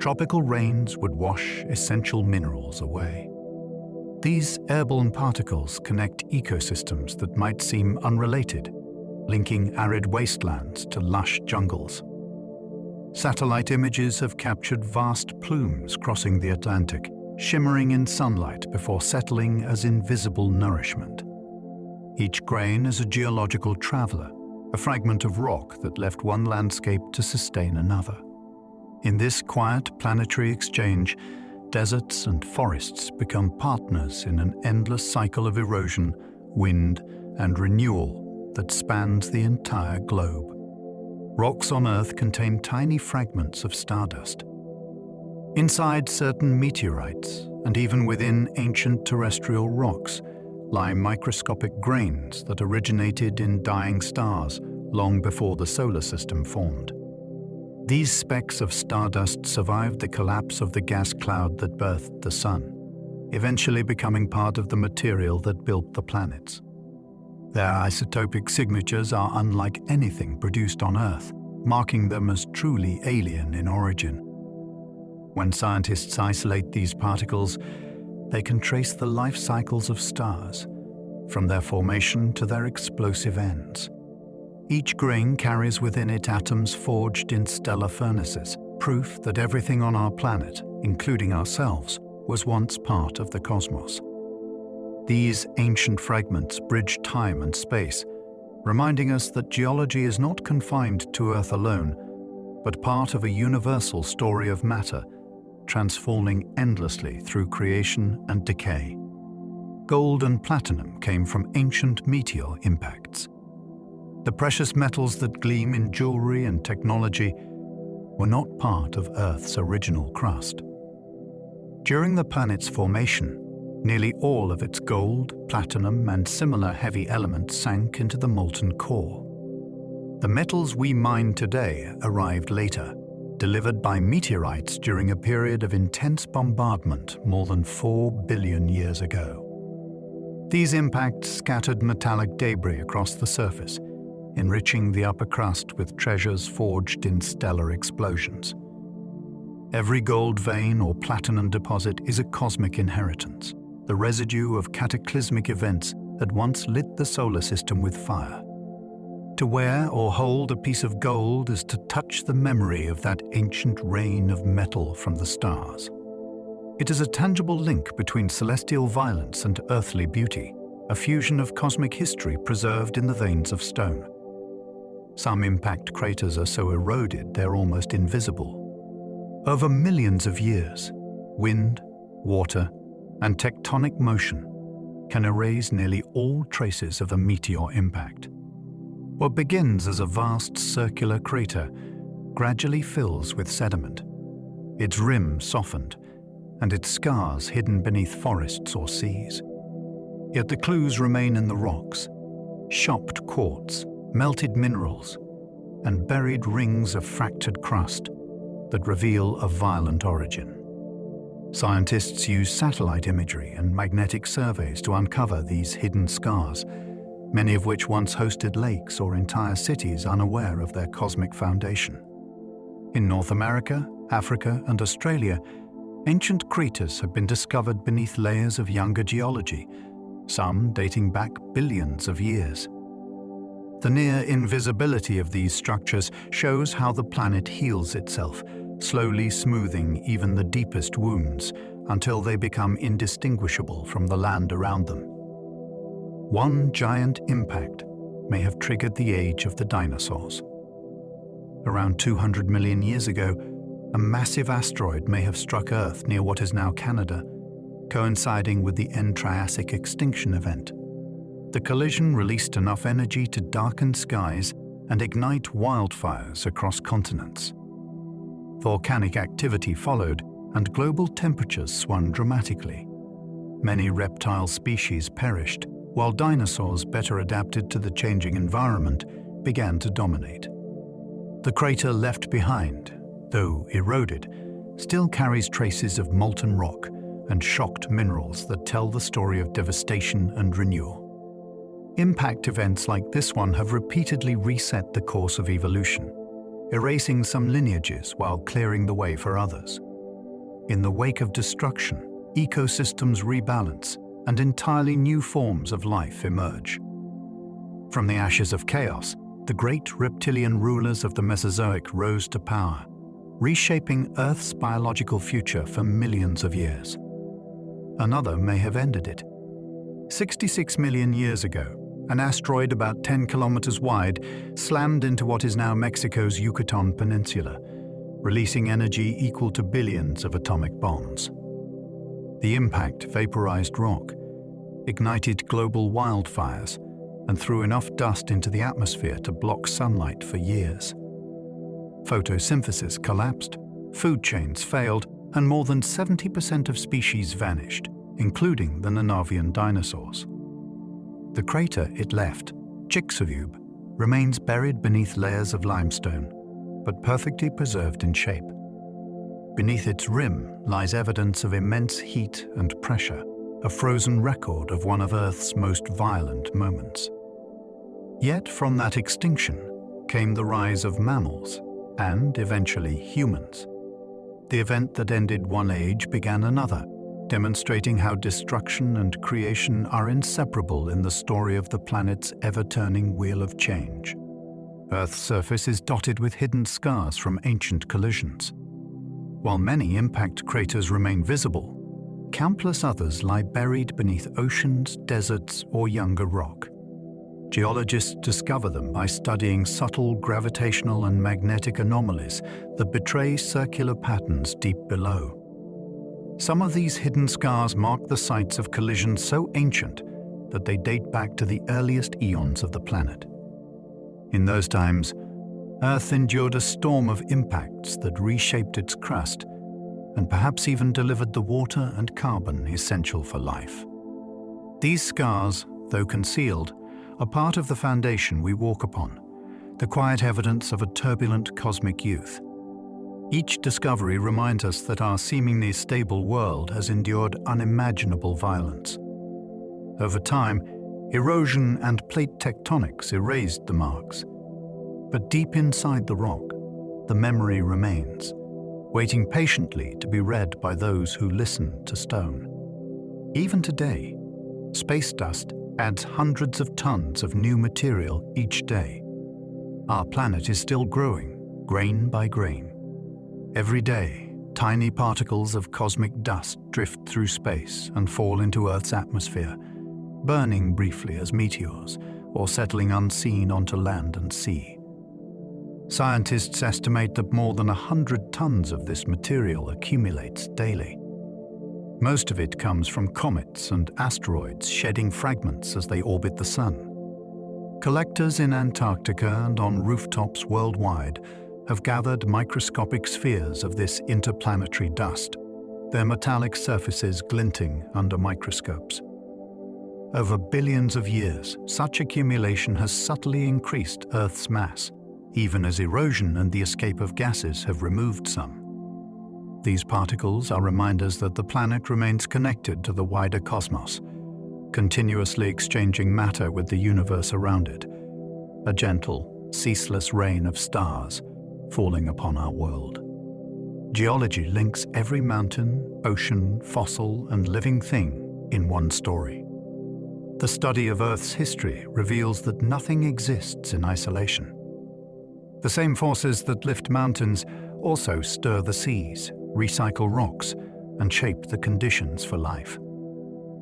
A: tropical rains would wash essential minerals away. These airborne particles connect ecosystems that might seem unrelated, linking arid wastelands to lush jungles. Satellite images have captured vast plumes crossing the Atlantic, shimmering in sunlight before settling as invisible nourishment. Each grain is a geological traveler, a fragment of rock that left one landscape to sustain another. In this quiet planetary exchange, deserts and forests become partners in an endless cycle of erosion, wind, and renewal that spans the entire globe. Rocks on Earth contain tiny fragments of stardust. Inside certain meteorites, and even within ancient terrestrial rocks, lie microscopic grains that originated in dying stars long before the solar system formed. These specks of stardust survived the collapse of the gas cloud that birthed the sun, eventually becoming part of the material that built the planets. Their isotopic signatures are unlike anything produced on Earth, marking them as truly alien in origin. When scientists isolate these particles, they can trace the life cycles of stars, from their formation to their explosive ends. Each grain carries within it atoms forged in stellar furnaces, proof that everything on our planet, including ourselves, was once part of the cosmos. These ancient fragments bridge time and space, reminding us that geology is not confined to Earth alone, but part of a universal story of matter, transforming endlessly through creation and decay. Gold and platinum came from ancient meteor impacts. The precious metals that gleam in jewelry and technology were not part of Earth's original crust. During the planet's formation, nearly all of its gold, platinum, and similar heavy elements sank into the molten core. The metals we mine today arrived later, delivered by meteorites during a period of intense bombardment more than 4 billion years ago. These impacts scattered metallic debris across the surface, enriching the upper crust with treasures forged in stellar explosions. Every gold vein or platinum deposit is a cosmic inheritance, the residue of cataclysmic events that once lit the solar system with fire. To wear or hold a piece of gold is to touch the memory of that ancient rain of metal from the stars. It is a tangible link between celestial violence and earthly beauty, a fusion of cosmic history preserved in the veins of stone. Some impact craters are so eroded they're almost invisible. Over millions of years, wind, water, and tectonic motion can erase nearly all traces of a meteor impact. What begins as a vast circular crater gradually fills with sediment, its rim softened, and its scars hidden beneath forests or seas. Yet the clues remain in the rocks: shopped quartz, melted minerals, and buried rings of fractured crust that reveal a violent origin. Scientists use satellite imagery and magnetic surveys to uncover these hidden scars, many of which once hosted lakes or entire cities unaware of their cosmic foundation. In North America, Africa, and Australia, ancient craters have been discovered beneath layers of younger geology, some dating back billions of years. The near invisibility of these structures shows how the planet heals itself, slowly smoothing even the deepest wounds until they become indistinguishable from the land around them. One giant impact may have triggered the age of the dinosaurs. Around 200 million years ago, a massive asteroid may have struck Earth near what is now Canada, coinciding with the end Triassic extinction event. The collision released enough energy to darken skies and ignite wildfires across continents. Volcanic activity followed, and global temperatures swung dramatically. Many reptile species perished, while dinosaurs better adapted to the changing environment began to dominate. The crater left behind, though eroded, still carries traces of molten rock and shocked minerals that tell the story of devastation and renewal. Impact events like this one have repeatedly reset the course of evolution, erasing some lineages while clearing the way for others. In the wake of destruction, ecosystems rebalance and entirely new forms of life emerge. From the ashes of chaos, the great reptilian rulers of the Mesozoic rose to power, reshaping Earth's biological future for millions of years. Another may have ended it. 66 million years ago, an asteroid about 10 kilometers wide slammed into what is now Mexico's Yucatan Peninsula, releasing energy equal to billions of atomic bombs. The impact vaporized rock, ignited global wildfires, and threw enough dust into the atmosphere to block sunlight for years. Photosynthesis collapsed, food chains failed, and more than 70% of species vanished, including the Nanavian dinosaurs. The crater it left, Chicxulub, remains buried beneath layers of limestone, but perfectly preserved in shape. Beneath its rim lies evidence of immense heat and pressure, a frozen record of one of Earth's most violent moments. Yet from that extinction came the rise of mammals, and eventually humans. The event that ended one age began another, demonstrating how destruction and creation are inseparable in the story of the planet's ever-turning wheel of change. Earth's surface is dotted with hidden scars from ancient collisions. While many impact craters remain visible, countless others lie buried beneath oceans, deserts, or younger rock. Geologists discover them by studying subtle gravitational and magnetic anomalies that betray circular patterns deep below. Some of these hidden scars mark the sites of collisions so ancient that they date back to the earliest eons of the planet. In those times, Earth endured a storm of impacts that reshaped its crust and perhaps even delivered the water and carbon essential for life. These scars, though concealed, are part of the foundation we walk upon, the quiet evidence of a turbulent cosmic youth. Each discovery reminds us that our seemingly stable world has endured unimaginable violence. Over time, erosion and plate tectonics erased the marks. But deep inside the rock, the memory remains, waiting patiently to be read by those who listen to stone. Even today, space dust adds hundreds of tons of new material each day, Our planet is still growing, grain by grain. Every day, tiny particles of cosmic dust drift through space and fall into Earth's atmosphere, burning briefly as meteors or settling unseen onto land and sea. Scientists estimate that more than 100 tons of this material accumulates daily. Most of it comes from comets and asteroids shedding fragments as they orbit the Sun. Collectors in Antarctica and on rooftops worldwide have gathered microscopic spheres of this interplanetary dust, their metallic surfaces glinting under microscopes. Over billions of years, such accumulation has subtly increased Earth's mass, even as erosion and the escape of gases have removed some. These particles are reminders that the planet remains connected to the wider cosmos, continuously exchanging matter with the universe around it, a gentle, ceaseless rain of stars falling upon our world. Geology links every mountain, ocean, fossil, and living thing in one story. The study of Earth's history reveals that nothing exists in isolation. The same forces that lift mountains also stir the seas, recycle rocks, and shape the conditions for life.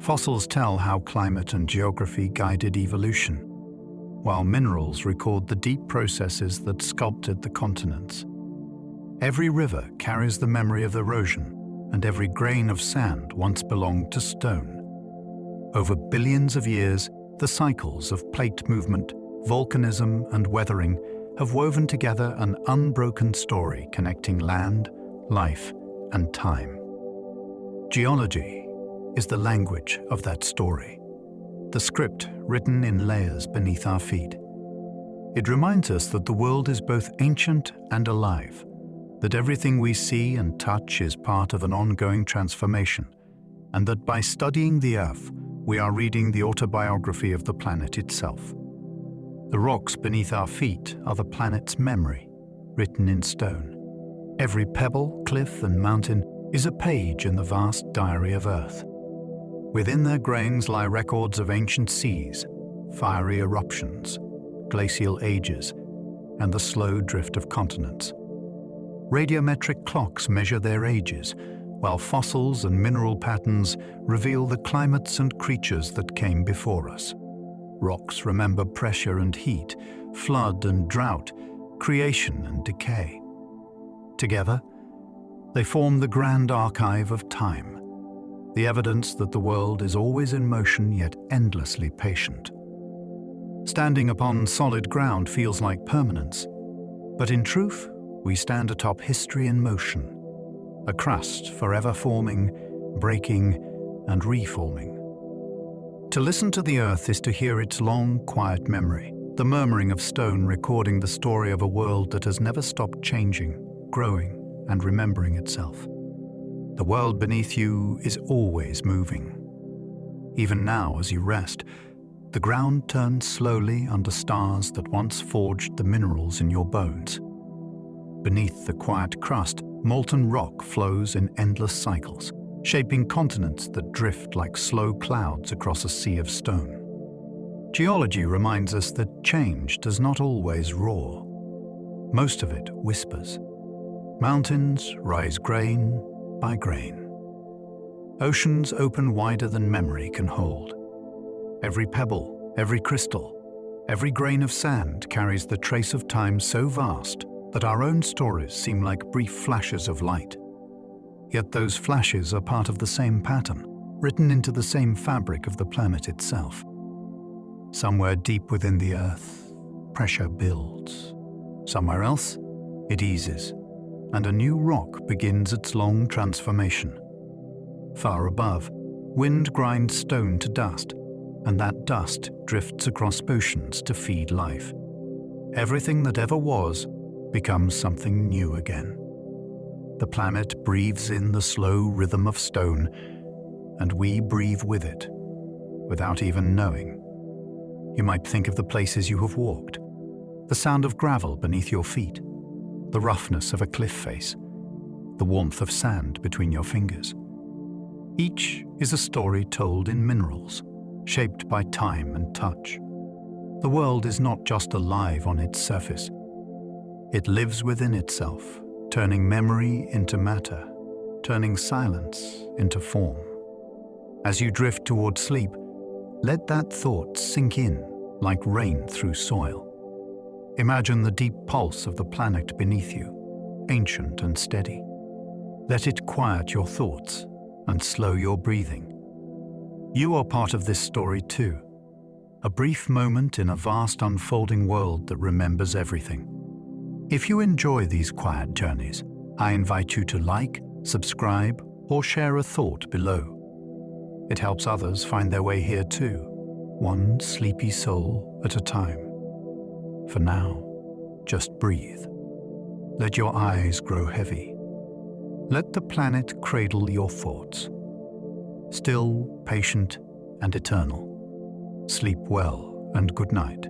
A: Fossils tell how climate and geography guided evolution, while minerals record the deep processes that sculpted the continents. Every river carries the memory of erosion, and every grain of sand once belonged to stone. Over billions of years, the cycles of plate movement, volcanism, and weathering have woven together an unbroken story connecting land, life, and time. Geology is the language of that story, the script written in layers beneath our feet. It reminds us that the world is both ancient and alive, that everything we see and touch is part of an ongoing transformation, and that by studying the Earth, we are reading the autobiography of the planet itself. The rocks beneath our feet are the planet's memory, written in stone. Every pebble, cliff, and mountain is a page in the vast diary of Earth. Within their grains lie records of ancient seas, fiery eruptions, glacial ages, and the slow drift of continents. Radiometric clocks measure their ages, while fossils and mineral patterns reveal the climates and creatures that came before us. Rocks remember pressure and heat, flood and drought, creation and decay. Together, they form the grand archive of time, the evidence that the world is always in motion yet endlessly patient. Standing upon solid ground feels like permanence, but in truth, we stand atop history in motion, a crust forever forming, breaking, and reforming. To listen to the Earth is to hear its long, quiet memory, the murmuring of stone recording the story of a world that has never stopped changing, growing, and remembering itself. The world beneath you is always moving. Even now, as you rest, the ground turns slowly under stars that once forged the minerals in your bones. Beneath the quiet crust, molten rock flows in endless cycles, shaping continents that drift like slow clouds across a sea of stone. Geology reminds us that change does not always roar. Most of it whispers. Mountains rise grain by grain. Oceans open wider than memory can hold. Every pebble, every crystal, every grain of sand carries the trace of time so vast that our own stories seem like brief flashes of light. Yet those flashes are part of the same pattern, written into the same fabric of the planet itself. Somewhere deep within the Earth, pressure builds. Somewhere else, it eases, and a new rock begins its long transformation. Far above, wind grinds stone to dust, and that dust drifts across oceans to feed life. Everything that ever was becomes something new again. The planet breathes in the slow rhythm of stone, and we breathe with it, without even knowing. You might think of the places you have walked, the sound of gravel beneath your feet, the roughness of a cliff face, the warmth of sand between your fingers. Each is a story told in minerals, shaped by time and touch. The world is not just alive on its surface, It lives within itself, turning memory into matter, turning silence into form. As you drift toward sleep, let that thought sink in like rain through soil. Imagine the deep pulse of the planet beneath you, ancient and steady. Let it quiet your thoughts and slow your breathing. You are part of this story too, a brief moment in a vast unfolding world that remembers everything. If you enjoy these quiet journeys, I invite you to like, subscribe, or share a thought below. It helps others find their way here too, one sleepy soul at a time. For now, just breathe. Let your eyes grow heavy. Let the planet cradle your thoughts. Still, patient, and eternal. Sleep well and good night.